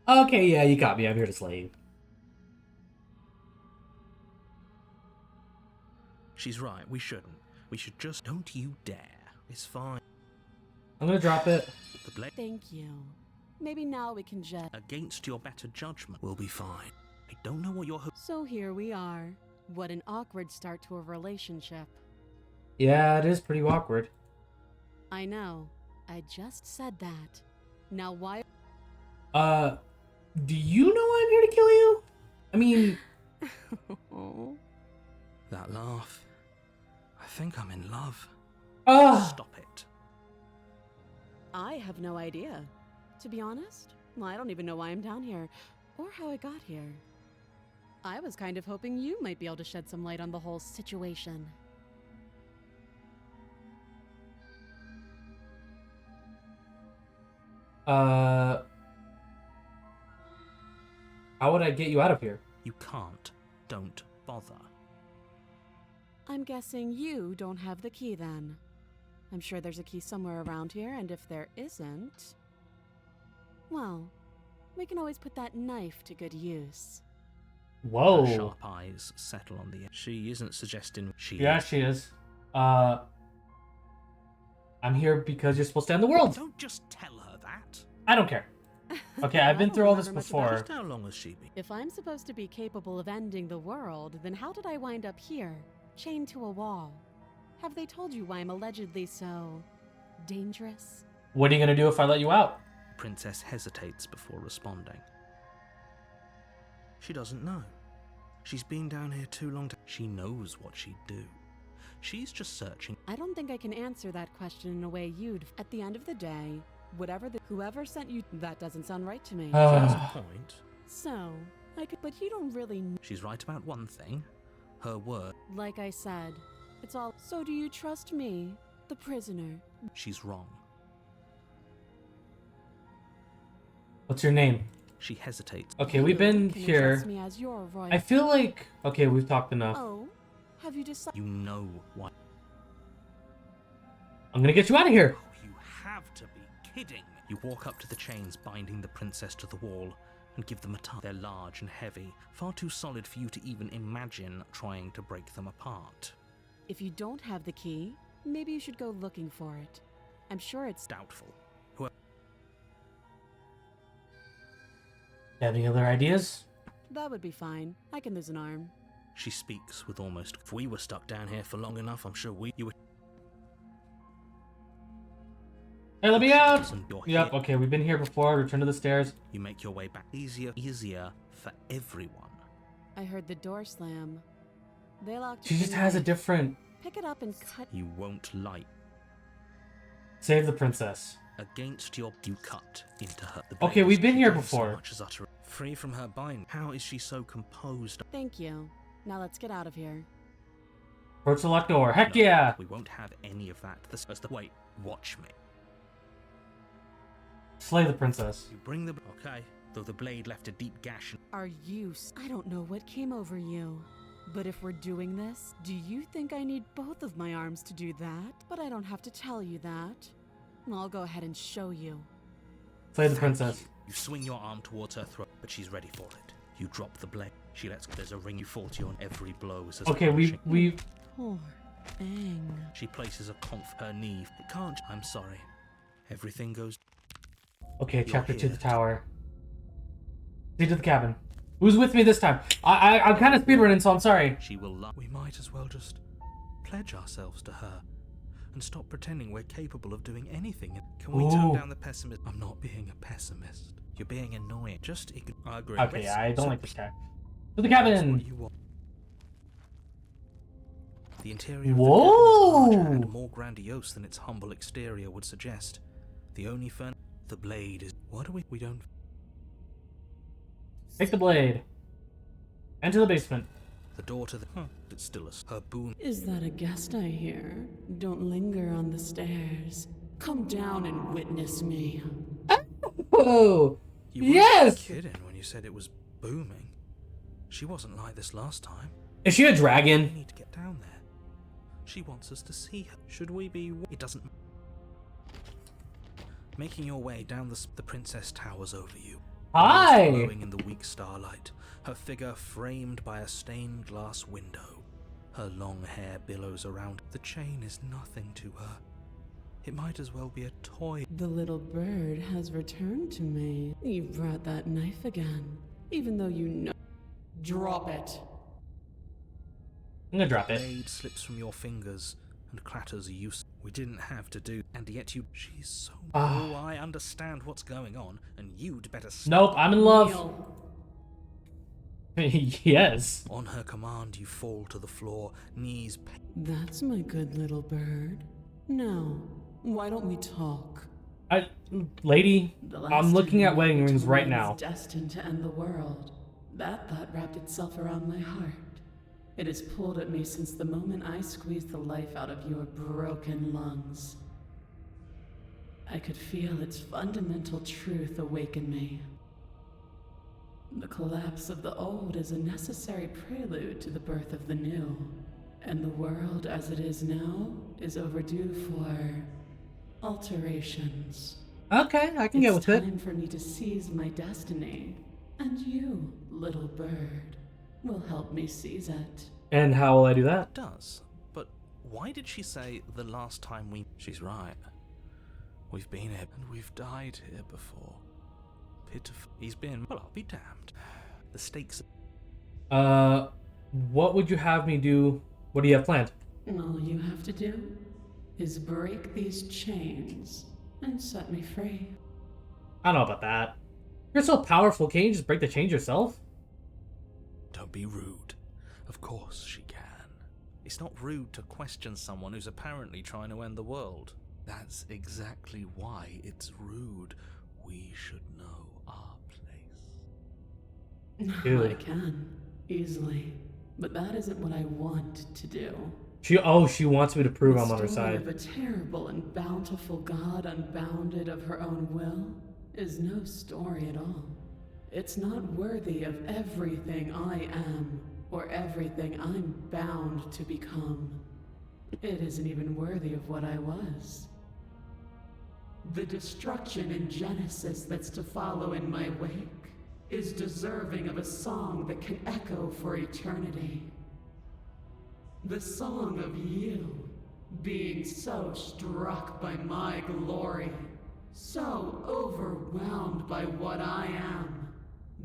Okay, yeah, you got me. I'm here to slay you. She's right, we shouldn't. We should just... Don't you dare. It's fine. I'm gonna drop it. The blade Thank you. Maybe now we can just... against your better judgment will be fine. I don't know what you're... So here we are. What an awkward start to a relationship. Yeah, it is pretty awkward. I know. I just said that. Now why... Do you know I'm here to kill you? I mean... That laugh. I think I'm in love. Stop it. I have no idea. To be honest, I don't even know why I'm down here, or how I got here. I was kind of hoping you might be able to shed some light on the whole situation. How would I get you out of here? You can't. Don't bother. I'm guessing you don't have the key then. I'm sure there's a key somewhere around here, and if there isn't... well, we can always put that knife to good use. Whoa. Her sharp eyes settle on the... She isn't suggesting she... Yeah, she is. I'm here because you're supposed to end the world. Don't just tell her that. I don't care. Okay, I've been I through don't all this remember much about before. Just how long has she been? If I'm supposed to be capable of ending the world, then how did I wind up here, chained to a wall? Have they told you why I'm allegedly so... dangerous? What are you gonna do if I let you out? Princess hesitates before responding. She doesn't know. She's been down here too long to... She knows what she'd do. She's just searching. I don't think I can answer that question in a way you'd... At the end of the day, whoever sent you... That doesn't sound right to me. She has a point. So, I could... But you don't really... She's right about one thing. Her word. Like I said, it's all... So do you trust me, the prisoner? She's wrong. What's your name? She hesitates. Okay, we've been Can you here. trust me as your royal... I feel like... Okay, we've talked enough. Oh, have you decided... You know what? I'm gonna get you out of here. Oh, you have to be kidding me. You walk up to the chains binding the princess to the wall and give them a tug. They're large and heavy, far too solid for you to even imagine trying to break them apart. If you don't have the key, maybe you should go looking for it. I'm sure it's Doubtful. Any other ideas? that would be fine. I can lose an arm. She speaks with almost. If we were stuck down here for long enough, I'm sure you would. Hey, let me out! Listen, you're Yep, here. okay, we've been here before. Return to the stairs. You make your way back easier for everyone. I heard the door slam. They locked She it just in has a knife. different... Pick it up and cut. You won't like. Save the princess. Against your, you cut into her. The Okay, blade we've is been here so before. much as utter. Free from her bind. How is she so composed? Thank you. Now let's get out of here. Approach the locked door. Heck No, yeah! We won't have any of that. Wait, watch me. Slay the princess. You bring the. Okay. Though the blade left a deep gash. Are you? I don't know what came over you. But if we're doing this, do you think I need both of my arms to do that? But I don't have to tell you that. I'll go ahead and show you. Slay the Thank princess. You swing your arm towards her throat, but she's ready for it. You drop the blade. She lets. There's a ring. You fall to you on every blow. As Okay, we Poor thing. She places a her knee. It can't. I'm sorry. Everything goes. Okay, chapter 2, here. the tower. See to the cabin. Who's with me this time? I'm kind of speedrunning, so I'm sorry. She will love. We might as well just pledge ourselves to her and stop pretending we're capable of doing anything. Can we tone Ooh. down the pessimism? I'm not being a pessimist. You're being annoying. Just I agree. Okay, I don't So- like this guy. To the That's cabin! what you want. The interior of Whoa! the cabin is larger and more grandiose than its humble exterior would suggest. The only the blade is. What do we don't. Take the blade. Enter the basement. The door to the. It's still her boon. Is that a guest I hear? Don't linger on the stairs. Come down and witness me. Oh! You weren't Yes! kidding when you said it was booming. She wasn't like this last time. Is she a We dragon? need to get down there. She wants us to see her. Should we be? It doesn't. Making your way down the princess towers over you. Hi! Glowing in the weak starlight, her figure framed by a stained glass window. Her long hair billows around. The chain is nothing to her. It might as well be a toy. The little bird has returned to me. You brought that knife again, even though you know. Drop it. I'm gonna drop it. Blade slips from your fingers and clatters use. We didn't have to do, and yet you. She's so. Ah. Oh, I understand what's going on, and you'd better. Nope, I'm in love. Kneel. Yes. On her command, you fall to the floor, knees. That's my good little bird. Now, why don't we talk? Lady, The last I'm looking time at wedding we rings told right me now. was destined to end the world. That thought wrapped itself around my heart. It has pulled at me since the moment I squeezed the life out of your broken lungs. I could feel its fundamental truth awaken me. The collapse of the old is a necessary prelude to the birth of the new, and the world as it is now is overdue for alterations. Okay, I can get It's with it. time for me to seize my destiny, and you, little bird, will help me seize it. And how will I do that? Does, but why did she say the last time we? She's right. We've been here and we've died here before. Pitiful. He's been. Well, I'll be damned. The stakes. What would you have me do? What do you have planned? All you have to do is break these chains and set me free. I don't know about that. You're so powerful, can't you just break the chains yourself? Don't be rude. Of course she can. It's not rude to question someone who's apparently trying to end the world. That's exactly why it's rude. We should know our place. Dude. I can, easily. But that isn't what I want to do. She wants me to prove I'm on her The story side. of a terrible and bountiful god unbounded of her own will is no story at all. It's not worthy of everything I am or everything I'm bound to become. It isn't even worthy of what I was. The destruction in Genesis that's to follow in my wake is deserving of a song that can echo for eternity. The song of you, being so struck by my glory, so overwhelmed by what I am,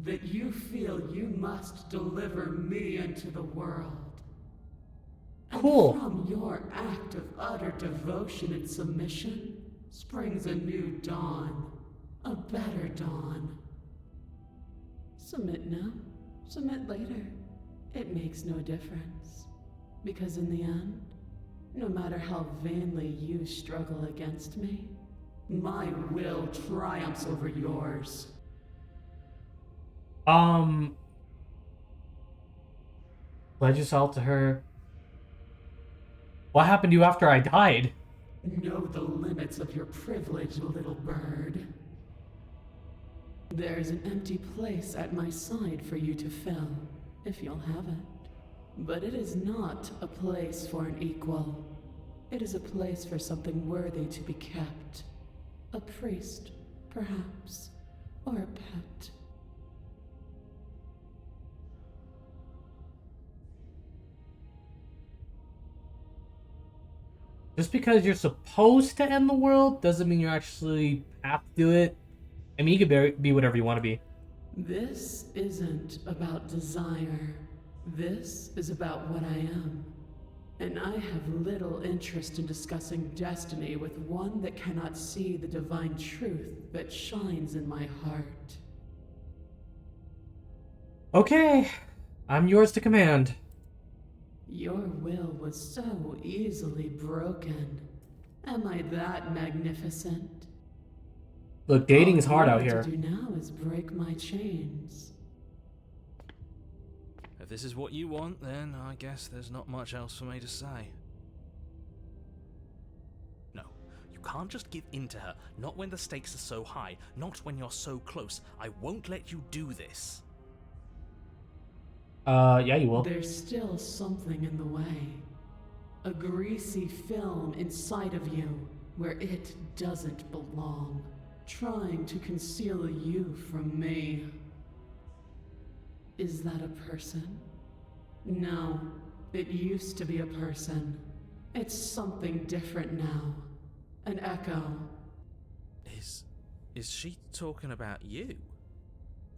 that you feel you must deliver me into the world. Cool. And from your act of utter devotion and submission springs a new dawn, a better dawn. Submit now, submit later. It makes no difference. Because in the end, no matter how vainly you struggle against me, my will triumphs over yours. Pledge yourself to her. What happened to you after I died? Know the limits of your privilege, little bird. There's an empty place at my side for you to fill, if you'll have it. But it is not a place for an equal. It is a place for something worthy to be kept. A priest, perhaps, or a pet. Just because you're supposed to end the world doesn't mean you actually have to do it. I mean, you could be whatever you want to be. This isn't about desire. This is about what I am. And I have little interest in discussing destiny with one that cannot see the divine truth that shines in my heart. Okay, I'm yours to command. Your will was so easily broken. Am I that magnificent? Look, dating is All hard I out have here. to do now is break my chains. If this is what you want, then I guess there's not much else for me to say. No, you can't just give in to her. Not when the stakes are so high. Not when you're so close. I won't let you do this. Yeah, you will. There's still something in the way. A greasy film inside of you where it doesn't belong, trying to conceal you from me. Is that a person? No, it used to be a person. It's something different now. An echo. Is she talking about you?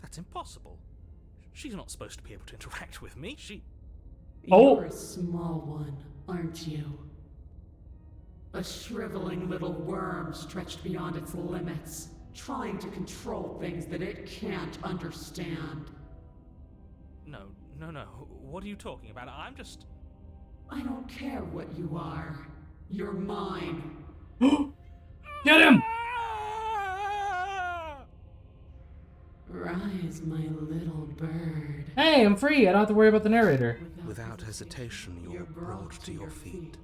That's impossible. She's not supposed to be able to interact with me. Oh. You're a small one, aren't you? A shriveling little worm stretched beyond its limits, trying to control things that it can't understand. No. What are you talking about? I don't care what you are. You're mine. Get him! Rise, my little bird. Hey, I'm free. I don't have to worry about the narrator. Without hesitation, you're brought to your feet.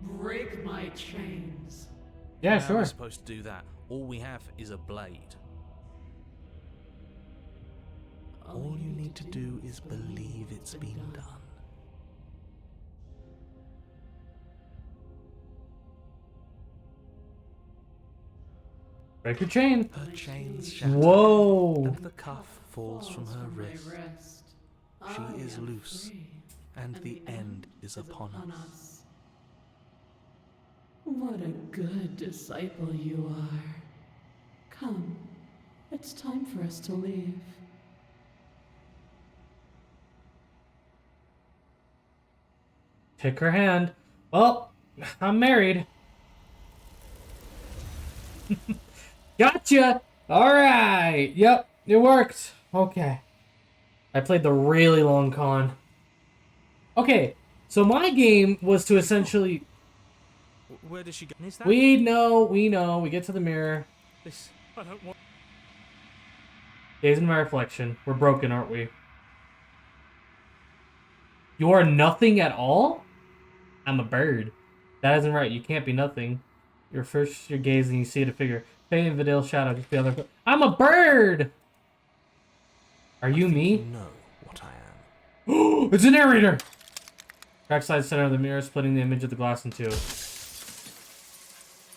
Break my chains. Yeah, How are sure. we supposed to do that? All we have is a blade. All you need to do is believe it's been done. Break your chain. Her chains shatter, Whoa. and the cuff falls from her wrist. She is loose, and the end is upon us. What a good disciple you are. Come, it's time for us to leave. Take her hand. Well, I'm married. Gotcha! Alright. Yep, it worked. Okay. I played the really long con. Okay, so my game was to essentially... Where does she go? Is that We know. We get to the mirror. this? I don't want. Gaze in my reflection. We're broken, aren't we? You are nothing at all? I'm a bird. That isn't right. You can't be nothing. You're gazing, you see the figure. Fade in Vidal shadow, just the other. I'm a bird! Are you me? You know what I am. It's a narrator! Backside center of the mirror, splitting the image of the glass in two.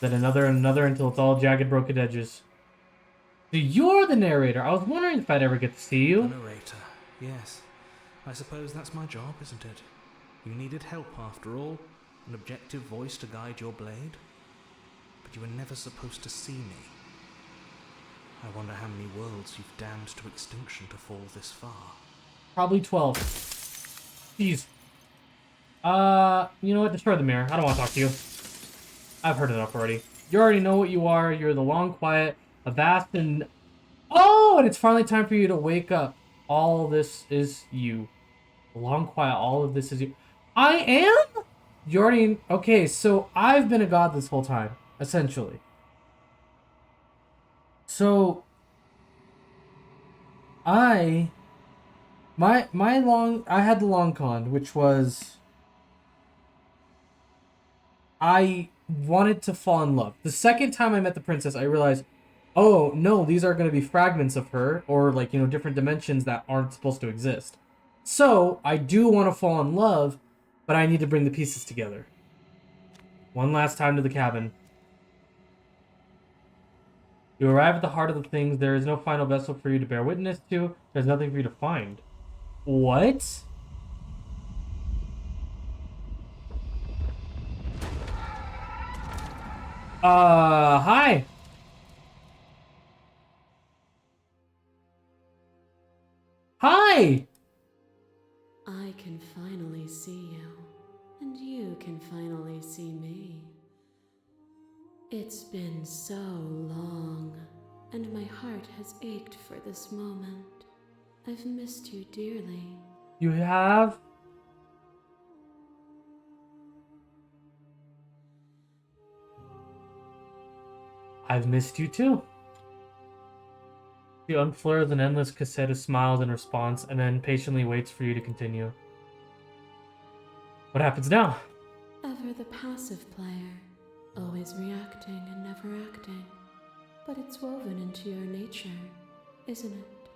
Then another and another until it's all jagged, broken edges. So you're the narrator. I was wondering if I'd ever get to see The you. narrator. Yes. I suppose that's my job, isn't it? You needed help after all, an objective voice to guide your blade. But you were never supposed to see me. I wonder how many worlds you've damned to extinction to fall this far. Probably 12. Jeez. You know what? Destroy the mirror. I don't want to talk to you. I've heard enough already. You already know what you are. You're the long, quiet, a vast, and... Oh! And it's finally time for you to wake up. All this is you. The long, quiet, all of this is you. I am? You already... Okay, so I've been a god this whole time, essentially. So... I had the long con, which was... I wanted to fall in love. The second time I met the princess, I realized, oh, no, these are going to be fragments of her, or, like, you know, different dimensions that aren't supposed to exist. So, I do want to fall in love, but I need to bring the pieces together. One last time to the cabin. You arrive at the heart of the things. There is no final vessel for you to bear witness to. There's nothing for you to find. What? Hi. Hi. I can finally see you, and you can finally see me. It's been so long, and my heart has ached for this moment. I've missed you dearly. You have? I've missed you too. She unfurls an endless cassette of smiles in response and then patiently waits for you to continue. What happens now? Ever the passive player, always reacting and never acting. But it's woven into your nature, isn't it?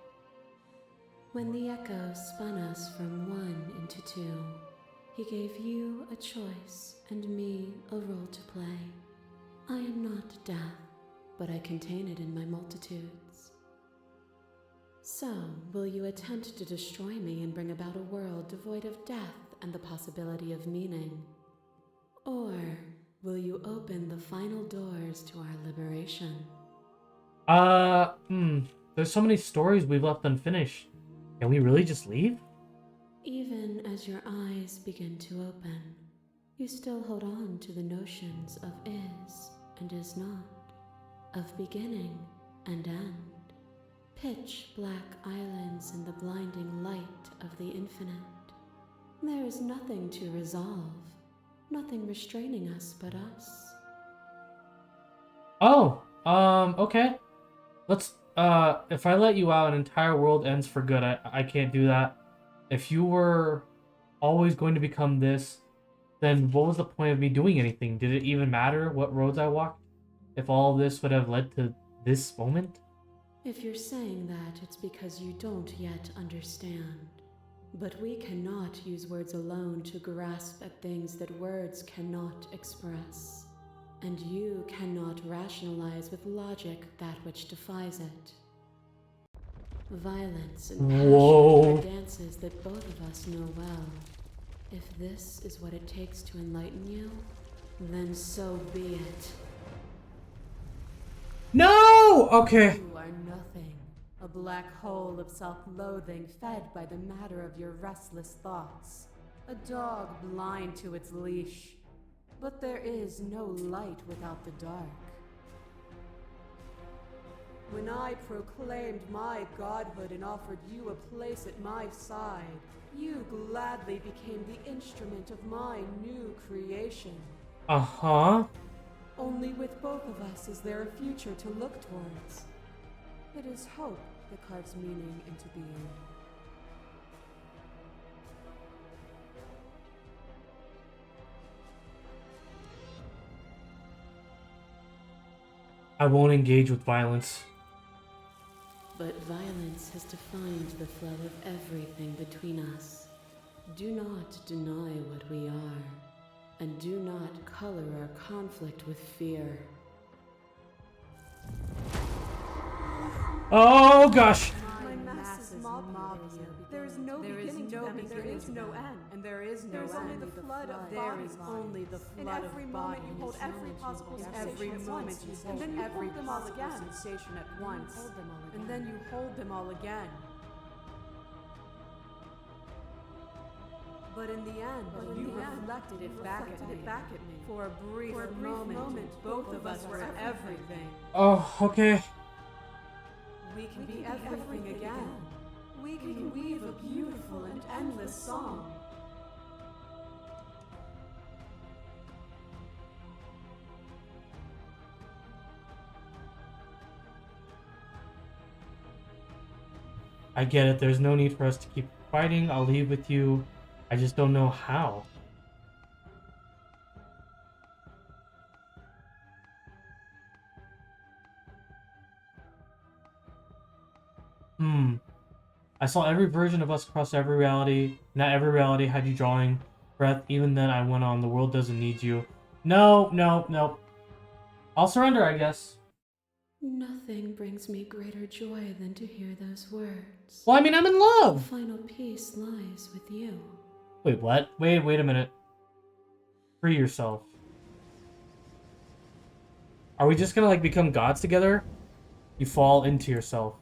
When the echo spun us from one into two, he gave you a choice and me a role to play. I am not death, but I contain it in my multitudes. So, will you attempt to destroy me and bring about a world devoid of death and the possibility of meaning? Or will you open the final doors to our liberation? There's so many stories we've left unfinished. Can we really just leave? Even as your eyes begin to open, you still hold on to the notions of is and is not, of beginning and end, pitch black islands in the blinding light of the infinite. There is nothing to resolve, nothing restraining us but us. Oh, okay. Let's, if I let you out, an entire world ends for good. I can't do that. If you were always going to become this, then what was the point of me doing anything? Did it even matter what roads I walked? If all this would have led to this moment? If you're saying that, it's because you don't yet understand. But we cannot use words alone to grasp at things that words cannot express. And you cannot rationalize with logic that which defies it. Violence and passion are dances that both of us know well. If this is what it takes to enlighten you, then so be it. No! Okay. You are nothing. A black hole of self-loathing fed by the matter of your restless thoughts. A dog blind to its leash. But there is no light without the dark. When I proclaimed my godhood and offered you a place at my side, you gladly became the instrument of my new creation. Uh-huh. Only with both of us is there a future to look towards. It is hope that carves meaning into being. I won't engage with violence. But violence has defined the flow of everything between us. Do not deny what we are, and do not color our conflict with fear. Oh gosh! My masses mob you. There is no no There is beginning to no them, and there beginning is to no them, end. and there is no There is end. only the flood of There bodies. is only the In flood every of moment bodies. you hold every possible Every sensation at moment once, you and hold then you every hold them all possible again. sensation at once, and then you hold them all again. But in the end, you reflected it back at me. For a brief moment, both of us were everything. Oh, okay. We can be everything again. We can weave a beautiful and endless song. I get it. There's no need for us to keep fighting. I'll leave with you. I just don't know how. I saw every version of us across every reality. Not every reality had you drawing breath. Even then, I went on. The world doesn't need you. No, no, no. I'll surrender, I guess. Nothing brings me greater joy than to hear those words. Well, I mean, I'm in The love. final piece lies with you. Wait, what? Wait a minute. Free yourself. Are we just gonna, like, become gods together? You fall into yourself.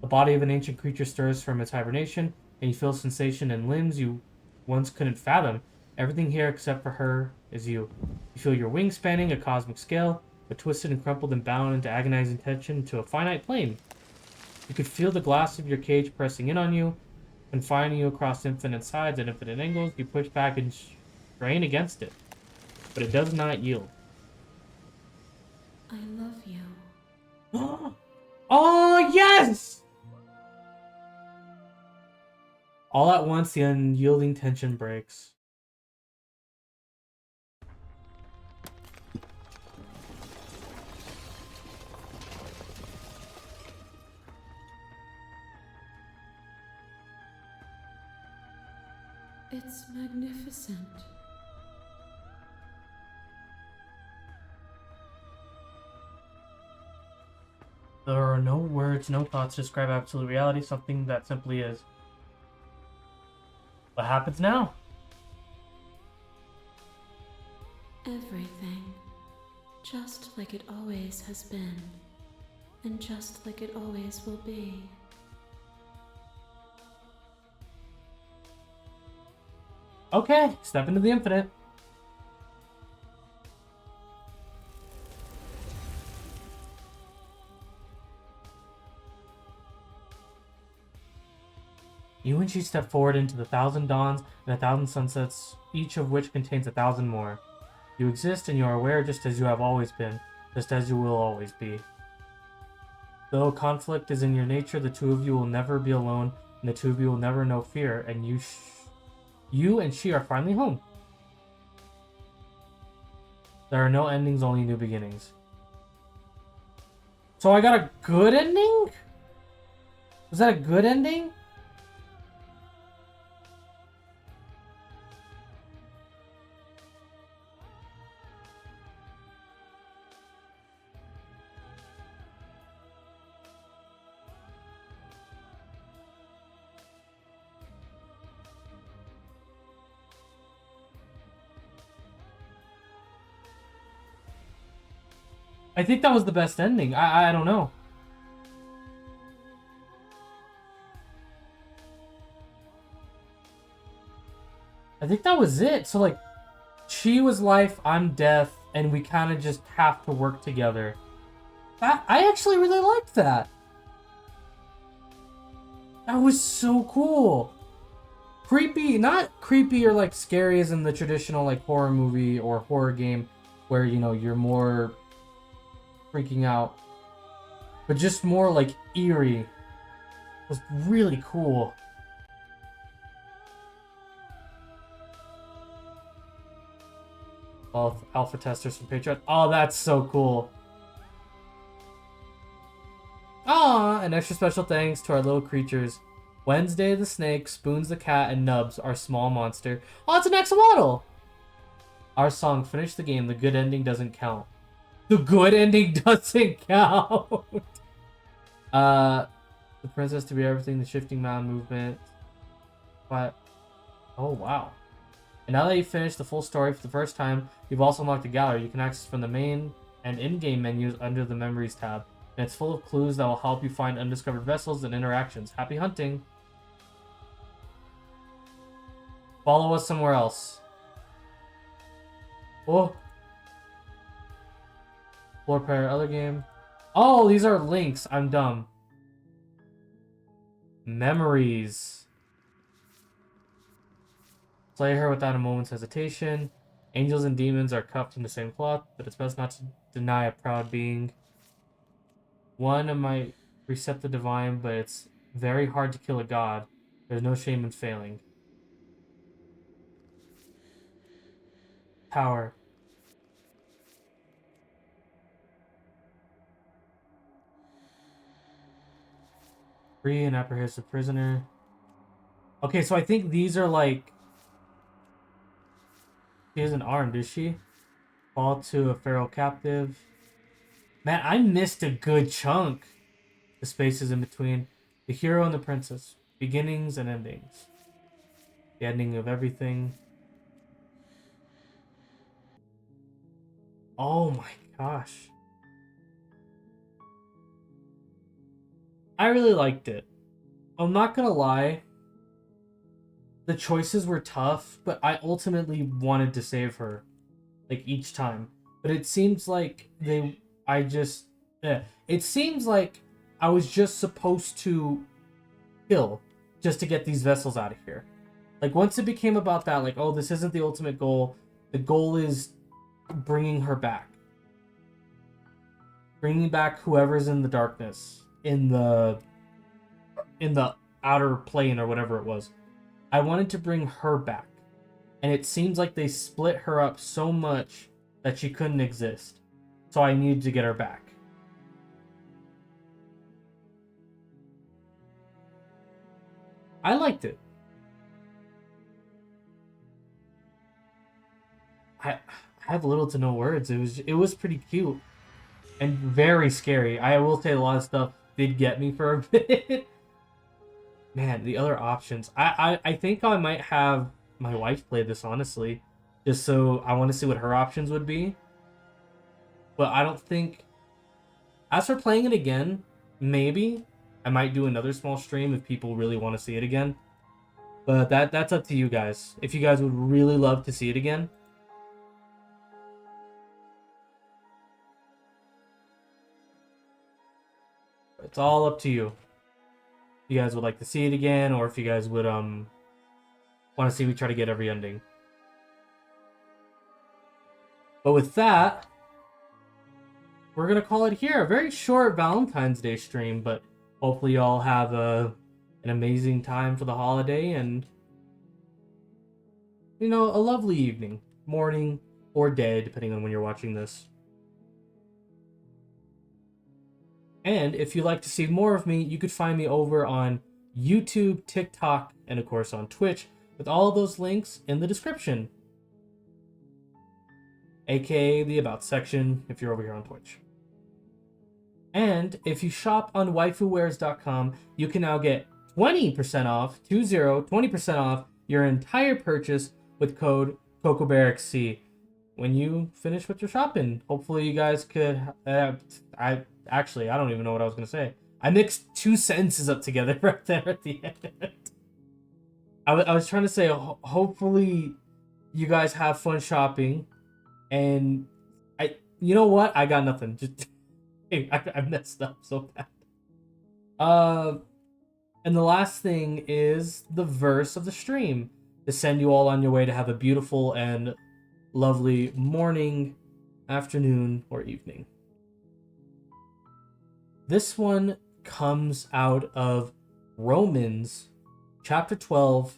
The body of an ancient creature stirs from its hibernation, and you feel sensation in limbs you once couldn't fathom. Everything here except for her is you. You feel your wings spanning a cosmic scale, but twisted and crumpled and bound into agonizing tension to a finite plane. You could feel the glass of your cage pressing in on you, confining you across infinite sides and infinite angles. You push back and strain against it, but it does not yield. I love you. Oh, yes! All at once, the unyielding tension breaks. It's magnificent. There are no words, no thoughts to describe absolute reality, something that simply is. What happens now? Everything. Just like it always has been. And just like it always will be. Okay, step into the infinite. You and she step forward into the 1,000 dawns and 1,000 sunsets, each of which contains 1,000 more. You exist and you are aware just as you have always been, just as you will always be. Though conflict is in your nature, the two of you will never be alone, and the two of you will never know fear, and you and she are finally home. There are no endings, only new beginnings. So I got a good ending? Was that a good ending? I think that was the best ending. I don't know. I think that was it. So, like, she was life, I'm death, and we kind of just have to work together. I actually really liked that. That was so cool. Creepy, not creepy or like scary as in the traditional like horror movie or horror game where, you know, you're more freaking out, but just more like eerie. It was really cool. Oh, alpha testers from Patreon. Oh, that's so cool. Ah, an extra special thanks to our little creatures. Wednesday the snake, Spoons the cat, and Nubs our small monster. Oh, it's an axolotl! Our song, Finish the Game, the good ending doesn't count. The good ending doesn't count! The princess to be everything, the shifting mound movement. But, oh wow. And now that you've finished the full story for the first time, you've also unlocked a gallery you can access from the main and in-game menus under the Memories tab. And it's full of clues that will help you find undiscovered vessels and interactions. Happy hunting! Follow us somewhere else. Oh! Floor pair, other game. Oh, these are links. I'm dumb. Memories. Slay her without a moment's hesitation. Angels and demons are cuffed in the same cloth, but it's best not to deny a proud being. One might reset the divine, but it's very hard to kill a god. There's no shame in failing. Power. Free an apprehensive prisoner. Okay, so I think these are like... She isn't armed, is she? Fall to a feral captive. Man, I missed a good chunk. The spaces in between. The hero and the princess. Beginnings and endings. The ending of everything. Oh my gosh. I really liked it. I'm not gonna lie. The choices were tough, but I ultimately wanted to save her. Like, each time. But it seems like it seems like I was just supposed to kill just to get these vessels out of here. Like, once it became about that, like, oh, this isn't the ultimate goal. The goal is bringing her back. Bringing back whoever's in the darkness. In the outer plane or whatever it was. I wanted to bring her back. And it seems like they split her up so much that she couldn't exist. So I needed to get her back. I liked it. I have little to no words. It was pretty cute. And very scary. I will say a lot of stuff did get me for a bit. Man, the other options. I think I might have my wife play this, honestly. Just so I want to see what her options would be. But I don't think... As for playing it again, maybe I might do another small stream if people really want to see it again. But that's up to you guys. If you guys would really love to see it again. It's all up to you. If you guys would like to see it again, or if you guys would want to see me try to get every ending. But with that, we're gonna call it here. A very short Valentine's Day stream, but hopefully y'all have an amazing time for the holiday and, you know, a lovely evening, morning, or day, depending on when you're watching this. And if you'd like to see more of me, you could find me over on YouTube, TikTok, and of course on Twitch, with all of those links in the description. AKA the About section if you're over here on Twitch. And if you shop on waifuwares.com, you can now get 20% off, 20% off your entire purchase with code CocoBearXC when you finish with your shopping. Hopefully you guys could... I don't even know what I was going to say. I mixed two sentences up together right there at the end. I was trying to say, hopefully you guys have fun shopping. And you know what? I got nothing. Just I messed up so bad. And the last thing is the verse of the stream to send you all on your way to have a beautiful and lovely morning, afternoon, or evening. This one comes out of Romans chapter 12,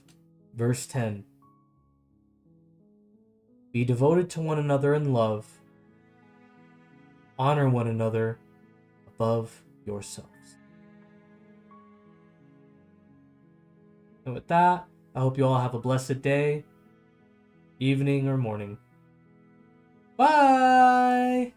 verse 10. Be devoted to one another in love. Honor one another above yourselves. And with that, I hope you all have a blessed day, evening, or morning. Bye!